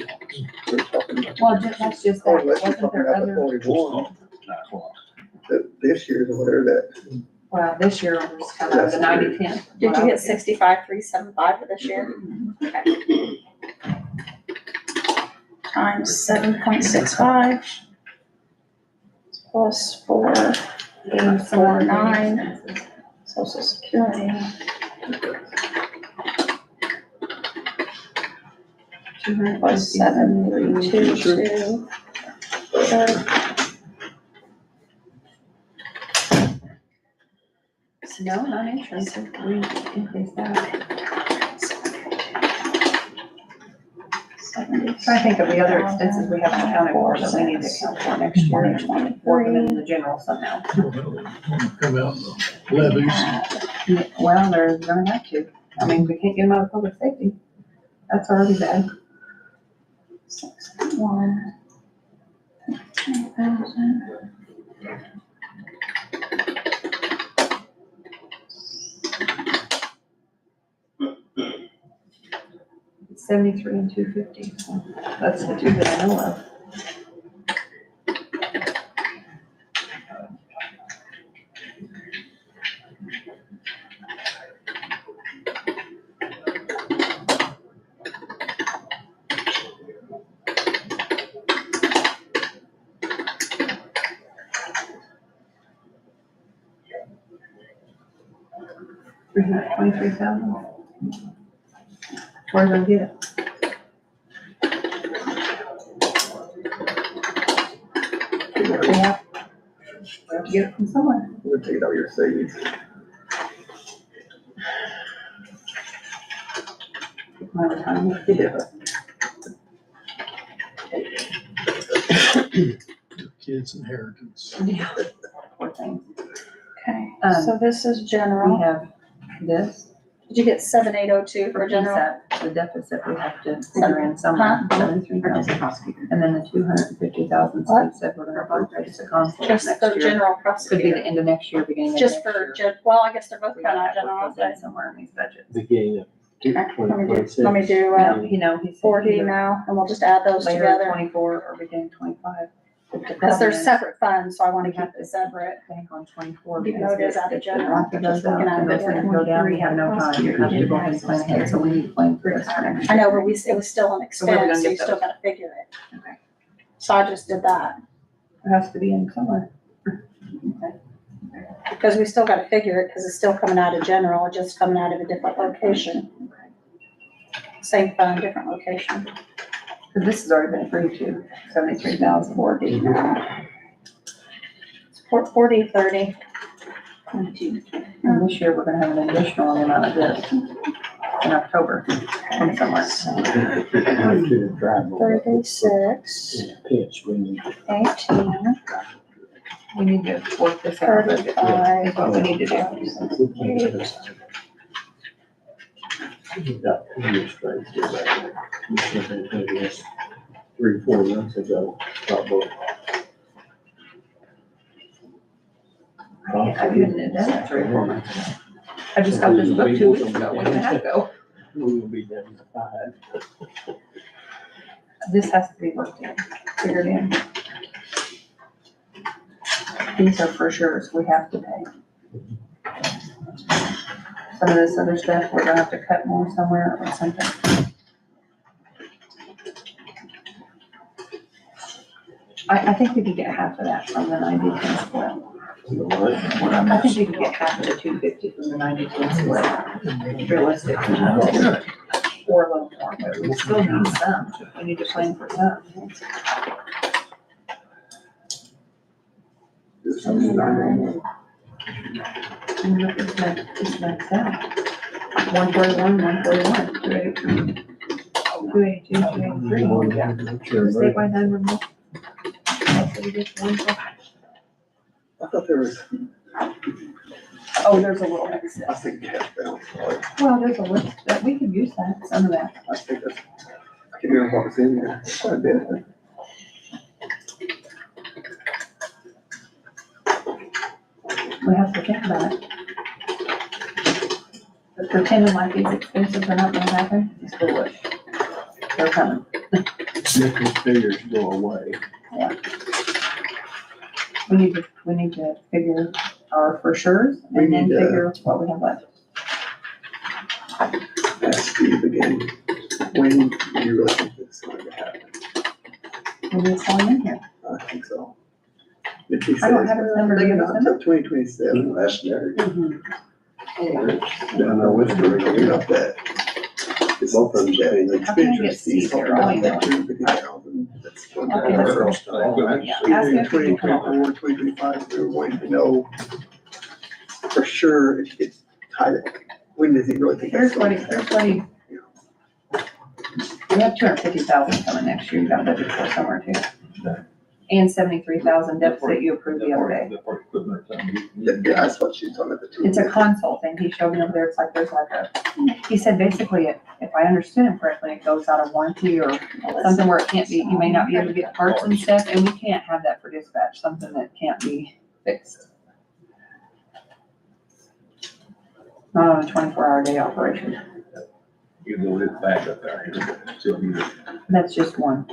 We're talking about. Well, that's just Oh, that, unless you're wasn't talking there about the other, 41, this year's or whatever that. well, this year was kind of the 90-10. Did you get 65,375 for this year? Okay. Times 7.65 plus 4.49 social security. 200 plus 7,322. No, not insurance, we increased that. Trying to think of the other expenses we haven't accounted for that we need to account for next year, work them in the general somehow. Come out the levies. Well, they're gonna have to, I mean, we can't get them out of public safety, that's already bad. 61. 10,000. It's 73 and 250, so that's the two that I know of. $323,000. Where did I get it? We have to get it from somewhere. We'll take it out of your savings. My retirement. Yeah. Kids' inheritance. Yeah. Poor thing. Okay, Um, so this is We general. have this. Did you get 7,802 for general? PSAP, the deficit we have to enter in somewhere, 73,000. And then the 250,000, What? Steve said we're gonna purchase the console Just next for year. general Could be prosecutor. the end of next year, beginning of Just next for, year. well, I guess they're both We kind gotta of general, put those in but. somewhere in these budgets. Beginning of Okay, let me do 2026. He said 40 either now, and we'll just add those later together. 24 or beginning 25. Because they're separate funds, so I want to keep it separate. Bank on 24. Even though it is out of general, Once it goes out, and those things go down, we have no time. You have to go ahead and plan ahead, so we need to plan for this for next I year. know, but it was still an So where are we expense, gonna so get you still those? gotta figure it. Okay. So I just did that, It has to be in somewhere. because we still gotta figure it, because it's still coming out of general, just coming out of a different location. Same fund, different location. Because this has already been approved to 73,000. 40. 40, 30. And this year, we're gonna have an additional amount of this in October from somewhere. 36, Pitch, we need. 18, We need to work this out. Is 35. what we need to do. Got 2 years straight. You should have been doing this 3-4 months ago, probably. I couldn't have done that 3 or 4 months ago. I just got this book 2 weeks ago, a week and a half ago. We will be down to 5. This has to be worked in, figured in. These are for sure, we have to pay. Some of this other stuff, we're gonna have to cut more somewhere or something. I think we could get half of that from the 90-10 split. I think we could get half of the 250 from the 90-10 split, realistic. Or a little more, but we still need some, we need to plan for some. And look, it's maxed out. 141, 141, 282, 283, yeah. Statewide nine-one-one. I thought there was, Oh, there's a little I excess. think cash balance, Well, there's a list that we could use that, some of that. I think that's, I can't remember what was in there, quite a bit. We have to think about it. But pretending like these expenses are not gonna happen is foolish. They're coming. Nickel figures go away. We need to figure our for sures and then We need to- figure what we have left. Ask Steve again, when do you really think this is going to happen? We need someone in here. I think so. If he I don't says, have his number. Do maybe you have not his number? until 2027. That's there. Mm-hmm. Down there with the, Talking about that. both of them saying that. How can I get Steve here? I don't even know. That's Okay, let's go. Yeah, ask him if he can come over. 2024, 2025, we were wanting to know for sure it's tied. When does he really think that's Here's what going he, to here's happen? what he. We have 250,000 coming next year, you got budget for somewhere too. And 73,000 deficit you approved the other day. Yeah, that's what she's talking about. the two. It's a console thing, he showed me over there, it's like, there's like a, he said basically, if I understood him correctly, it goes out of warranty or something where it can't be, you may not be able to get parts and stuff, and we can't have that for dispatch, something that can't be fixed. Not on a 24-hour day operation, You know, it's back up there. So you- that's just one.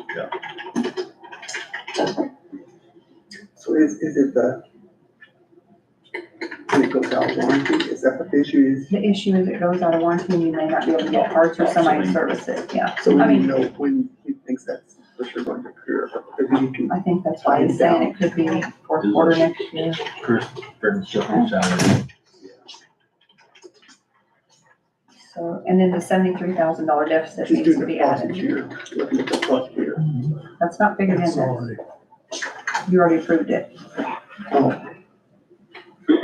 So is it the, when it goes out of warranty, is that what the issue is? The issue is it goes out of warranty and you may not be able to get parts or somebody to service it, yeah. So we I need mean- to know when he thinks that's for sure going to occur, maybe you can. I think that's why he's saying it could be fourth quarter next year. Chris, Brendan, salary. So, and then the $73,000 deficit She's needs doing to the be added. prosecutor, looking at the prosecutor. That's not figured in It's there. already, You already approved it. Oh,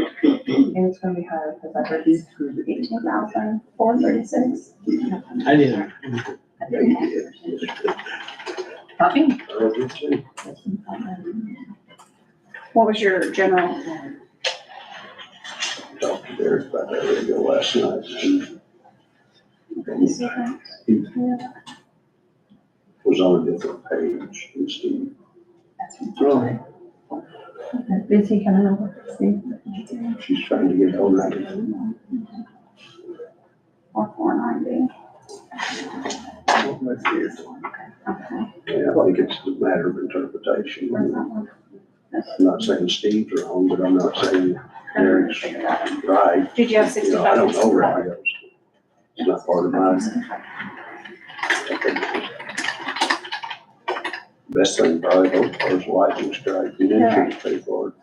And it's gonna be higher because I heard he's proved it. 18,436. I didn't, Yeah, he did. not me. What was your general? Talked to Derek about that radio last night. He was on a different page than Steve. Oh, Is he coming over? See? She's trying to get hold of it. Or 490. let's see, it's- Yeah, I think it's a matter of interpretation. Where's that one? I'm not saying Steve's wrong, but I'm not saying Derek's right. Did you have You know, I don't 65? know radios. It's not part of mine. Best thing probably both cars lightning strike, you didn't pay for it.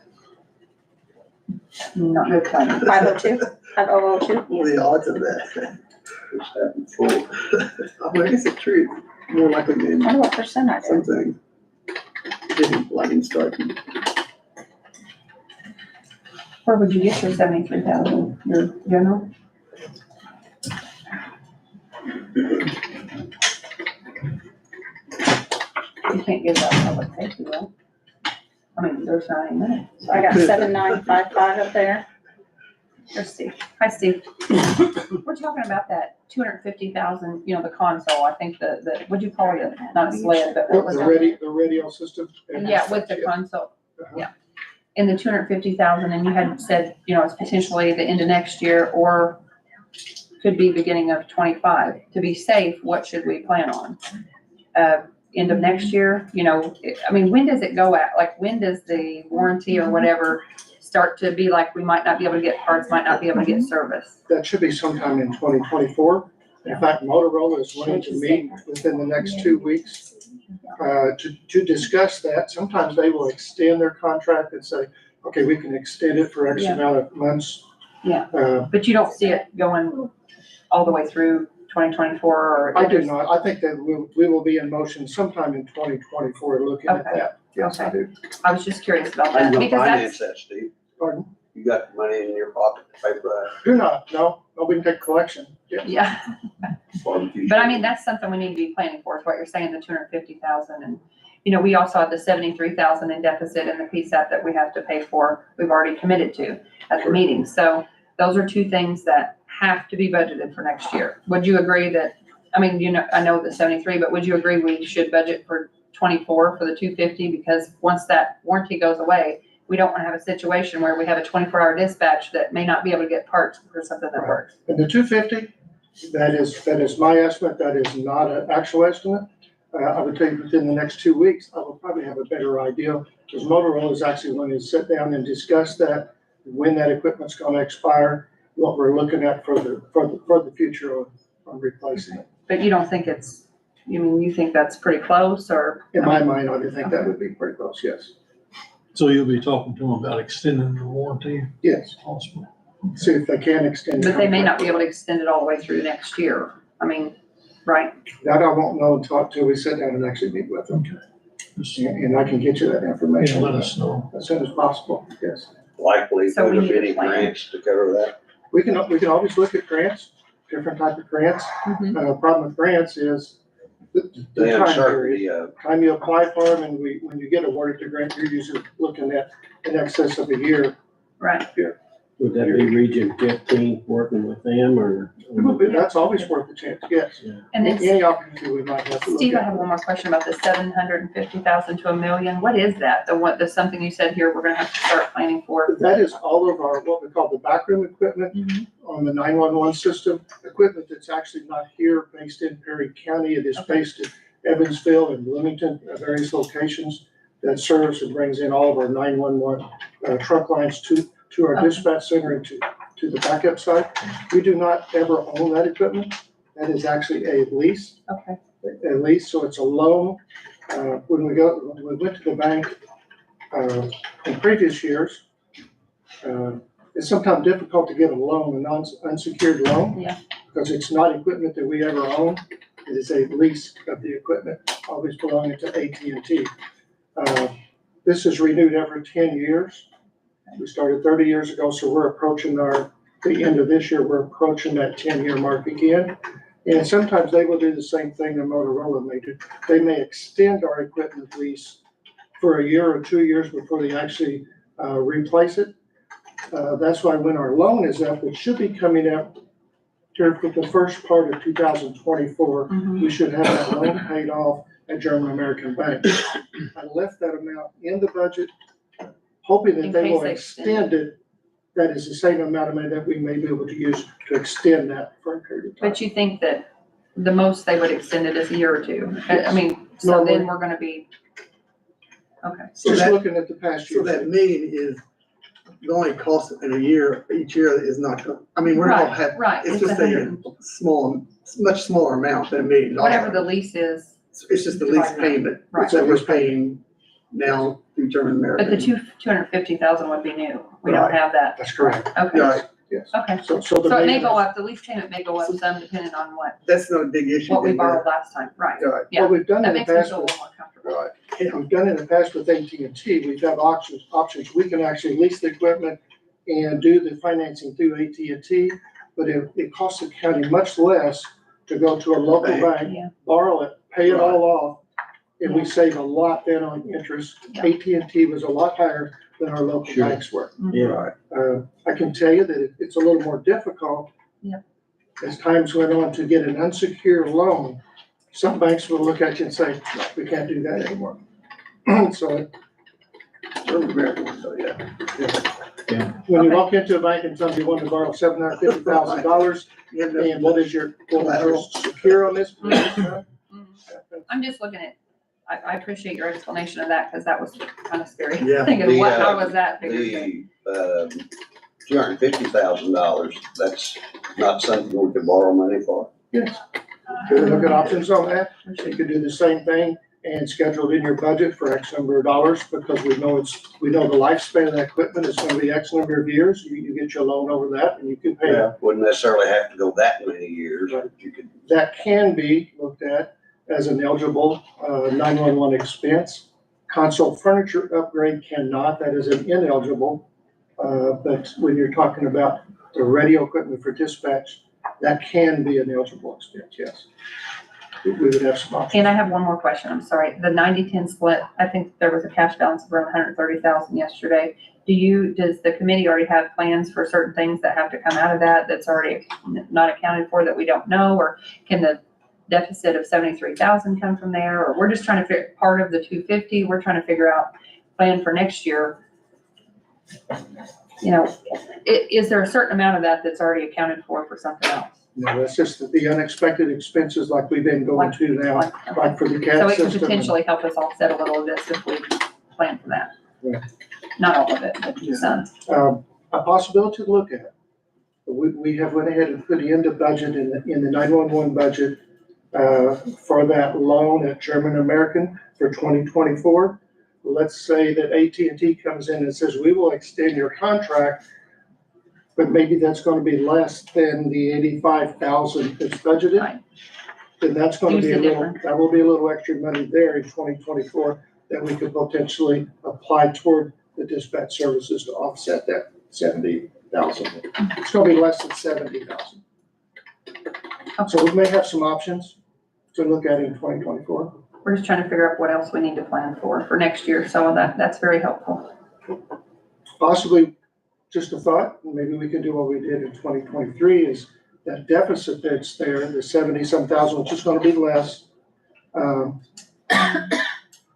Not good timing. 502, 5002. What are the odds of that? It's happened full. I mean, I guess it's true, more likely I than wonder what percent I did. something. Didn't lightning strike. Where would you get your 73,000? Your general? You can't give that public safety, right? I mean, there's not any money. So I got 7955 up there. There's Steve. Hi, Steve. We're talking about that 250,000, you know, the console, I think the, what'd you call it? Not a sled, but what was it? The radio system? Yeah, with the console, yeah. And the 250,000, and you had said, you know, it's potentially the end of next year or could be beginning of 25. To be safe, what should we plan on? End of next year, you know, I mean, when does it go at? Like, when does the warranty or whatever start to be like, we might not be able to get parts, might not be able to get service? That should be sometime in 2024. In fact, Motorola is wanting to meet within the next 2 weeks to discuss that. Sometimes they will extend their contract and say, okay, we can extend it for X Yeah. amount of months. Yeah. But you don't see it going all the way through 2024 or? I do not. I think that we will be in motion sometime in 2024 looking at Okay. that. Yes, I do. I was just curious about How you that gonna because finance that's, that, Steve? Pardon? You got money in your pocket pay for that Do not, no, we can take collection. Yeah, for the future? but I mean, that's something we need to be planning for, is what you're saying, the 250,000. And, you know, we also have the 73,000 in deficit in the PSAP that we have to pay for, we've already committed to at the meeting. So those are two things that have to be budgeted for next year. Would you agree that, I mean, you know, I know the 73, but would you agree we should budget for 24 for the 250? Because once that warranty goes away, we don't want to have a situation where we have a 24-hour dispatch that may not be able to get parts for something that works. And the 250, that is my estimate, that is not an actual estimate. I would tell you within the next 2 weeks, I will probably have a better idea, because Motorola is actually going to sit down and discuss that, when that equipment's gonna expire, what we're looking at for the future on replacing it. But you don't think it's, you mean, you think that's pretty close, or? In my mind, I would think that would be pretty close, yes. So you'll be talking to them about extending the warranty Yes, possibly? see if they can extend it. But they may not be able to extend it all the way through next year. I mean, right? That I won't know until we sit down and actually meet with them, Just, and I can get you that information let us know. as soon as possible, yes. Likely, So we would need there a be any plan. grants to cover that? We can always look at grants, different type of grants. Mhm. Problem with grants is the The time period. uncertainty of, Time you apply for them and when you get awarded the grant, you're usually looking at in excess of a year. Right. Would that be Region 15 working with them or? That's always worth a chance, yes. And then, Any opportunity we might have to look Steve, I at. have one more question about the 750,000 to $1 million. What is that? The something you said here we're gonna have to start planning for? That is all of our, what we call the backroom equipment on the 911 system, equipment that's actually not here, based in Perry County. It is based in Evansville and Bloomington, various locations, that serves and brings in all of our 911 trunk lines to our Okay. dispatch center and to the backup side. We do not ever own that equipment. That is actually a lease. Okay. At least, so it's a loan. When we went to the bank, in previous years, it's sometimes difficult to get a loan, a unsecured loan. Yeah. Because it's not equipment that we ever own. It is a lease of the equipment, always belonging to AT&T. This is renewed every 10 years. We started 30 years ago, so we're approaching the end of this year, we're approaching that 10-year mark again. And sometimes they will do the same thing that Motorola may do. They may extend our equipment lease for a year or 2 years before they actually replace it. That's why when our loan is up, it should be coming up here for the first part of 2024. We should have that loan paid off at German American Bank. I left that amount in the budget, hoping that In they will case they extend it. That is the same amount of money that we may be able to use to extend that for a period of time. But you think that the most they would extend it is a year or two? I mean, so then we're gonna be, okay. So Just that, looking at the past so year. that million is, the only cost in a year, each year is not, I mean, we're gonna have, Right, it's it's just 100, a small, much smaller amount than $1 million. whatever the lease is, It's just the lease divided out. payment Right. that we're paying now through German American. but the 250,000 would be new. We don't Right. have that. That's correct. Okay, Right, Yes. okay. So the So it may main- go up, the lease payment may go up some depending on that's not a big issue. what we then, borrowed last time, right? Right. Yeah. What we've done That in the makes me past feel a with, little more comfortable. right, we've done in the past with AT&T, we've had options. We can actually lease the equipment and do the financing through AT&T, but it costs the county much less to go to a local bank, Yeah. borrow it, pay it all off, and we save a lot then on interest. Yeah. AT&T was a lot higher than our local Sure. banks were. Yeah. I can tell you that it's a little more difficult. Yep. As times went on to get an unsecured loan. Some banks will look at you and say, we can't do that anymore. So German American, so yeah. when you Okay. walk into a bank and tell them you want to borrow $750,000, You have and what is your secure on this? I'm just looking at, I appreciate your explanation of that, because that was kind of scary. Yeah. Thinking, The, how was that figured in? The, $250,000, that's not something we could borrow money for. Yes. Could look at options on that. You could do the same thing and schedule it in your budget for X number of dollars, because we know the lifespan of that equipment is gonna be X number of years. You get your loan over that and you can pay it. Wouldn't necessarily have to go that many years, but you could, That can be looked at as an eligible 911 expense. Console furniture upgrade cannot, that is an ineligible. But when you're talking about the radio equipment for dispatch, that can be an eligible expense, yes. We would have some options. And I have one more question, I'm sorry. The 90-10 split, I think there was a cash balance of around 130,000 yesterday. Does the committee already have plans for certain things that have to come out of that that's already not accounted for that we don't know? Or can the deficit of 73,000 come from there? Or we're just trying to figure, part of the 250, we're trying to figure out plan for next year. You know, is there a certain amount of that that's already accounted for something else? No, that's just the unexpected expenses like we've been going to now, like for the So CAD it could system. potentially help us offset a little of this if we plan for that. Yeah. Not all of it, but Yeah. some. A possibility to look at. We have went ahead and put in the budget in the 911 budget, for that loan at German American for 2024. Let's say that AT&T comes in and says, we will extend your contract, but maybe that's gonna be less than the 85,000 that's budgeted. Right. Then that's gonna Use be the a little, difference. that will be a little extra money there in 2024 that we could potentially apply toward the dispatch services to offset that 70,000. It's gonna be less than 70,000. So we may have some options to look at in 2024. We're just trying to figure out what else we need to plan for next year. So that's very helpful. Possibly, just a thought, maybe we can do what we did in 2023 is that deficit that's there, the 70-some thousand, which is gonna be less.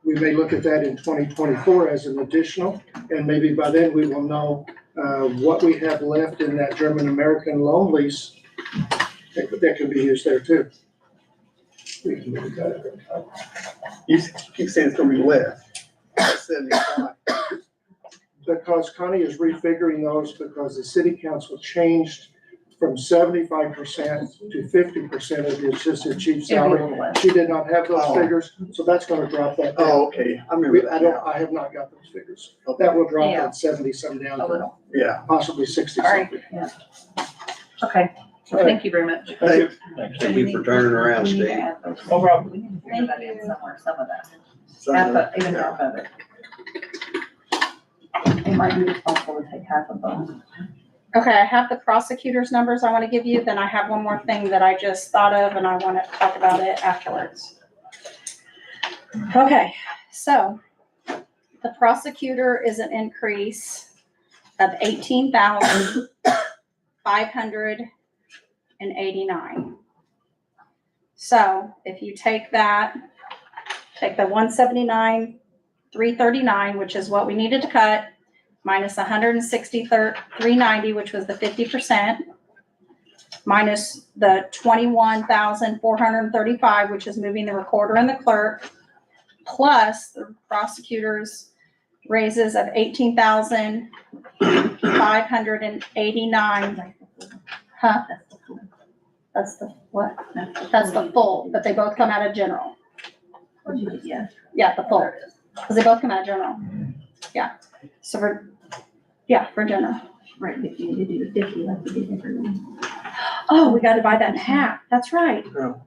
We may look at that in 2024 as an additional, and maybe by then we will know what we have left in that German American loan lease that can be used there too. We can look at that. You keep saying it's gonna be less, 75. Because Connie is refiguring those because the city council changed from 75% to 50% of the assistant chief It'd be a salary. little less. She did not have those Oh. figures, so that's gonna drop that down. Oh, okay, I remember that now. I have not got those figures. That will drop Yeah. that 70-some down A to little. Yeah. possibly 60 All right. something. Okay. Well, thank you very much. Thank Thank you for turning around, We need to Steve. add those. No problem. We need to figure that in somewhere, some of that. Some Half of of, even half of it. It might be responsible to take half of those. Okay, I have the prosecutor's numbers I want to give you, then I have one more thing that I just thought of and I want to talk about it afterwards. Okay, so the prosecutor is an increase of 18,589. So if you take that, take the 179,339, which is what we needed to cut, minus 163,390, which was the 50%, minus the 21,435, which is moving the recorder and the clerk, plus the prosecutor's raises of 18,589. Huh? That's the what? That's the full, but they both come out of general. Yeah. Yeah, the full, because they both come out of general. Yeah, so for general. Right, but you need to do the 50 like we did everyone. Oh, we gotta divide that in half, that's right. Oh.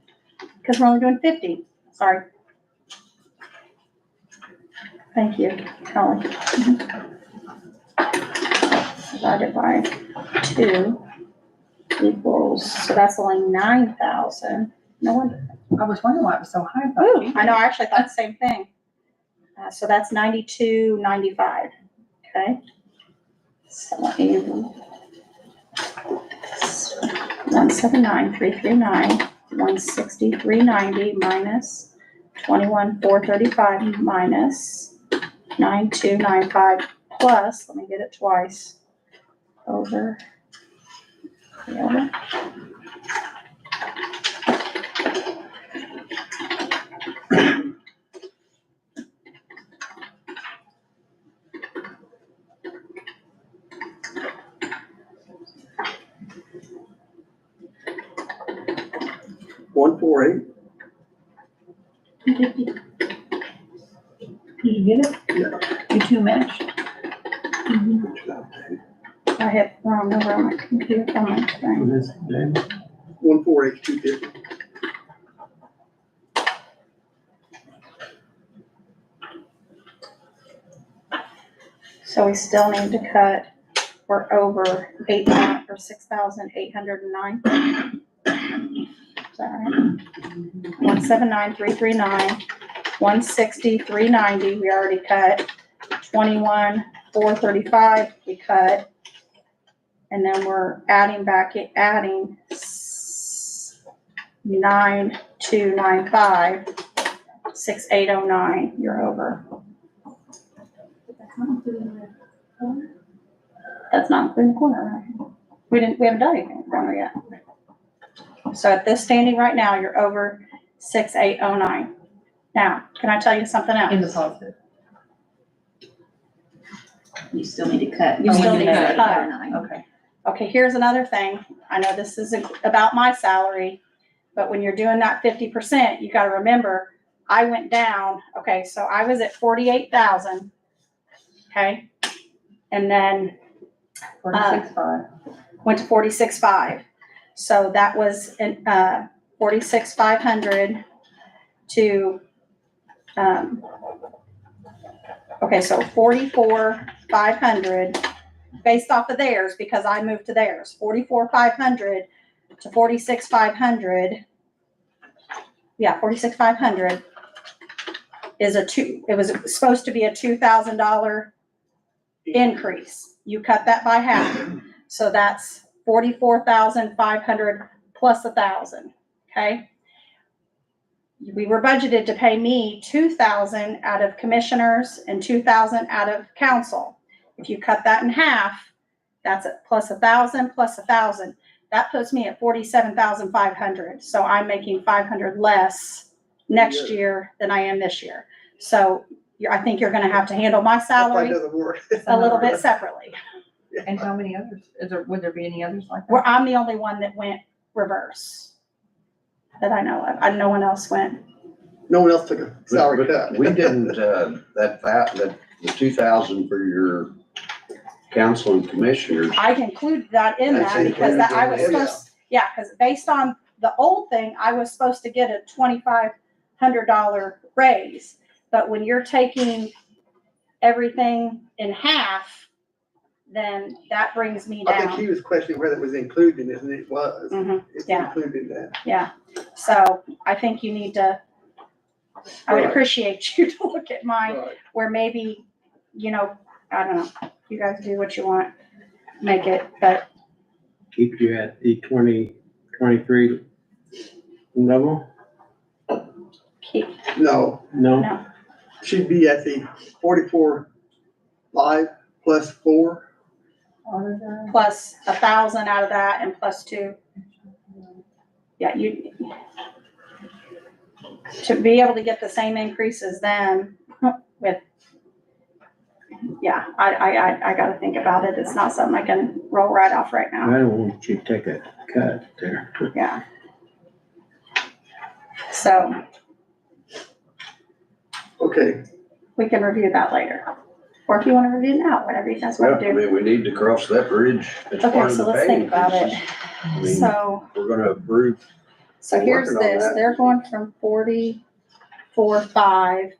Because we're only doing 50, sorry. Thank you, Kelly. Divided by 2 equals, so that's only 9,000. No wonder. I was wondering why it was so high. Ooh, I know, I actually thought the same thing. So that's 92.95, okay? So let me, 179,339, 163.90 minus 21,435 minus 92.95 plus, let me get it twice, over, over. $148. Did you get it? Yeah. You two matched? I have, wrong number on my computer, on my thing. 148, 250. So we still need to cut, we're over 6,809. Is that right? 179,339, 160,390, we already cut. 21,435, we cut. And then we're adding 9,295, 6,809, you're over. That's not including the corner, right? We haven't done anything in the corner yet. So at this standing right now, you're over 6,809. Now, can I tell you something else? In the positive. You still need to cut. You still need to cut. cut. Okay. Okay, here's another thing. I know this isn't about my salary, but when you're doing that 50%, you gotta remember, I went down, okay, so I was at 48,000, okay? And then 46.5. went to 46.5. So that was 46,500 to, okay, so 44,500 based off of theirs, because I moved to theirs, 44,500 to 46,500. Yeah, 46,500 is it was supposed to be a $2,000 increase. You cut that by half. So that's 44,500 plus 1,000, okay? We were budgeted to pay me 2,000 out of commissioners and 2,000 out of council. If you cut that in half, that's it, plus 1,000 plus 1,000. That puts me at 47,500. So I'm making 500 less next year than I am this year. So I think you're gonna have to handle my salary Doesn't work. a little bit separately. And how many others? Would there be any others like that? Where I'm the only one that went reverse that I know of. No one else went. No one else took a salary But cut. we didn't, that the 2,000 for your council and commissioners. I included that in That's that because that I was included, supposed, yeah, because based on the old thing, I was supposed to get a $2,500 raise. But when you're taking everything in half, then that brings me I think down. he was questioning whether it was included in it, and it was. Mhm, It's yeah. included in that. Yeah, so I think you need to, I would Right. appreciate you to look at mine Right. where maybe, I don't know, you guys do what you want, make it, but Keep you at the 2023 level? keep, No, No? no, she'd be at the 44,500 plus 4. plus 1,000 out of that and plus 2. Yeah, to be able to get the same increase as them with, yeah, I gotta think about it. It's not something I can roll right off right now. I don't want you to take a cut there. Yeah. So Okay, we can review that later. Or if you want to review it now, whatever you guys want to do. We need to cross that bridge as part Okay, of so the let's pay think about it. increases. I mean, So, we're gonna approve. so we're here's working on this, that. they're going from 44.5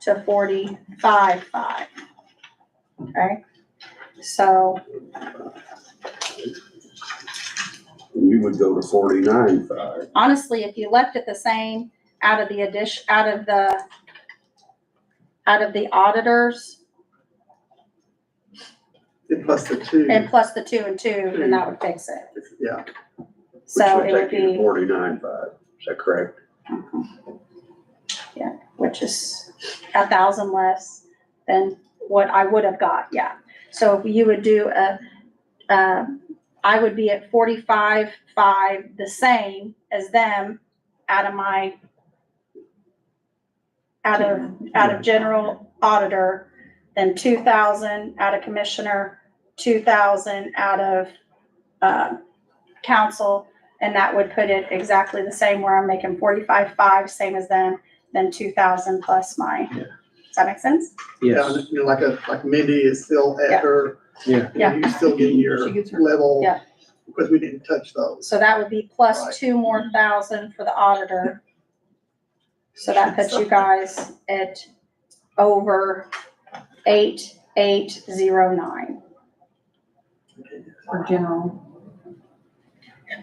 to 45.5. Okay, so You would go to 49.5. honestly, if you left it the same out of the auditors and plus the 2. and plus the 2 and 2, then that would fix it. Yeah, So Which it would would take you to be, 49.5. Is that correct? yeah, which is 1,000 less than what I would have got, yeah. So if you would do I would be at 45.5, the same as them out of general auditor, then 2,000 out of commissioner, 2,000 out of, council, and that would put it exactly the same where I'm making 45.5, same as them, then 2,000 plus my. Yeah. Does that make sense? yeah, Yes, like Mindy is still Yeah. at her. yeah. Yeah. You're still getting your She gets her- level. Yeah. Because we didn't touch those. So that would be plus Right. 2 more thousand for the auditor. So that puts you guys at over 8,809. For general.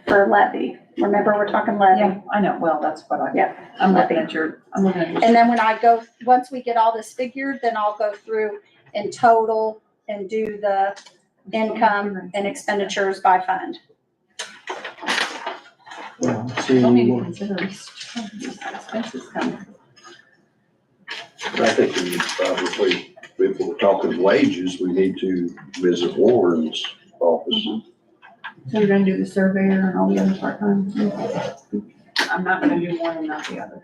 for levy. Remember, we're talking levy. Yeah, I know, well, that's what I, Yeah. I'm looking at your. And then when I go, once we get all this figured, then I'll go through in total and do the income and expenditures by fund. Well, Don't need to see, consider these expenses coming. I think we probably, if we're talking wages, we need to visit Warren's office. So you're gonna do the surveyor and all the other part-time? I'm not gonna do one and not the other.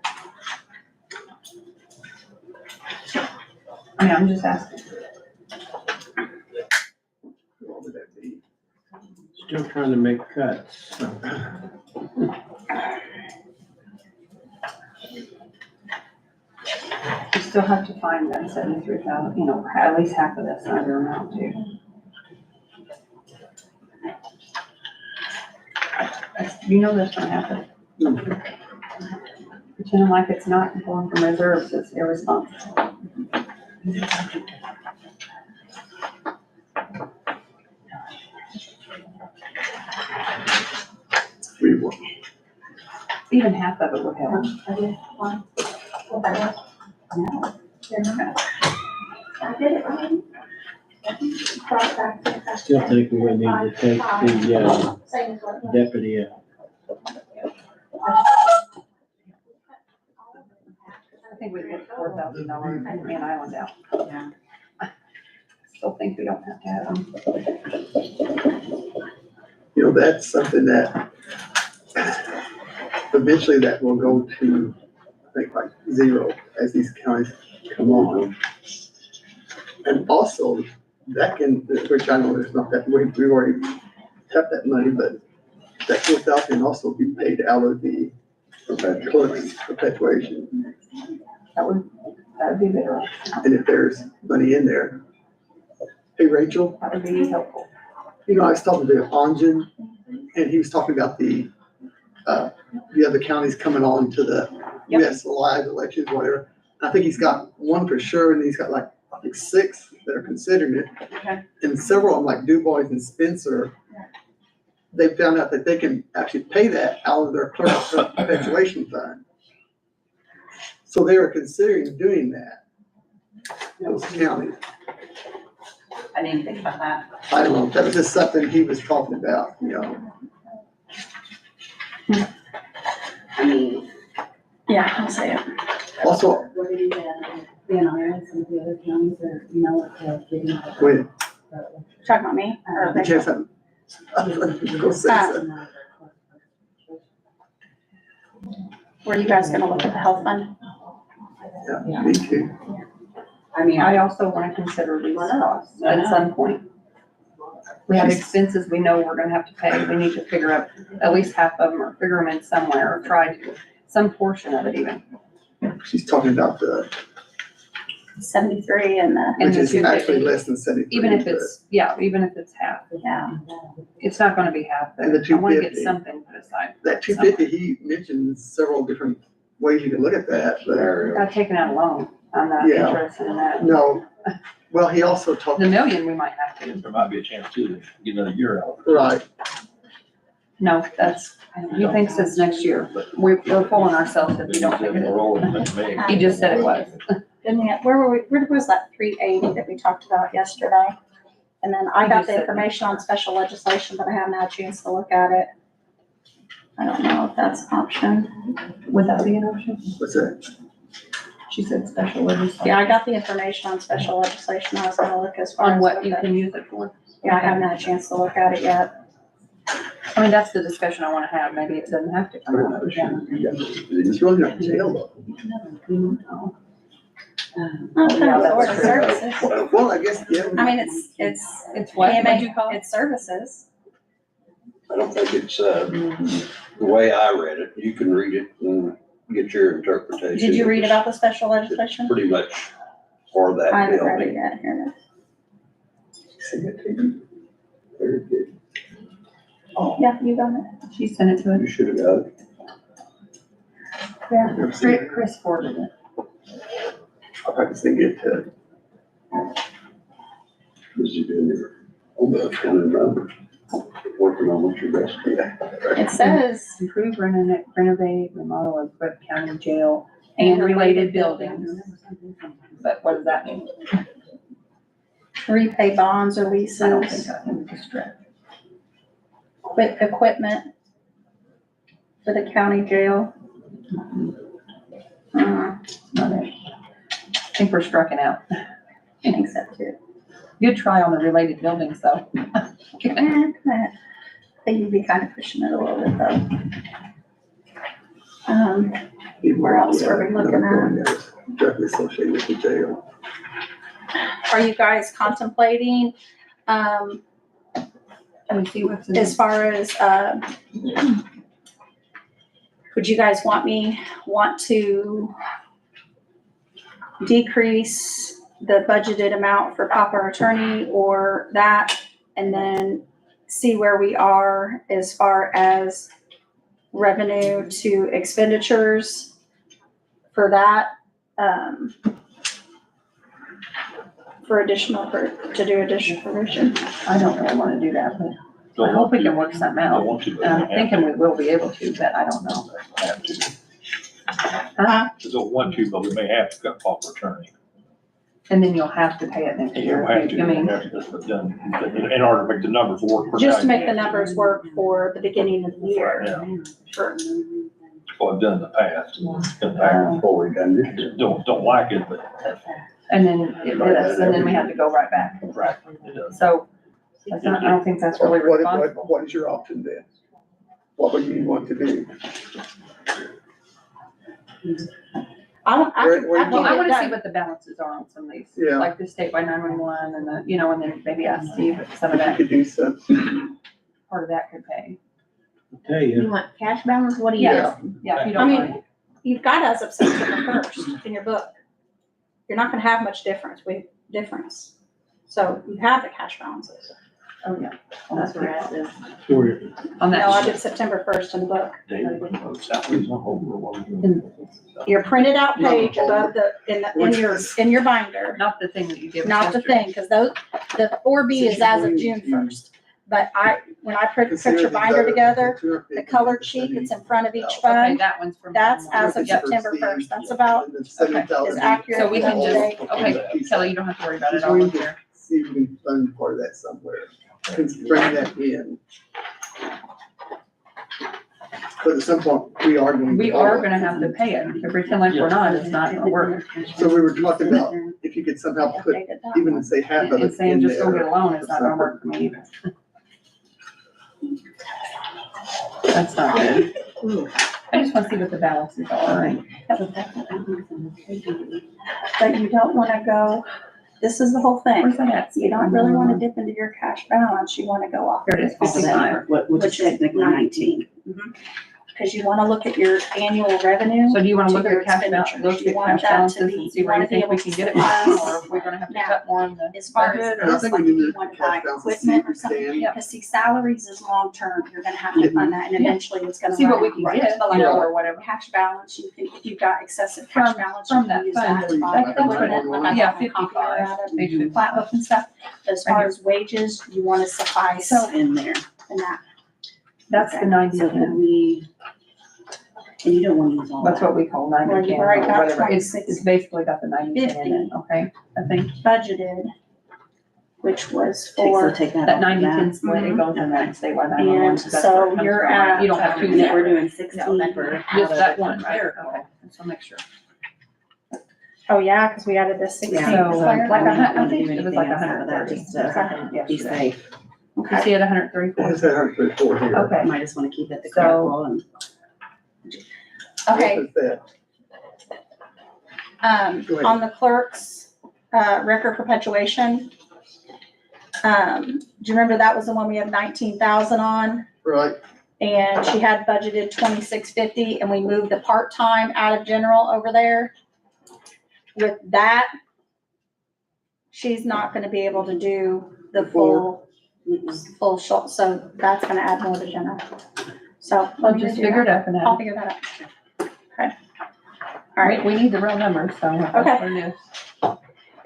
I mean, I'm just asking. What would that be? still trying to make cuts, so. You still have to find that 73,000, you know, at least half of that's under amount too. You know that's gonna happen. Pretending like it's not going from reserves is irresponsible. Even half of it would help. I still think we would need to take the, deputy out. I think we put $4,000 in Man Island out. Yeah. Still think we don't have to have them. You know, that's something that eventually that will go to, I think, like zero as these counties come on. And also, that can, which I know there's not that, we've already tapped that money, but that 4,000 can also be paid out of the clerk's perpetuation. That would be better. And if there's money in there. Hey, Rachel, That would be helpful. you know, I was talking to Anjan, and he was talking about the other counties coming on to the Yep. US live elections, whatever. I think he's got one for sure, and he's got like, I think 6 that are considering it. Okay. And several of them, like DuBois and Spencer, they found out that they can actually pay that out of their clerk's perpetuation fund. So they were considering doing that, those counties. I didn't think about that. I don't know, that was just something he was talking about, you know. I mean, Yeah, I'll say it. Also, What did you Van Island, some of the other counties are, you know, getting. when, Talking about me or did you have something? Go say something. were you guys gonna look at the health fund? Yeah, me too. I mean, I also want to consider these costs at some point. We have expenses we know we're gonna have to pay. We need to figure out at least half of them or figure them in somewhere or try to, some portion of it even. She's talking about the, 73 and the, And which the is 250. actually less than 73. Even if it's, yeah, even if it's half. yeah. It's not gonna be half, but And the I wanna get 250. something put aside. That 250, he mentioned several different ways you can look at that, but Got taken out a loan. I'm not Yeah. interested in that. no. Well, he also talked, The million we might have to. There might be a chance too, to get another year out. right, No, that's, he thinks it's next year, but we're fooling ourselves if we don't take it. He just said it was. Didn't we, where was that 380 that we talked about yesterday? And then I got the information on special legislation, but I haven't had a chance to look at it. I don't know if that's an option. Would that be an option? what's that? She said special legislation. Yeah, I got the information on special legislation. I was gonna look as far as. On what you can use it for. Yeah, I haven't had a chance to look at it yet. I mean, that's the discussion I wanna have. Maybe it doesn't have to come out of it. It's really not jail though. Oh, Yeah, that's sort of true. services. Well, I guess, yeah. I mean, it's It's what, what'd you call it? It's services. I don't think it's, the way I read it, you can read it and get your interpretation. Did you read It's about the special legislation? Pretty much for that I haven't read it building. yet. Here it Send it to you. Very good. is. Yeah, you got it. She sent it to You us. should have got it. Yeah. Never seen it. Chris forwarded it. I'll probably send it to, This is in your, oh, that's one of the numbers. working on what's your best. It says, Improve, renovate, remodel, and equip county jail and related buildings. But what does that mean? repay bonds or I don't think leases, I can distract. equipment for the county jail. Not it. I think we're striking out. I think so too. Good try on the related buildings though. I think you'd be kind of pushing it a little bit though. Where else are we looking at? Directly associated with the jail. Are you guys contemplating, Can we see what's in as this? far as, would you guys want to decrease the budgeted amount for proper attorney or that? And then see where we are as far as revenue to expenditures for that, to do additional provision. I don't really wanna do that, but I hope we can work something I out. want to, but And I I'm thinking we will be able to, but I don't know. have to. Huh? I don't want to, but we may have to cut off returning. And then you'll have to pay it next You year. have to, I mean, in order to make the numbers work. for Just to now. make the numbers work for the beginning of the year. Yeah, Sure. what I've done in the past, in the past, Before we done this. don't like it, but and then it is, and then we have to go right back. right, it does. So that's not, I don't think that's really responsible. What is your option then? What would you want to do? I Where- can where get Well, I it wanna see done. what the balances are on some of these, Yeah. like the statewide 911 and the, you know, and then maybe ask Steve if some of You that, could do some. part of that could pay. Tell you, You want cash balance? What do you? Yeah, yeah, if you I don't mean, mind. you've got as of September 1st in your book. You're not gonna have much difference. So you have the cash balances. Oh, yeah. That's where it is. we're, On No, I that, did September 1st in the book. David, salaries on hold or what we do. Your printed out page above in your binder, not the thing that you gave us not the yesterday. thing, because the 4B is as of June 1st. But when I put your binder together, the colored sheet that's in front of each Okay, fund, that one's from. that's as of Yep. September 1st. That's about as So accurate we as can the just, date. okay, Kelly, you don't have to worry about it, Just I'll going look to there. see if we can fund part of that somewhere. Bring that in. But at some point, we are going to. We are gonna have to pay it, to pretend like we're not, it's not gonna work. So we were talking about if you could somehow put, Updated that even one. say half of And it saying in just go get there. a loan, it's not gonna work for me either. That's not good. I just wanna see what the balances are. But you don't wanna go, this is the whole thing. Where's that at? You don't really wanna dip into your cash balance. You wanna go off. Here it is, 55. Which is technically 19. Because you wanna look at your annual revenue. So do you wanna to look your at cash balance, expenditures. look You at want cash that to balances be- and see you where you wanna be think we able can to get it surprise- from, or if we're gonna have to Now, cut more on the As far as budget, And I this, think like we if need you to want to cash buy balance and see equipment if or we something, can. because see, salaries is long-term, you're gonna have to fund that, and eventually it's gonna. see what run we out. can Right. get, But you know, like or whatever. cash balance, you can, if you've got excessive cash balance, you from can that use fund. that to buy That's what it- equipment, like I yeah, got my copier 55, out of page the 55. flat book and stuff. But as Right far here. as wages, you wanna suffice in there, and that. That's the 90, So can we, and you don't want to use all that's that. what we call 90, Well, you've 10, or already got whatever, it's 26, basically got the 90 10 in it, okay? I think budgeted, which was So for, take that that off 90 of that. 10 split, it goes in that statewide 911. and That's where so it comes you're from. at. You don't have two And if we're separate. doing 16 for. out Just of that the one, right? clerical. Okay, so make sure. Oh, yeah, because we added this 16. Yeah, So, Like like I think it was like anything else out of that, 130 just to be yesterday. safe. You see it 134? It's 134 here. Okay, Might just wanna keep it the So- clerical and. Okay, What is that? Go ahead. on the clerk's, record perpetuation. Do you remember that was the one we had 19,000 on? Right, And she had budgeted 2650 and we moved the part-time out of general over there. With that, she's not gonna be able to do the full shot, so that's gonna add more to general. So. I'll just figure it out for I'll now. figure that out. Okay. All right. We need the real numbers, so that's Okay. what it is.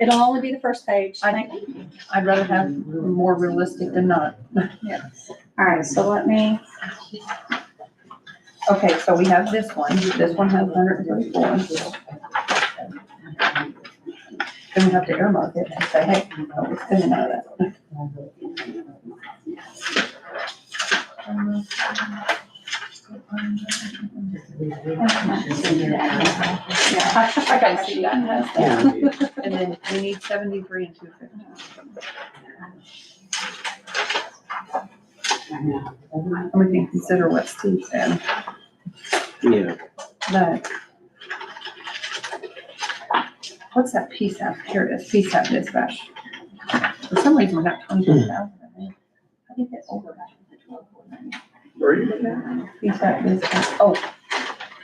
It'll only be the first page. Thank you. I'd rather have more realistic than not. All right, so let me, Okay, so we have this one has 134. Then we have to earmark it and say, hey, no, we're spending out of that. I gotta see that. And then we need 73 and 250. And we can consider what Steve said, Yeah. that. What's that PSAP? Here it is, PSAP dispatch. For some reason, we got 22,000. I think that's over that. Where are you looking at? PSAP dispatch, oh,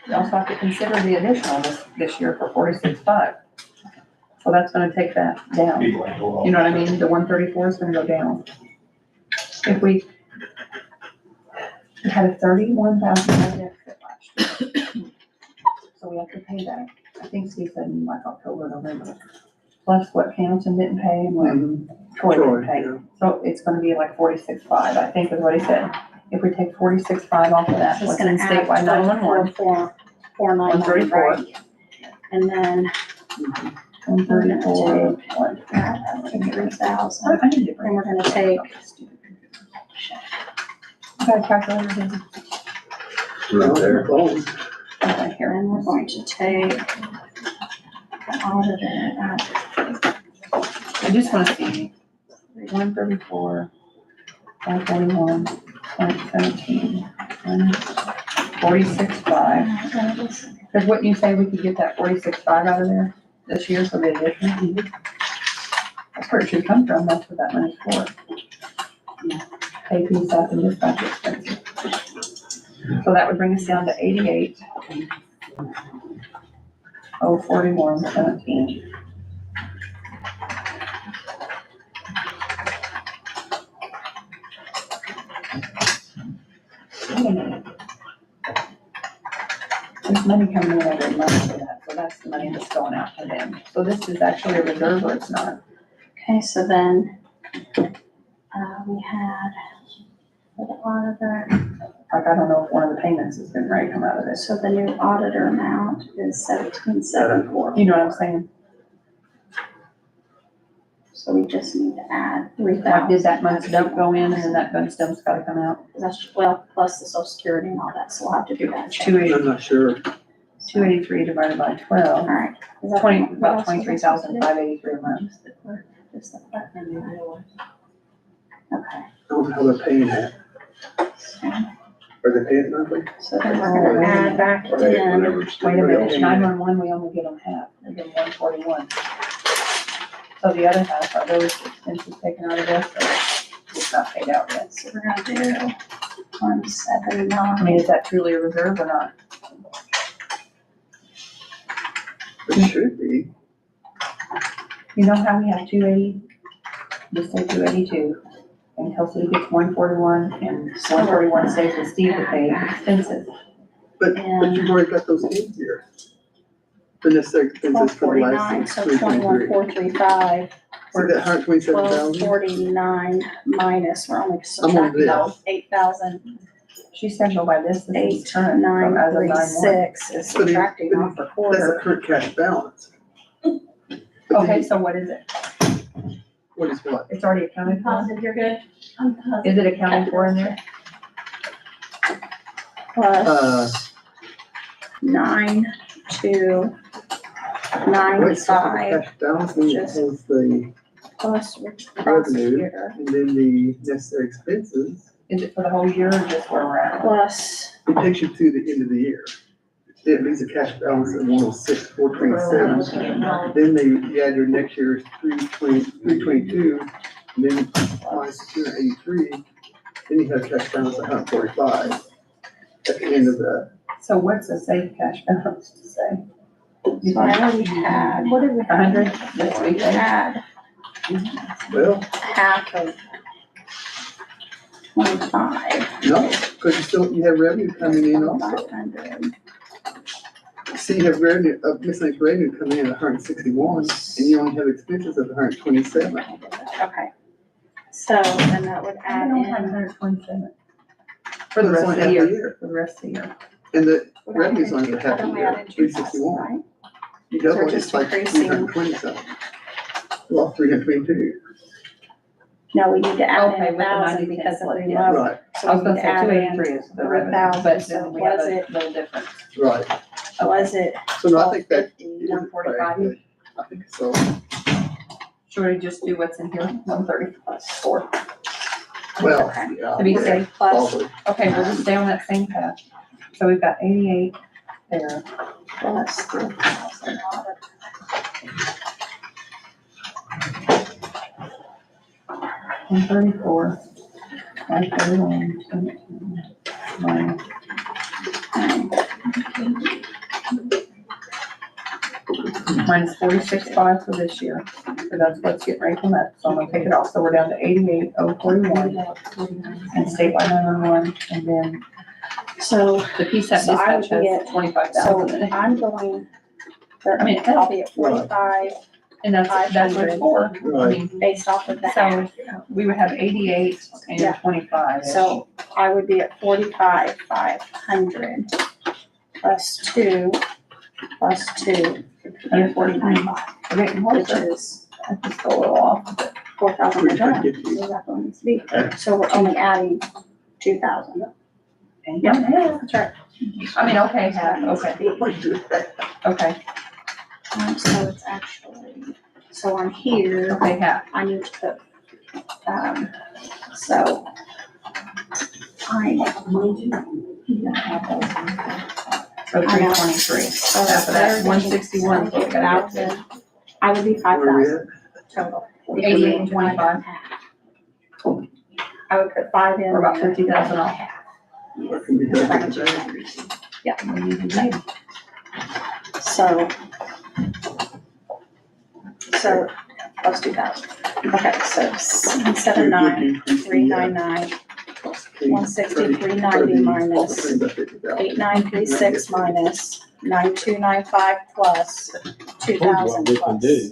we also have to consider the additional this year for 46.5. So that's gonna take that down. You know what I mean? The 134 is gonna go down. If we had a 31,000 deficit last year. So we have to pay that. I think Steve said in like October, November. Plus what Hamilton didn't pay and what Troy didn't pay. Yeah. So it's gonna be like 46.5, I think is what he said. If we take 46.5 off of that, it's what's gonna in add statewide 911? 499, 134. right? And then 134. What? that, 3,000. I need to And we're gonna take, got a calculator, Daisy? Right there. Close. Okay, here. and we're going to take the auditor at I just wanna see. 134, 541, 0.17, 46.5. Cause wouldn't you say we could get that 46.5 out of there this year for the addition? That's where it should come from, that's what that money's for. Pay PSAP and dispatch expenses. So that would bring us down to 88. 041.17. Wait a minute. There's money coming in every month for that, so that's the money that's going out to them. So this is actually a reserve or it's not? Okay, so then, we had for the auditor, Like, I don't know if one of the payments has been ready to come out of this. so the new auditor amount is 17,740. You know what I'm saying? So we just need to add Like, 3,000. did that month's dump go in and then that month's dump's gotta come out? That's, well, plus the social security and all that, so we'll have to do that. check. 280, I'm not sure. 283 divided by 12, All right. Is that 20, what about else was 23,583 a month. Just the clerk, just the clerk and the Iowa. Okay, I don't know how they're paying that. Are they paying it monthly? so then we're gonna add back in, Wait a minute, 911, we only get them half, we get 141. So the other half are those expenses taken out of this, or it's not paid out yet? so we're gonna do I 179. mean, is that truly a reserve or not? It should be. You know how we have 280, just say 282, and Hill City gets 141, and 141 stays with Steve to pay expenses. But you've already got those in here. The necessary expenses for the 1249, license, so 323. 21,435. See that 127,000? 1249 minus, we're only I'm on subtracting this. out 8,000. She said go by this is current from as of 9/1. 8,936 is But it- subtracting but off a That's a quarter. current cash balance. But Okay, then so what is it? what is what? It's already accounted for? Positive, you're good? I'm positive. Is it accounted for in there? Plus 9295 Cash balance means it has the plus revenue, prosecutor and then the necessary expenses. Is it for the whole year or just where we're at? plus, It takes you to the end of the year. It leaves a cash balance of 106,427. Then you add your next year's 322, and then minus 283, then you have a cash balance of 145 at the end of that. So what's a safe cash balance to say? so I already had, what did we have? 100, this We week, had Well, half of 25. no, because you have revenue coming in also. 500. See, you have revenue, miscellaneous revenue coming in at 161, and you only have expenses of 127. Okay. So then that would add in. 127. For the That's rest of only the half year, for the rest of the year. And the would add revenue's in only two- a half a only year, add in 2,000, 361. right? You So double it, just it's like increasing- 320 something. Well, 322. No, we need to add Okay, in with the 1,000 90 because of split, the yeah. remote. Right, So I was we gonna need say to add two in eighty-three is the revenue, 3,000, but so then we have was a it- little difference. right. Was it So no, I think that. 145. I think so. Should we just do what's in here, 134? Well, Okay. yeah. To be safe. plus Probably. Okay, we'll just stay on that same path. So we've got 88 there. plus 3,000? 134, 531, 17, minus minus 46.5 for this year. So that's what's getting ready to come up. So I'm gonna take it off. So we're down to 88,041 and statewide 911. And then So, the PSAP So I would dispatch be has at- 25,000 in so it. I'm going, I mean, I'll be at 45 and that's what it's for. I Right. mean, based off of the so half. we would have 88 and Yeah. 25. So I would be at 45,500 plus 2 and 49, We're getting which closer. is I just go a little off. 4,000 We're more. trying to get you. So that's what it needs to be. So we're only adding 2,000. Yeah, That's right. I mean, okay, half, okay, okay, So it's actually, so on here, okay, half. I need to put, so I. So 323. So Half of that, 161. So we gotta get to. I would be Where are we 5,000 total. 88 and 25. I would put 5 in. We're about 50,000 off. What can be done with that? So plus 2,000. Okay, so 779, 399, 160, 390 minus 8936 minus 9295 plus Here's 2,000 what we can plus. do.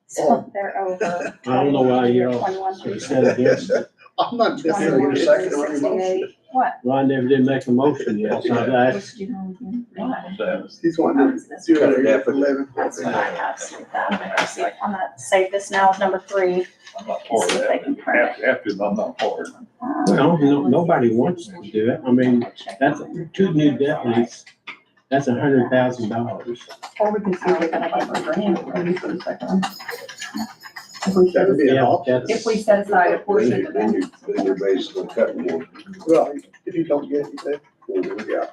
So they're over. I don't know why you're 21, set against it. I'm not just. 21, Get a second on your motion. 368. What? Well, I never did make a motion yet, so I asked. He's wanting to do it at 11. That's what I have. So see, I'm gonna save this now as number 3. I'm not for See if they can that. print it. After, I'm not for it. Well, no, nobody wants to do it. I mean, that's 2 new deputies. That's $100,000. Or we can see if we can apply for a grant, maybe for the second one. If we That would be an Yeah, option. that's- If we set aside a portion of Then it. you're basically cutting one. Well, if you don't get it, you say, yeah.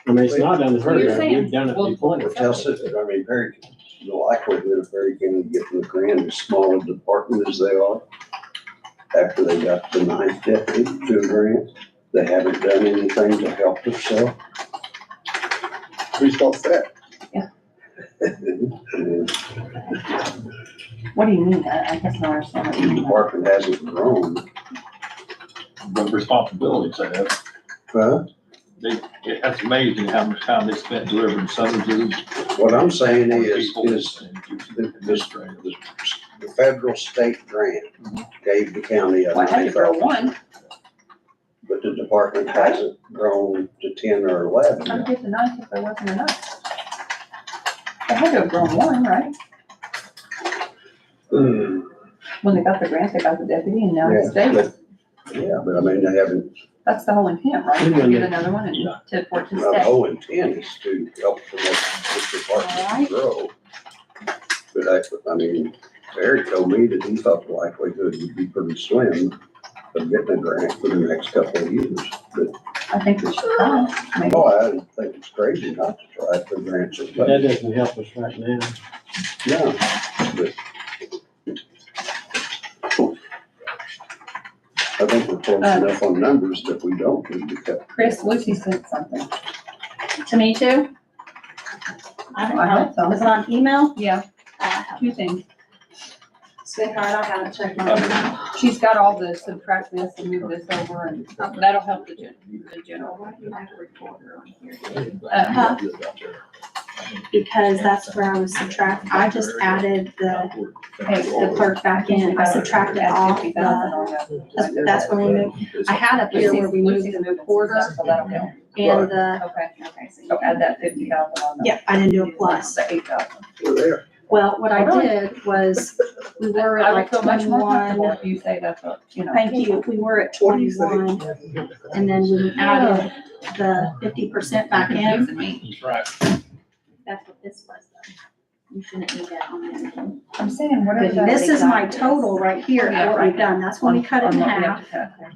I mean, it's not unheard You're of. saying, We've done it well, before. Well, tell us, I mean, Perry, the likelihood of Perry County getting the grant as small a department as they are, after they got the 9th deputy to a grant, they haven't done anything to help themselves. We still set. What do you mean? I guess I don't understand what you The mean. department hasn't grown. But responsibilities they have, Huh? that's amazing how much time they spent delivering summonses. What I'm saying is People the, and the, the federal state grant gave the county a Well, I had to grow 9,000, one. but the department hasn't grown to 10 or 11. I'd get the 9 if there wasn't enough. They had to have grown one, right? When they got the grant, they got the deputy and now it's Yeah, stable. Yeah, but I mean, they haven't, That's the whole intent, right? To get another one and for it to the stay. whole intent is to help promote this department to grow. But I mean, Eric told me that he thought the likelihood would be pretty slim of getting a grant for the next couple of years. But, I think we should try, maybe. oh, I think it's crazy not to try for grants. But that doesn't help us right now. No, but I think we're close enough on numbers that we don't need to cut. Chris, Lucy sent something. To me too? I don't I know. hope so. Was it on email? Yeah, 2 things. Sweetheart, I haven't checked mine. She's got all the subtract this and move this over and that'll help the general. Huh? Because that's where I was subtracting, I just added the clerk back in, I subtracted off the, that's when we moved. I had up here where we moved the recorder So that'll help. and the, Okay, so add that 50,000 on that. yeah, I didn't do a plus. The 8,000. We're there. Well, what I did was, we were at I would like feel much more comfortable 21. if you say that's what, you know. Thank you, we were at 21, and then we added the 50% back in. That's right. That's what this was though. You shouldn't need that on there. I'm saying, what is that? This is my total right here, Yeah, what we've done, that's when we cut it in On what we half. have to cut.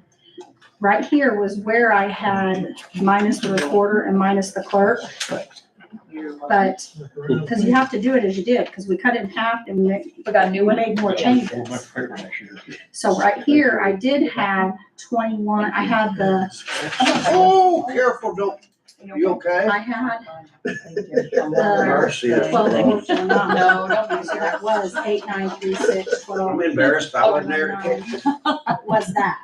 Right here was where I had minus the recorder and minus the clerk. But, because you have to do it as you did, because we cut it in half and we got a new one? made more changes. So right here, I did have 21, I had the, Oh, careful, don't, you okay? I had Mercy. the 12 original, No, not, don't use so your. it was 8, 9, 3, 6, 12. I'm embarrassed, I wasn't there to catch you. Was that.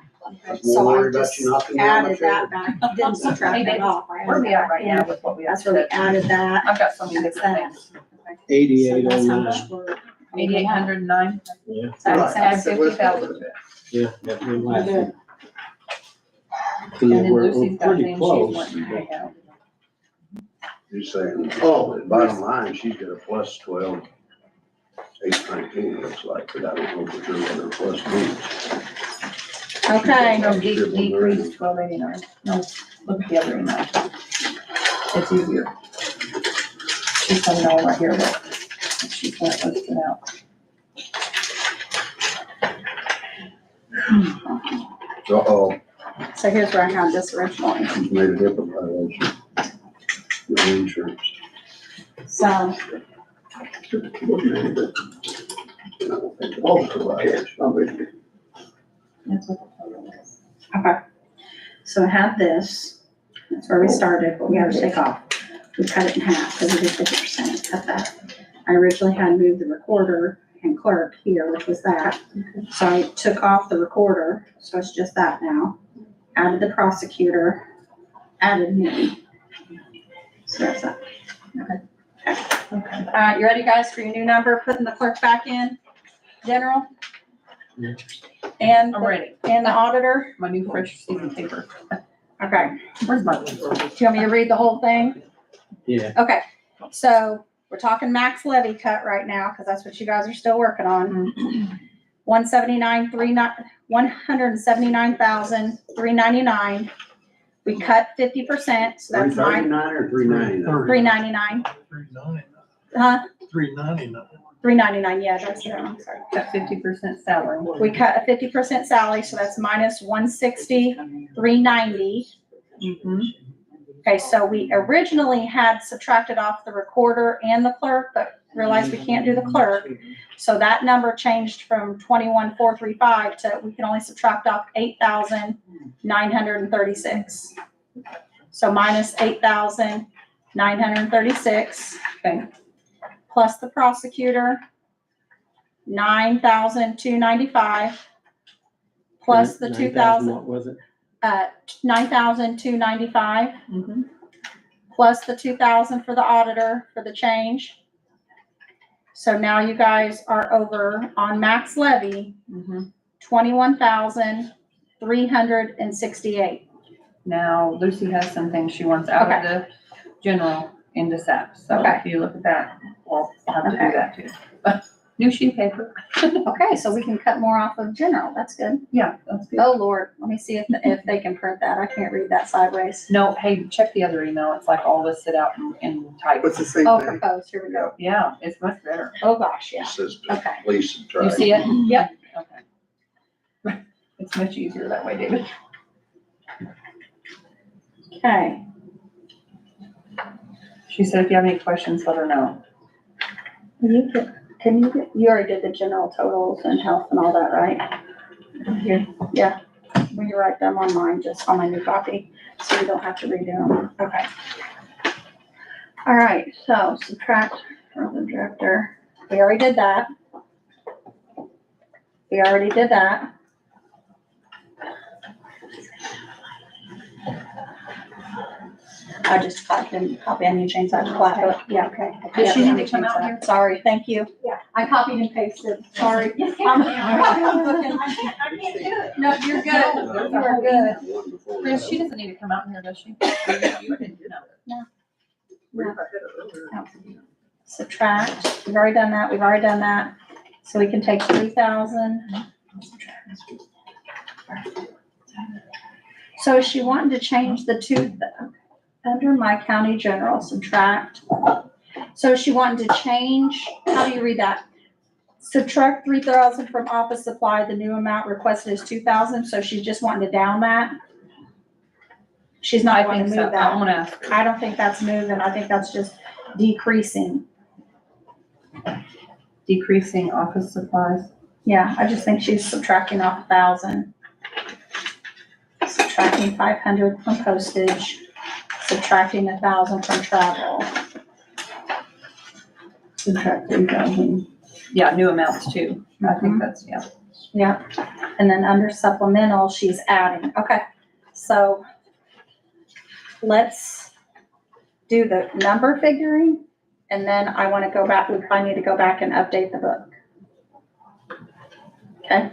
I was So more I worried about just you knocking me on my added chair. that back, didn't subtract that off. I Where are added we at that right in. now with what we have That's where we to? added that. I've got so many That's different that. things. So 8809. that's how much we're- 8,809. Yeah, That Add makes sense. 50,000 to it. yeah, that been We're last. good. And then We're Lucy's got pretty things she's close. wanting to take out. He's saying, Oh. bottom line, she's got a plus 12, 819, looks like, but I don't know for sure what her plus means. Okay, No, decrease 1289. No, look at the other email. It's easier. She's coming all right here, look. She's got it listed out. Uh-oh, so here's where I had this originally. she's made a HIPAA violation. No insurance. So, I don't think it's a violation. That's what the total is. okay. So I had this, that's where we started, but we had to take off. We cut it in half because we did 50%, cut that. I originally had moved the recorder and clerk here, which was that. So I took off the recorder, so it's just that now. Added the prosecutor, added me. So that's that. Okay. All right, you ready guys for your new number, putting the clerk back in, general? Yeah. And, I'm ready. and the auditor? My new fresh sheet of paper. Okay, Where's my? do you want me to read the whole thing? Yeah, Okay, so we're talking max levy cut right now, because that's what you guys are still working on. 179,399. We cut 50%, so that's 339 or 399? 399. 399. Huh? 399. 399, yeah, that's it, I'm sorry. Got 50% salary. We cut a 50% salary, so that's minus 160, 390. Mm-hmm. Okay, so we originally had subtracted off the recorder and the clerk, but realized we can't do the clerk. So that number changed from 21,435 to, we can only subtract off 8,936. So minus 8,936. Okay. Plus the prosecutor, 9,295. Plus the 9,000, 2,000, what was it? 9,295. Mm-hmm. Plus the 2,000 for the auditor for the change. So now you guys are over on max levy, Mm-hmm. 21,368. Now Lucy has some things she wants out of the general into SAP. So Okay. if you look at that, we'll have to do Okay. that too. New sheet of paper. Okay, so we can cut more off of general. That's good. Yeah, that's good. Oh, Lord, let me see if they can print that. I can't read that sideways. No, hey, check the other email. It's like all listed out in type. What's the same Oh, thing? proposed, here we go. Yeah, it's much better. Oh, gosh, yeah. It says, Okay. please subtract. You see it? Yep. Okay. It's much easier that way, David. Okay. She said if you have any questions, let her know. You already did the general totals and health and all that, right? Here, yeah. Will you write them on mine, just on my new copy, so you don't have to redo them? Okay. All right, so subtract from the director. We already did that. We already did that. I just copy and you change that to Platte. Yeah, okay. Does she Yeah, need to come change out that. here? Sorry, thank you. Yeah, I copied and pasted. Sorry. I can't do it. No, you're good. You are good. Chris, she doesn't need to come out here, does she? Subtract, we've already done that, so we can take 3,000. So is she wanting to change the two, under my county general, subtract? So is she wanting to change, how do you read that? Subtract 3,000 from office supply, the new amount requested is 2,000, so she's just wanting to down that? She's not I wanting think to so. move that? I'm gonna ask her. I don't think that's moving, I think that's just decreasing. Decreasing office supplies. Yeah, I just think she's subtracting off 1,000. Subtracting 500 from postage, subtracting 1,000 from travel. Subtract 3,000. Yeah, new amounts too. I think that's, yeah. Yeah, and then under supplemental, she's adding, okay, so let's do the number figuring, and then I wanna go back, we probably need to go back and update the book. Okay?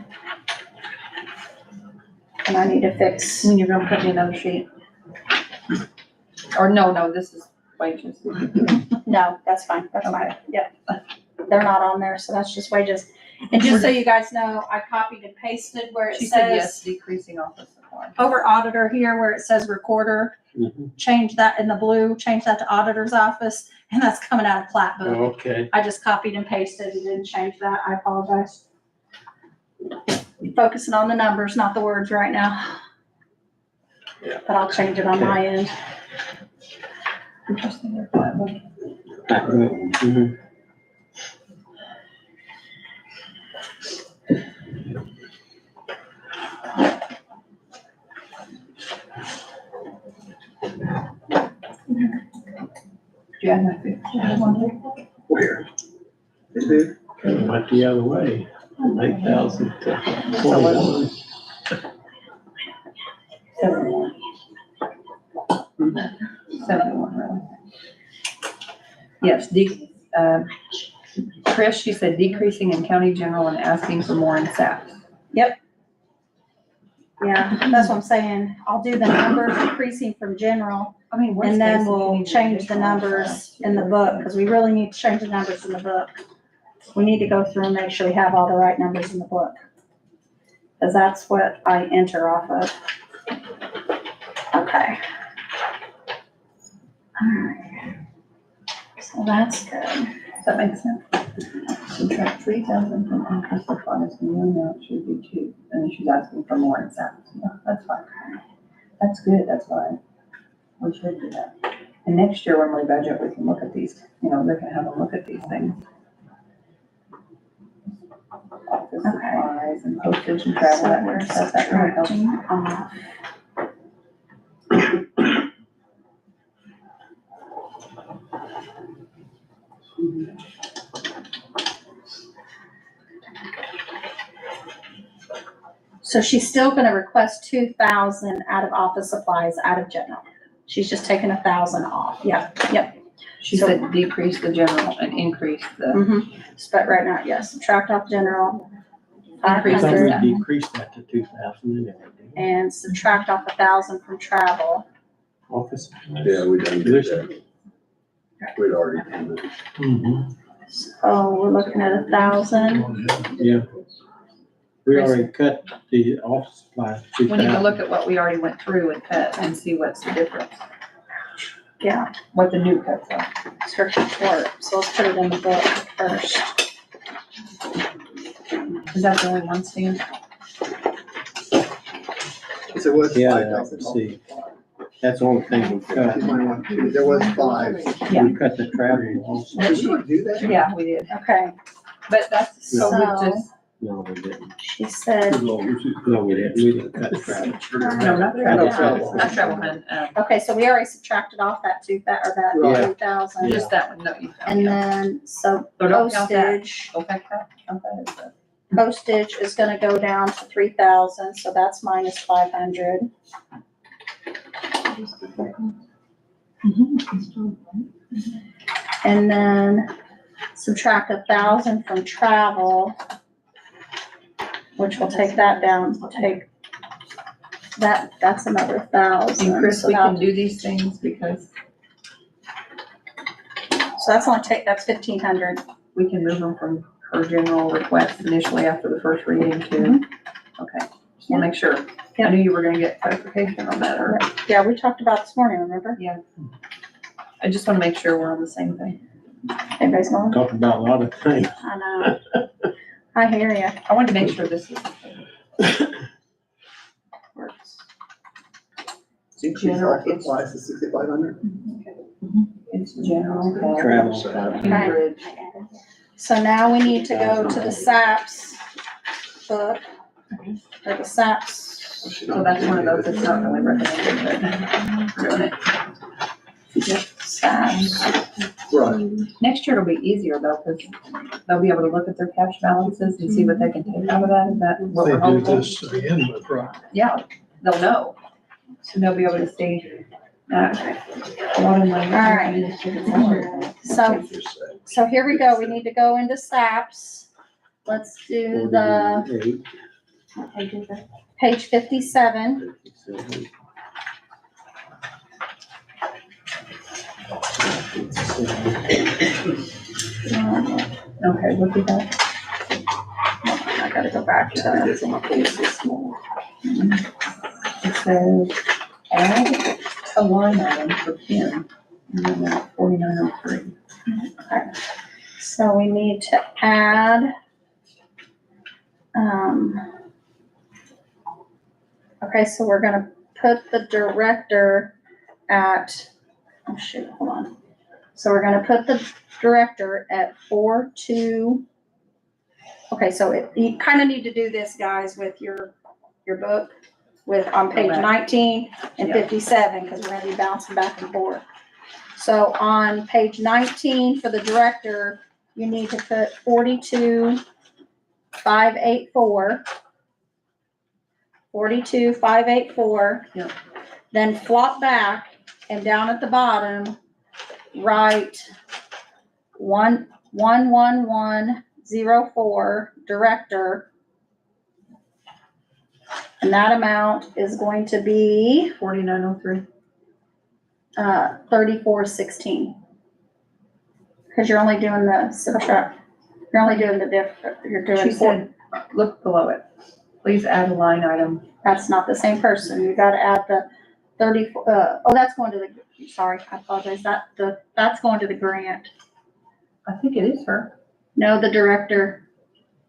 And I need to fix, When you're gonna put me another sheet. Or no, this is wages. no, that's fine, yeah. They're not on there, so that's just wages. And just so you guys know, I copied and pasted where it She said yes, says, decreasing office supplies. over auditor here where it says recorder, Mhm. change that in the blue, change that to auditor's office, and that's coming out of plat book. Okay. I just copied and pasted and didn't change that, I apologize. Focusing on the numbers, not the words right now. Yeah. But I'll change it on my end. Interesting, they're flat book. Mhm. Do you have my fifty? Where? It It went the other way. 8,000 to 21. 71, really. Yes, Chris, she said decreasing in county general and asking for more in SAP. Yeah, that's what I'm saying. I'll do the numbers increasing from general, I mean, worst and then case, if you we'll need change the additional numbers in the book, because we really need to change the numbers in the book. We need to go through and make sure we have all the right numbers in the book. Because that's what I enter off of. Okay. Alright. So that's good. Does that make sense? Subtract 3,000 from office supplies, the new amount should be 2, and then she's asking for more in SAP. Yeah, that's fine. That's good, that's fine. We should do that. And next year when we budget, we can look at these, we can have them look at these things. Office supplies and postage and travel, that kind of stuff, that really helps. Subtracting off. So she's still gonna request 2,000 out of office supplies, out of general. She's just taking 1,000 off. Yep. She said decrease the general and increase the, Mm-hmm. But right now, yes, subtract off general, Increase I thought 500, we decreased that to 2,000 and everything. and subtract off 1,000 from travel. Office. Yeah, we done did that. We'd already done that. Mhm. So we're looking at 1,000. Yeah. We already cut the office supplies. we need to 2,000. look at what we already went through and cut and see what's the difference, Yeah, what the new cuts are. search report. So let's put it in the book first. Is that the only one, Stan? So it was Yeah, 5,000. let's see. That's the only thing we cut. There was 5. Yeah. We cut the travel also. Did you do that? Yeah, we did, Okay, but that's, so we So- just, No, we didn't. she said, No, we didn't. We didn't cut travel. no, not No, travel, travel. not travel, hun, okay, so we already subtracted off that Yeah. 2,000. Yeah. just that one, no, you found, And yeah. then, so So don't count that. postage, Don't count that as the Postage is gonna go down to 3,000, so that's minus 500. And then subtract 1,000 from travel, which will take that down, that's another 1,000. And Chris, So we that- can do these things because So that's that's 1,500. we can move them from her general request initially after the first reading too. Okay, just wanna make sure. I knew you were gonna get clarification on that, or, Yeah, we talked about this morning, remember? I just wanna make sure we're on the same thing. Everybody's going, Talk about a lot of things. I know. I hear ya. I wanted to make sure this is. Works. Increase General, also it's- applies to 6,500. It's general. Travel. Bridge. So now we need to go to the SAPS book, or the SAPS. So that's one of those that's not really recommended, but we're doing it. SAPS. Right. Next year it'll be easier though, because they'll be able to look at their cash balances and see what they can take out of that. Is that what They we're do hopeful? this to begin with, right? Yeah, they'll know. So they'll be able to see. A lot of money. All right. So here we go. We need to go into SAPS. Let's do the page 57. Okay, look at that. I gotta go back to. It says, add a line item for Kim, and then that's 4903. Okay. So we need to add, okay, so we're gonna put the director at, oh shoot, hold on. So we're gonna put the director at 4.2. Okay, so you kind of need to do this, guys, with your book, on page Okay. 19 and Yeah. 57, because we're gonna be bouncing back and forth. So on page 19 for the director, you need to put 42,584. 42,584. Yep. Then flop back and down at the bottom, write 11104 director. And that amount is going to be 4903. 3416. Because you're only doing the subtract, you're only doing the you're doing. She said, look below it. Please add a line item. That's not the same person. You gotta add the 34, oh, that's going to the, sorry, I apologize. That's going to the grant. I think it is her. No, the director.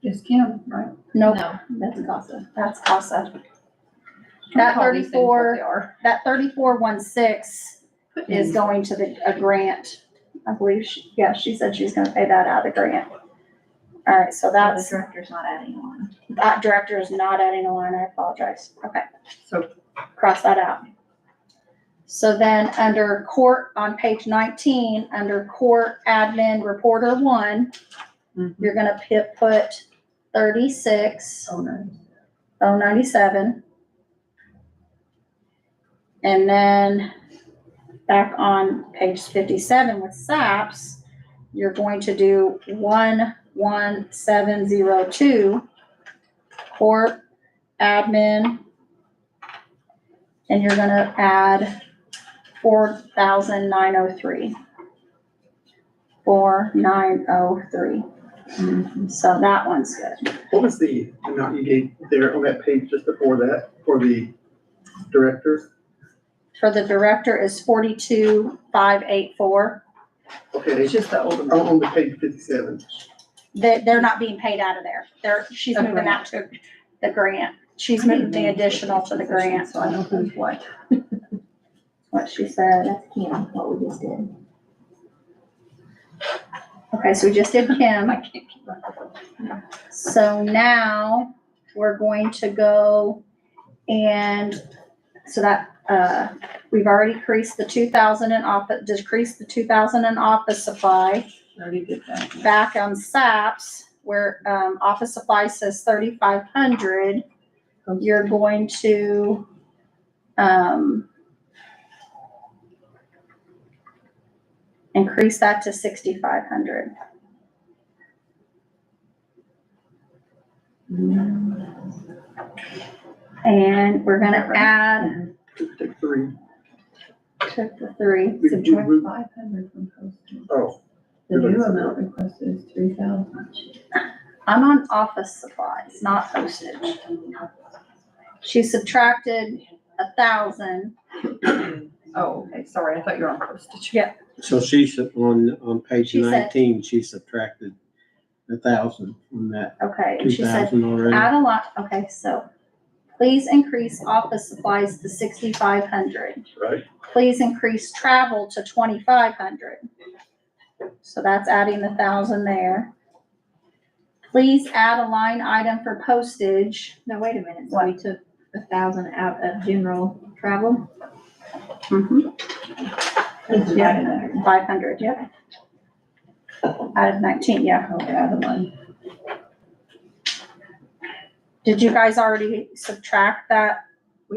It's Kim, right? Nope, No, that's CASA. that's CASA. Don't That call these things what 34 they are. That 3416 is going to a grant. I believe she said she's gonna pay that out of the grant. All right, so The that's, director's not adding on. that director is not adding a line, I apologize. Okay, So cross that out. So then under court, on page 19, under court admin reporter 1, you're gonna put 36,097. And then back on page 57 with SAPS, you're going to do 11702, court admin, and you're gonna add 4,903. 4,903. So that one's good. What was the amount you gave there on that page just before that for the director? For the director is 42,584. Okay, it's just the older. on the page 57. They're not being paid out of there. She's A moving out to the grant. She's moving the additional to the grant. So I know who's what. What she said. That's Kim, what we just did. Okay, so we just did Kim. I can't keep up. So now we're going to go and, so that, we've already decreased the 2,000 in office supply. Already did that. Back on SAPS, where, office supplies says 3,500, you're going to, increase that to 6,500. And we're gonna add, Take three. took the 3, We- Subtract we- 500 from postage. Oh. The new amount requested is 3,000. I'm on office supplies, not postage. She subtracted 1,000. Oh, okay, sorry, I thought you were on postage. Yeah. So she's on page She said- 19, she subtracted 1,000 from that Okay, and she said, 2,000 already. add a lot, okay, so please increase office supplies to 6,500. Right. Please increase travel to 2,500. So that's adding 1,000 there. Please add a line item for postage. No, wait a minute, so we took 1,000 out of general travel? Yeah, 500, yeah. Out of 19, yeah. Okay, out of line. Did you guys already subtract that?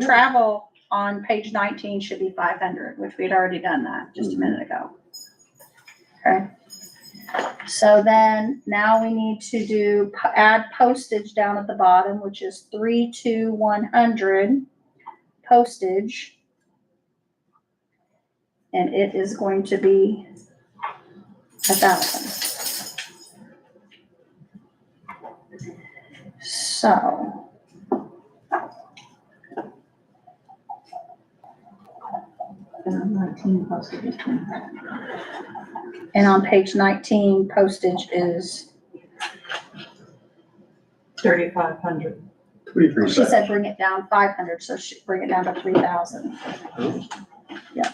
Travel on page 19 should be 500, which we'd already done that just a minute ago. Okay. So then now we need to do, add postage down at the bottom, which is 3,100 postage. And it is going to be 1,000. So. And on 19 postage is 25. And on page 19, postage is, 3,500. 23. she said bring it down 500, so she, bring it down to 3,000. Yeah.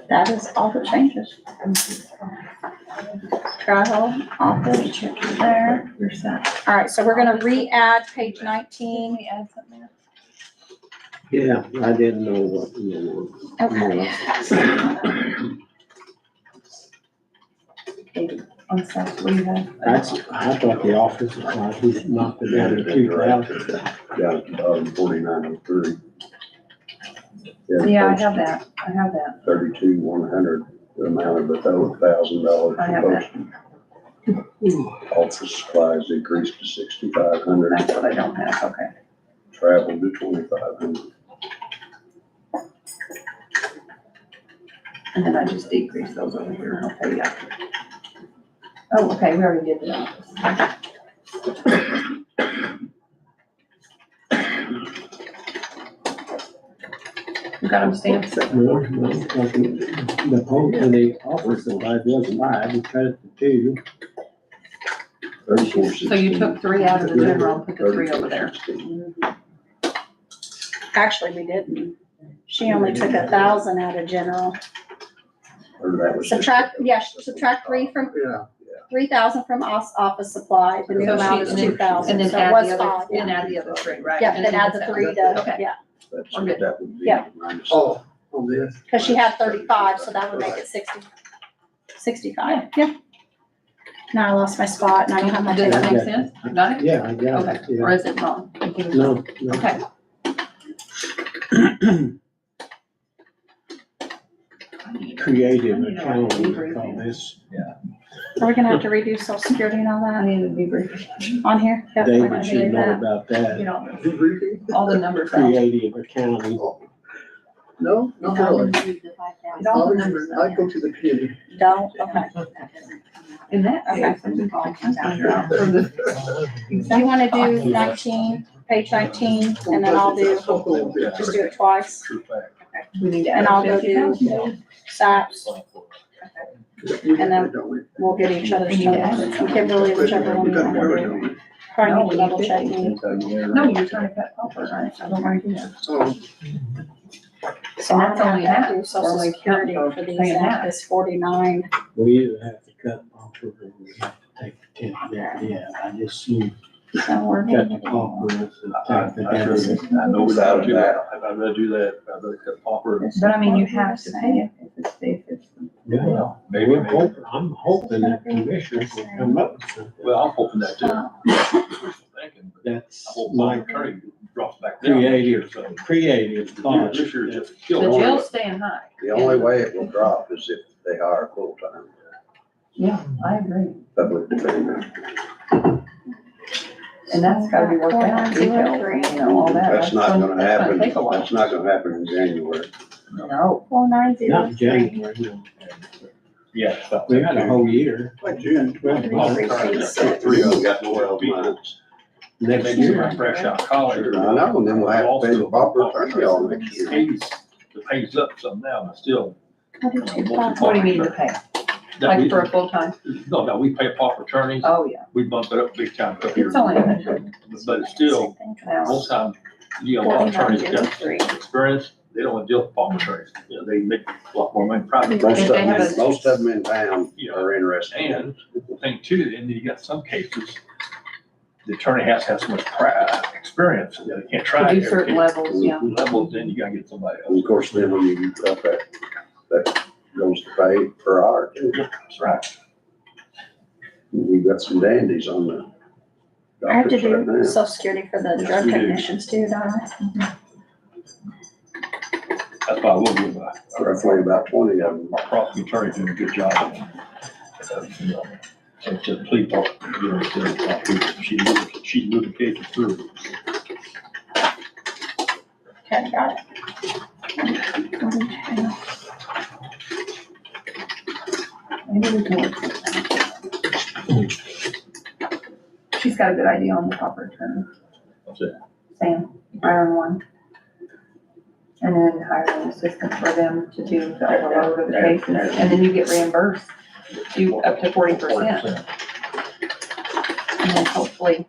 That is all the changes. Travel, office, there. You're set. All right, so we're gonna re-add page 19. We add something there? Yeah, I didn't know what, you know. Okay. On stuff, what do you have? I thought the office supplies, we knocked it down to 2,000. Yeah, 4903. Yeah, I have that, I have that. 32,100, the amount of $1,000 I have for that. postage. Office supplies increased to 6,500, That's what I don't have, okay. travel to 2,500. And then I just decrease those over here, okay, yeah. Oh, okay, we already did that. You got them stamped? No, the whole, the office supplies wasn't live, we cut it to 2. 34,16. So you took 3 out of the general and put the 3 over there. 34,16. Actually, we didn't. She only took 1,000 out of general. Or that was. Subtract, yes, subtract 3 from, Yeah. 3,000 from office supply, the new So amount she- is and then- 2,000, And then so it add was the other, 5, then yeah. add the other 3, right? Yeah, And then add the that's 3 it. to, Okay. yeah, That's I'm what good. that would be. Yeah. minus. Oh, on this. because she had 35, so that would make it 65, yeah. Now I lost my spot and I don't have my Does that table. make sense? Got it? Yeah, I got Okay, it, or yeah. is it wrong? No, no. Okay. Creative accounting, we call this. Are we gonna have to redo social security and all I that need to debrief. on here? Yep, we're David gonna do should know that. about You that. know, Debriefing? all the numbers out. Creative accounting. No, not really. All the numbers I out. go to the committee. Don't, okay. In that Okay. case, I'm calling out for the. Do you wanna do 19, page 19, and then I'll do, just do it twice, True fact. We need to. and add I'll go do 50,000. SAPs, And then we'll get each other's totals, and Kimberly, whichever one you wanna do. Probably need to double check me. No, you're trying to cut copper, right? I don't want to do that. Oh, So And I'm that's gonna only have to half. do social Only security half for of these, paying and half. this 49. We either have to cut pauper or we have to take the 10th deputy out. I just assume So we're cut gonna the pauper and take the I deputy. know Without without a do doubt. that, I'd rather do that, I'd rather cut pauper. But I mean, you have to pay it if it's. Yeah, Well, maybe, I'm hoping that commissioners will come up with something. well, I'm hoping that too. Thinking, but That's I hope my my attorney drops back down. creative thought. This year just The killed it. jail's staying high. The only way it will drop is if they hire full-time Yeah, I agree. public defender. And that's gotta be worked out, details, you know, all that. That's not gonna that's happen, take a while. that's not gonna happen in January. No. 4903. Not January, no. Yeah. so- We got a whole year. Like June 12th. Three of them got 12 months. Next Maybe year. when fresh out of college. I know, and then we'll have to pay the pauper attorney all next year. The pay's up some now, but still. I do too. What do you mean to pay? that Like we- for a full-time? No, we pay a pauper attorneys, Oh, yeah. we bump it up big time up here. It's only a hundred But it's still, now. most times, you know, a lot of attorneys got 4903. experience, they don't want to deal with pauper attorneys. You know, they make a lot more money private. Most of If they have them, a- most of them in town are interested. And the thing too, and you got some cases, the attorney has to have so much experience, that they can't try. To do every certain case. levels, yeah. Levels, then you gotta get somebody And else. of course, then when you got that goes to pay per hour too. That's right. We've got some dandies on the I have to dockets right do now. social security for the drug we do. technicians too, don't I? That's why I will give Roughly about 20 of them. our prosecuting attorney doing a good job. You know, and to plead, you know, she moved the cases through. Okay, got it. Maybe we can work something. She's got a good idea on the proper attorney. That's it. Sam, hiring one. And then hiring an assistant for them to do the overload of the cases, and then you get reimbursed, you up to 40%. And then hopefully,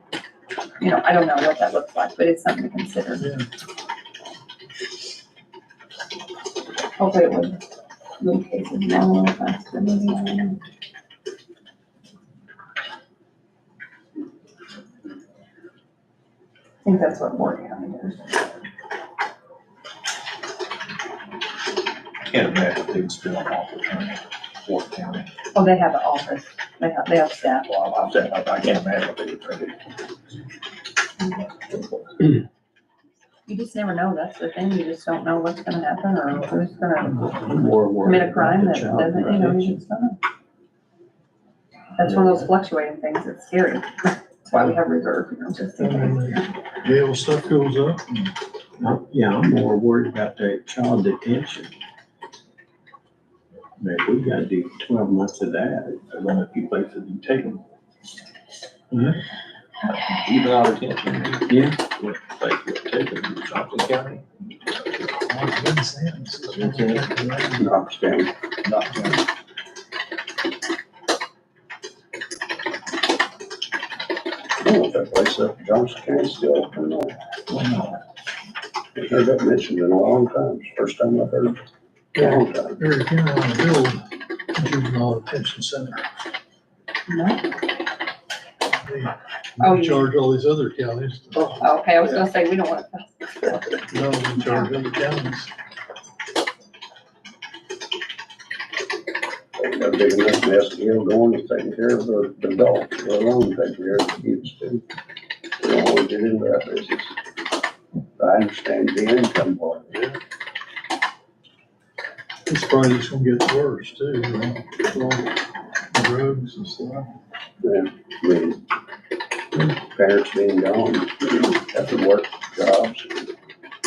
you know, I don't know what that looks like, but it's something to consider. Hopefully it would, little cases, now a little faster, maybe, I don't know. I think that's what Ward County does. Can't imagine they would spend on pauper attorney, Fort County. Oh, they have an office, they have staff. Well, I'm saying, I can't imagine what they would try to do. You just never know, that's the thing, you just don't know what's gonna happen, or who's gonna More worried commit a crime about that the child doesn't, you know, you protection. just don't know. That's one of those fluctuating things, it's scary, that's why we have reserve, you know, just in case. Jail stuff goes up. Yeah, I'm more worried about the child detention. Man, we gotta do 12 months of that. There's only a few places you take them, Okay. even out of detention. Yeah. What place you take them, Johnson County? Knox County. Not County. I don't know if that place up in Johnson County is still open or not. I heard that mentioned in a long time. It's the first time I've heard it. In a long time. Every county on the bill, juvenile detention center. Oh, They you- charge all these other counties. Oh, okay, I was gonna say, we don't want to. No, they charge other counties. They've got a big enough mess deal going and taking care of the adults, let alone taking care of the kids too. We don't want to get into that business. I understand the income part of it. It's probably just gonna get worse too, you know, with all the drugs and stuff. Yeah, I mean, parents being gone, have to work jobs,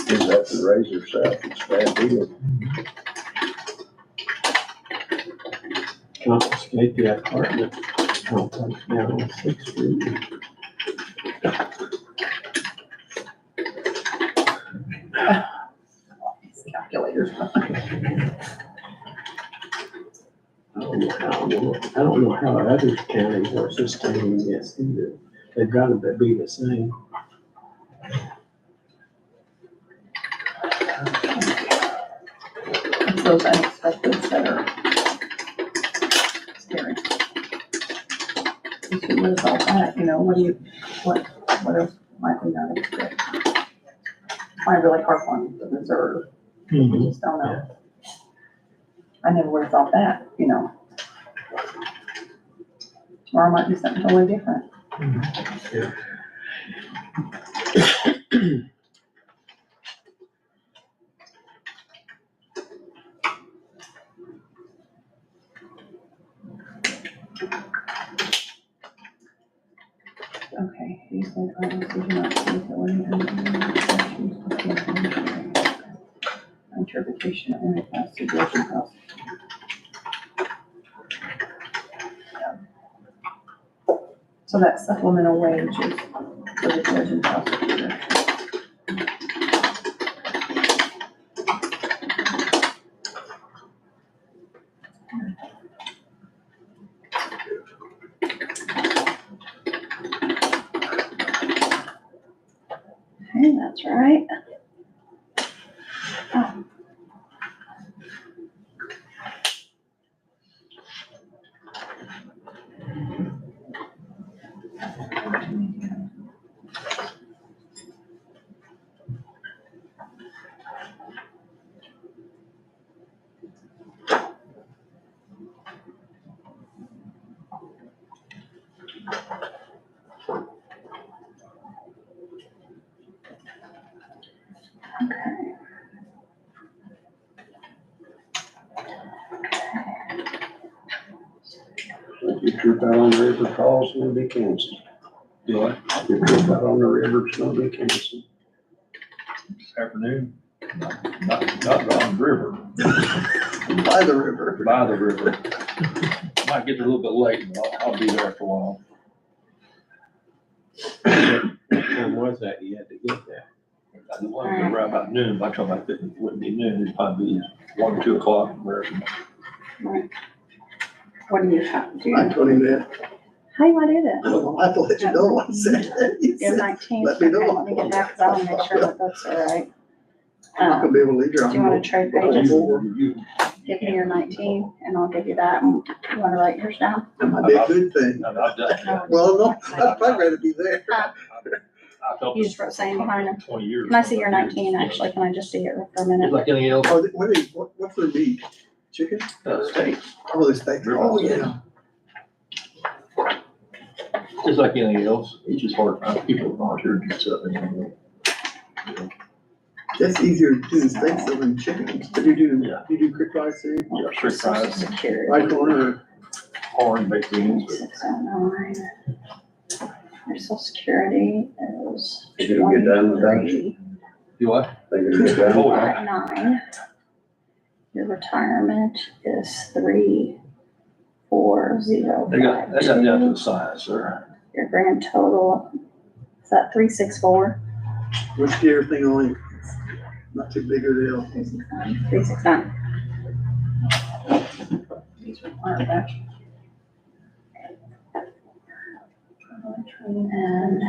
kids have to raise themselves, it's a bad deal. Confiscate the apartment complex down on 6th Street. These calculators. I don't know how other counties are sustaining this either. They've gotta be the same. It's those unexpected that are scary. If you lose all that, you know, what else might we not expect? Find really hard one, the reserve. You just don't know. I never would have thought that, you know. Tomorrow might be something totally different. Okay, he said, I don't see much utility and interpretation of enterprise situation costs. So that supplemental wage is for the judge and prosecutor. Okay, that's right. Oh. If your trip out on the river calls, it's gonna be canceled. Do what? If your trip out on the river, it's gonna be canceled. This afternoon? Not on the river, By the river. by the river. Might get there a little bit late, but I'll be there for a while. What time was that you had to get there? I wanted to go around about noon, by the time I fit, it wouldn't be noon, it'd probably be 1 or 2 o'clock. American. What do you have to do? I told him that. How you wanna do this? Well, I have to let you know what I said. He You're said, 19, let okay, me know. let me get that, cause I wanna make sure that that's all right. I'm not gonna be able to leave here. Do you wanna trade pages? You- Give me your 19 and I'll give you that, and you wanna write yours down? That might be a good thing. I've done that. Well, no, I'd probably rather be there. I've helped You just wrote saying behind them. 20 years. Can I see your 19, actually? Can I just see it for a minute? Like anything else, Oh, what's their meat? Chicken? steak, Oh, the steak. Oh, yeah. just like anything else, it's just hard to find people who volunteer to do stuff anymore. That's easier to do the steaks than chicken. But you do, Yeah. you do quick rice too? Yeah, straight Social fries, Security. Right corner. corn, baked beans, but 609. Your social security is Think it'll get done with that? 23. you what? Think it'll get done? Oh, yeah. 59. Your retirement is 34052. They got down to the size, sir. Your grand total, is that 364? Let's get everything only, not too big a deal. 369. These require that. And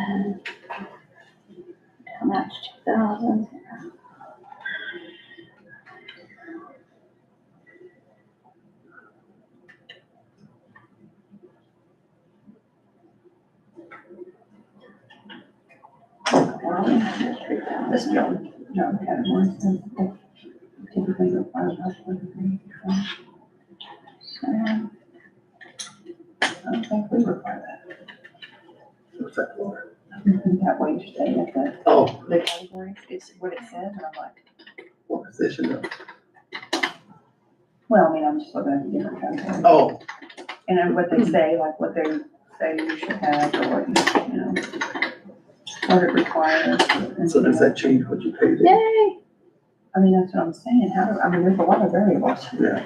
how much? 2,000. This bill, no, categories. Typically require about 23. So, I don't think we require that. What's that for? That wage thing at the category is what it says, and I'm like, What position though? well, I mean, I'm just looking at the different categories. Oh, And then what they say, like what they say you should have, or what you know, what it requires. so does that change what you pay them? yay! I mean, that's what I'm saying, I mean, there's a lot of variables. Yeah.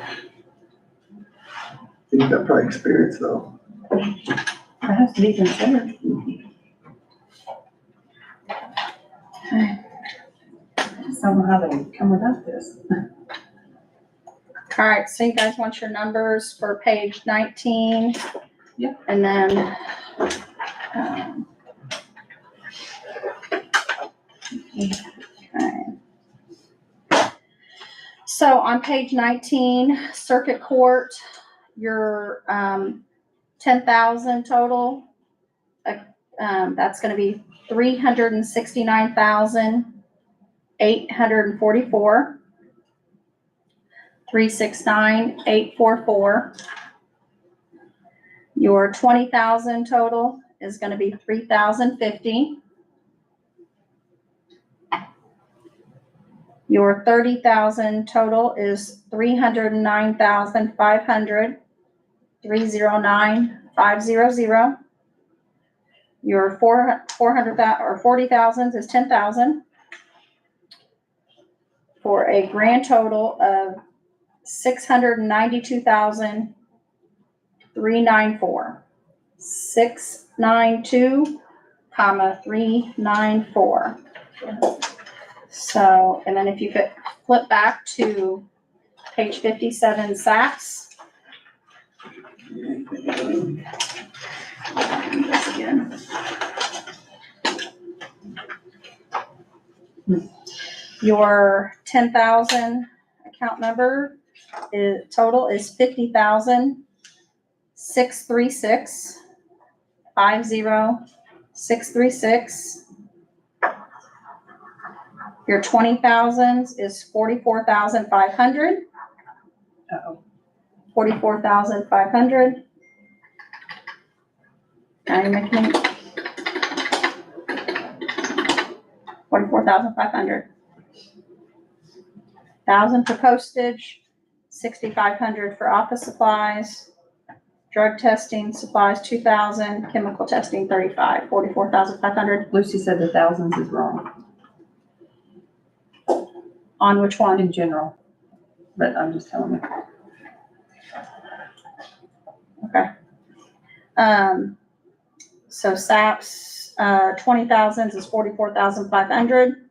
You've got probably experience though. It has to be considered. I just don't know how they come without this. All right, so you guys want your numbers for page 19? Yep. And then, okay. So on page 19, circuit court, your, 10,000 total. That's gonna be 369,844. 369,844. Your 20,000 total is gonna be 3,050. Your 30,000 total is 309,500. 309,500. Your 40,000 is 10,000. For a grand total of 692,394. 692, 394. So, and then if you could flip back to page 57, SACS. This again. Your 10,000 account number total is 50,636. 50,636. Your 20,000 is 44,500. Uh-oh. 44,500. Now you're making it 44,500. 1,000 for postage, 6,500 for office supplies, drug testing supplies 2,000, chemical testing 35, 44,500. Lucy said the thousands is wrong On which one? in general, but I'm just telling you. Okay. So SAP's, 20,000 is 44,500.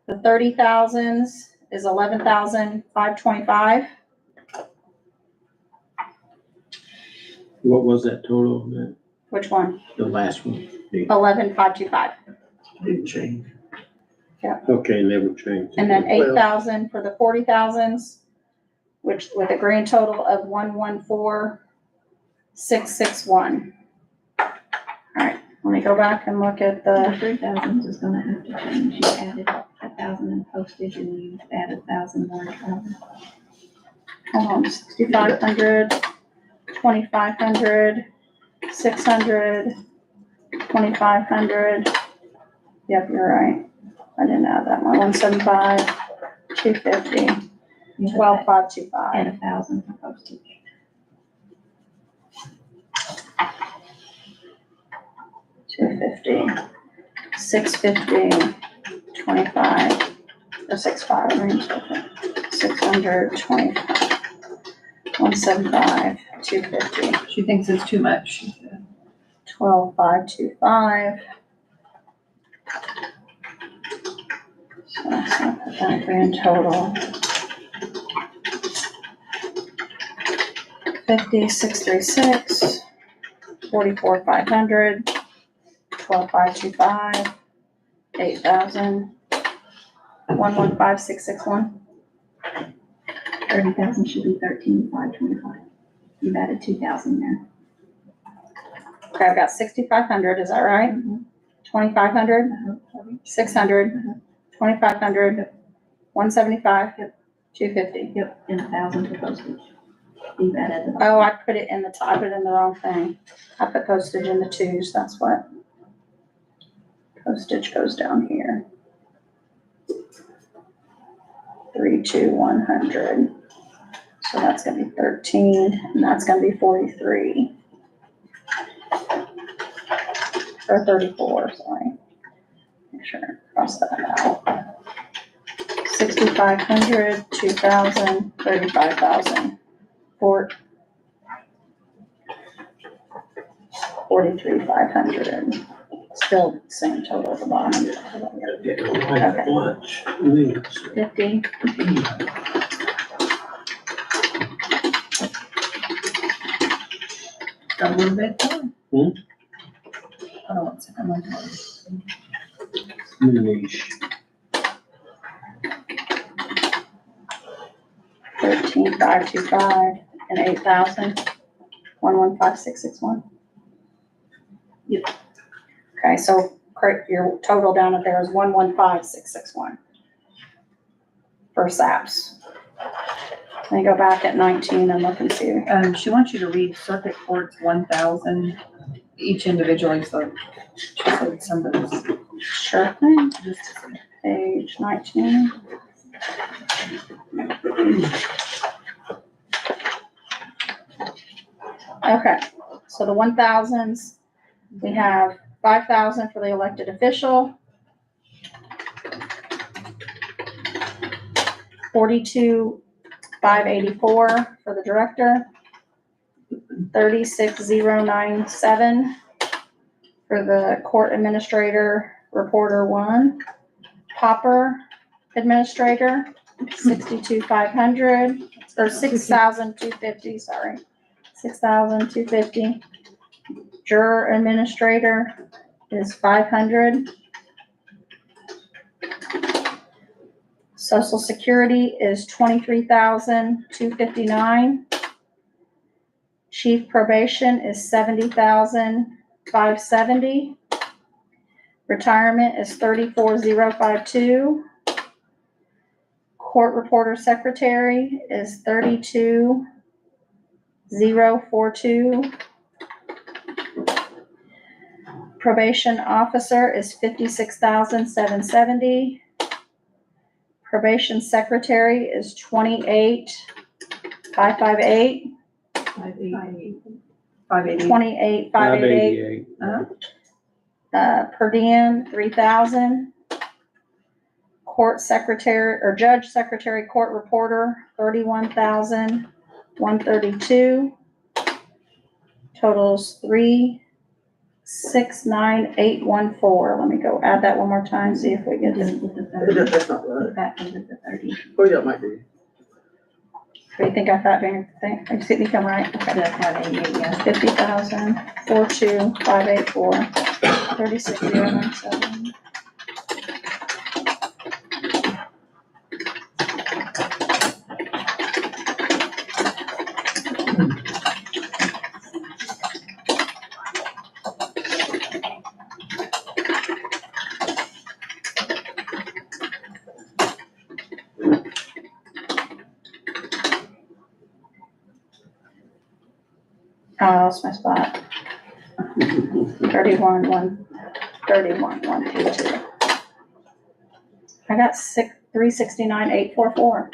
The 30,000 is 11,525. What was that total, man? Which one? The last one? 11,525. Didn't change. Okay, never changed. And then 8,000 for the 40,000s, which with a grand total of 114,661. All right, let me go back and look at The the, 3,000 is gonna have to change. You added 1,000 in postage and you added 1,000 more travel. hold on, 6,500, 2,500, 600, 2,500. Yep, you're right. I didn't add that one. 175, 250, 12,525. And 1,000 for postage. $250, $650, 25, or 65, range different. 600, 25, 175, 250, She thinks it's too much, she said. 12,525. So that's gonna put that grand total. 50,636, 44,500, 12,525, 8,000, 115,661. 30,000 should be 13,525. You've added 2,000 there. Okay, I've got 6,500, is that right? 2,500, 600, 2,500, 175, 250. Yep, and 1,000 for postage. You've added. Oh, I put it in the, I put it in the wrong thing. I put postage in the twos, that's what. Postage goes down here. 3,2,100. So that's gonna be 13, and that's gonna be 43. Or 34, sorry. Make sure, cross that out. 6,500, 2,000, 35,000. 43,500. Still same total at the bottom. Okay. Lunch. 50. Got a little bit more. Hmm? Hold on one second, I'm on. Niche. 13,525 and 8,000. 115661. Yep. Okay, so correct, your total down at there is 115661 for SAPs. Let me go back at 19 and look and see. She wants you to read circuit courts 1,000 each individually, so she said some of those. Sure thing. Just a second. Page 19. Okay, so the 1,000s, we have 5,000 for the elected official, 42,584 for the director, 36,097 for the court administrator, reporter 1, pauper administrator, 62,500, or 6,250, sorry. 6,250. Juror administrator is 500. Social Security is 23,259. Chief probation is 70,570. Retirement is 34,052. Court reporter secretary is 32,042. Probation officer is 56,770. Probation secretary is 28,558. 580. 28,588. Per diem, 3,000. Court secretary or judge secretary, court reporter, 31,132. Totals 369,814. Let me go add that one more time, see if we get this. That's not right. Back into the 30. Oh, yeah, it might be. Do you think I thought, I see me come right? Okay. That's 588, yeah. 50,000, 42,584, 36,097. Oh, I lost my spot. 132. I got 369,844.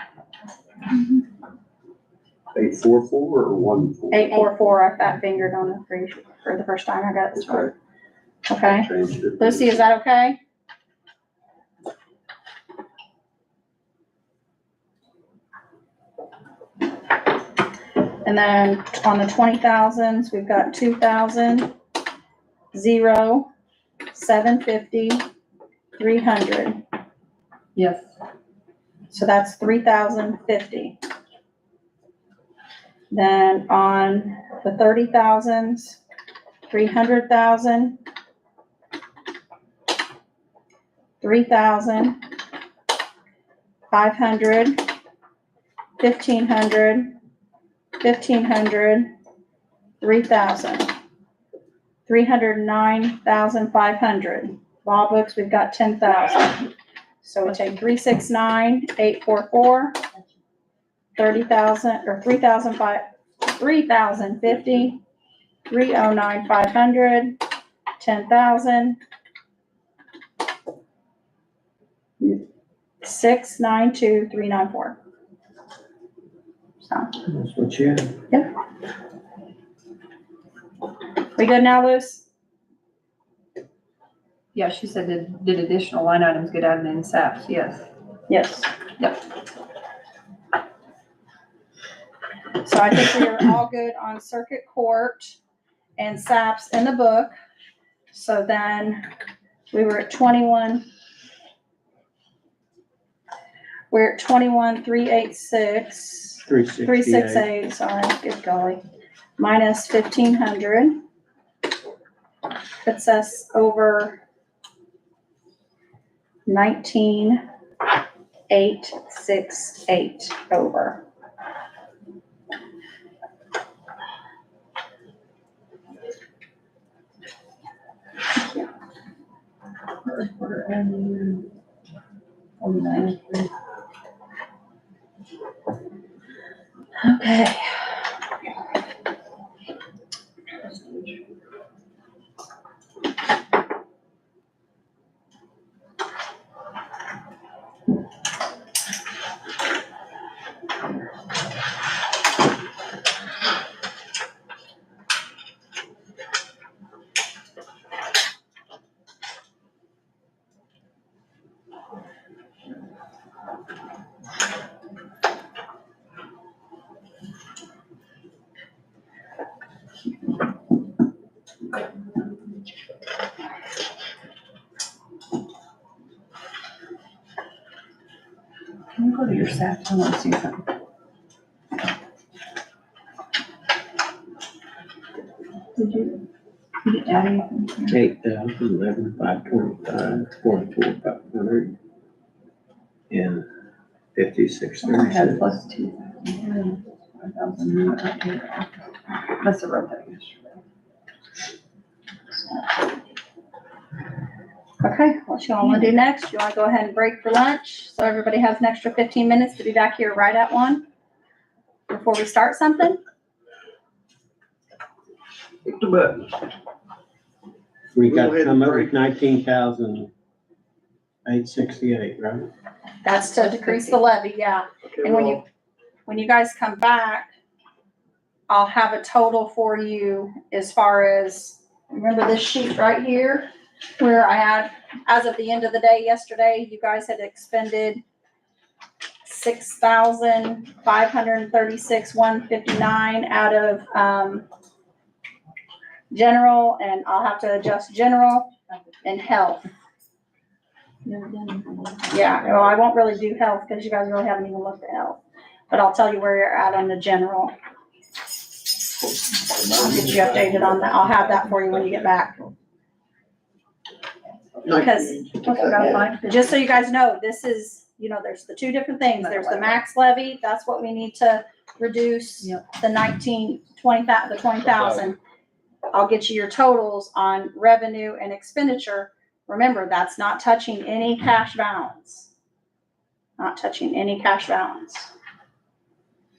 844 or 14? 844, I fat fingered on the three for the first time I got this one. Okay, Changed it. Lucy, is that okay? And then on the 20,000s, we've got 2,000, 0, 750, 300. Yes. So that's 3,050. Then on the 30,000s, 300,000, 3,000, 500, 1,500, 1,500, 3,000, 309,500. Law books, we've got 10,000. So we take 369,844, 30,000 or 3,050, 309,500, 10,000, 692,394. So, That's what you have. we good now, Luce? Yeah, she said did additional line items get added in SAPs? Yes. Yes. Yep. So I think we are all good on circuit court and SAPs in the book. So then we were at 21. We're at 21,386. 368, sorry, good golly. Minus 1,500. Puts us over 19,868 over. Okay. Can you go to your staff? I want to see something. Did you add anything? 8,011, 525, 44, 500, and 56, I had 36. plus 2,000. 5,000. That's a rotating yesterday. Okay, what y'all wanna do next? You wanna go ahead and break for lunch? So everybody has an extra 15 minutes to be back here right at 1 before we start something? Hit the button. We Go got ahead to come and up break. with 19,868, right? That's to decrease the levy, yeah. Okay, And when well, when you guys come back, I'll have a total for you as far as, remember this sheet right here? Where I had, as of the end of the day yesterday, you guys had expended 6,536,159 out of, general, and I'll have to adjust general and health. Yeah, well, I won't really do health because you guys really haven't even looked at health, but I'll tell you where you're at on the general. I'll get you updated on that. I'll have that for you when you get back. Because, just so you guys know, this is, there's the two different things. There's the max levy, that's what we need to reduce, the 20,000. I'll get you your totals on revenue and expenditure. Remember, that's not touching any cash balance. Not touching any cash balance.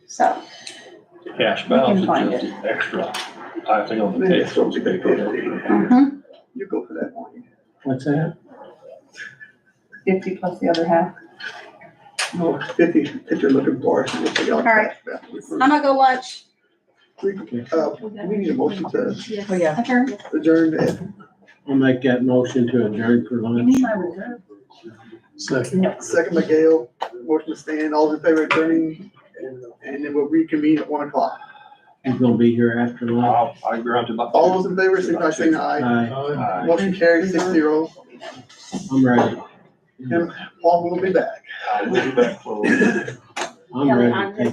So, Cash We can balance find is just extra, I think on the maybe page. that's what we could do. You go for that one. What's that? 50 plus the other half. No, 50 that you're looking for. All right. I'm gonna go lunch. We need a motion to Oh, yeah. Adjourn. adjourn at I'll make that motion to adjourn for lunch. Second. second by Gail, motion to stand, all in favor of adjourning, and then we'll reconvene at 1 o'clock. He's gonna be here after lunch. I'll be around to about. All those in favor, signify by saying aye. Aye, Motion carries 6-0. I'm ready. And Paul will be back. I'll be back for. I'm ready.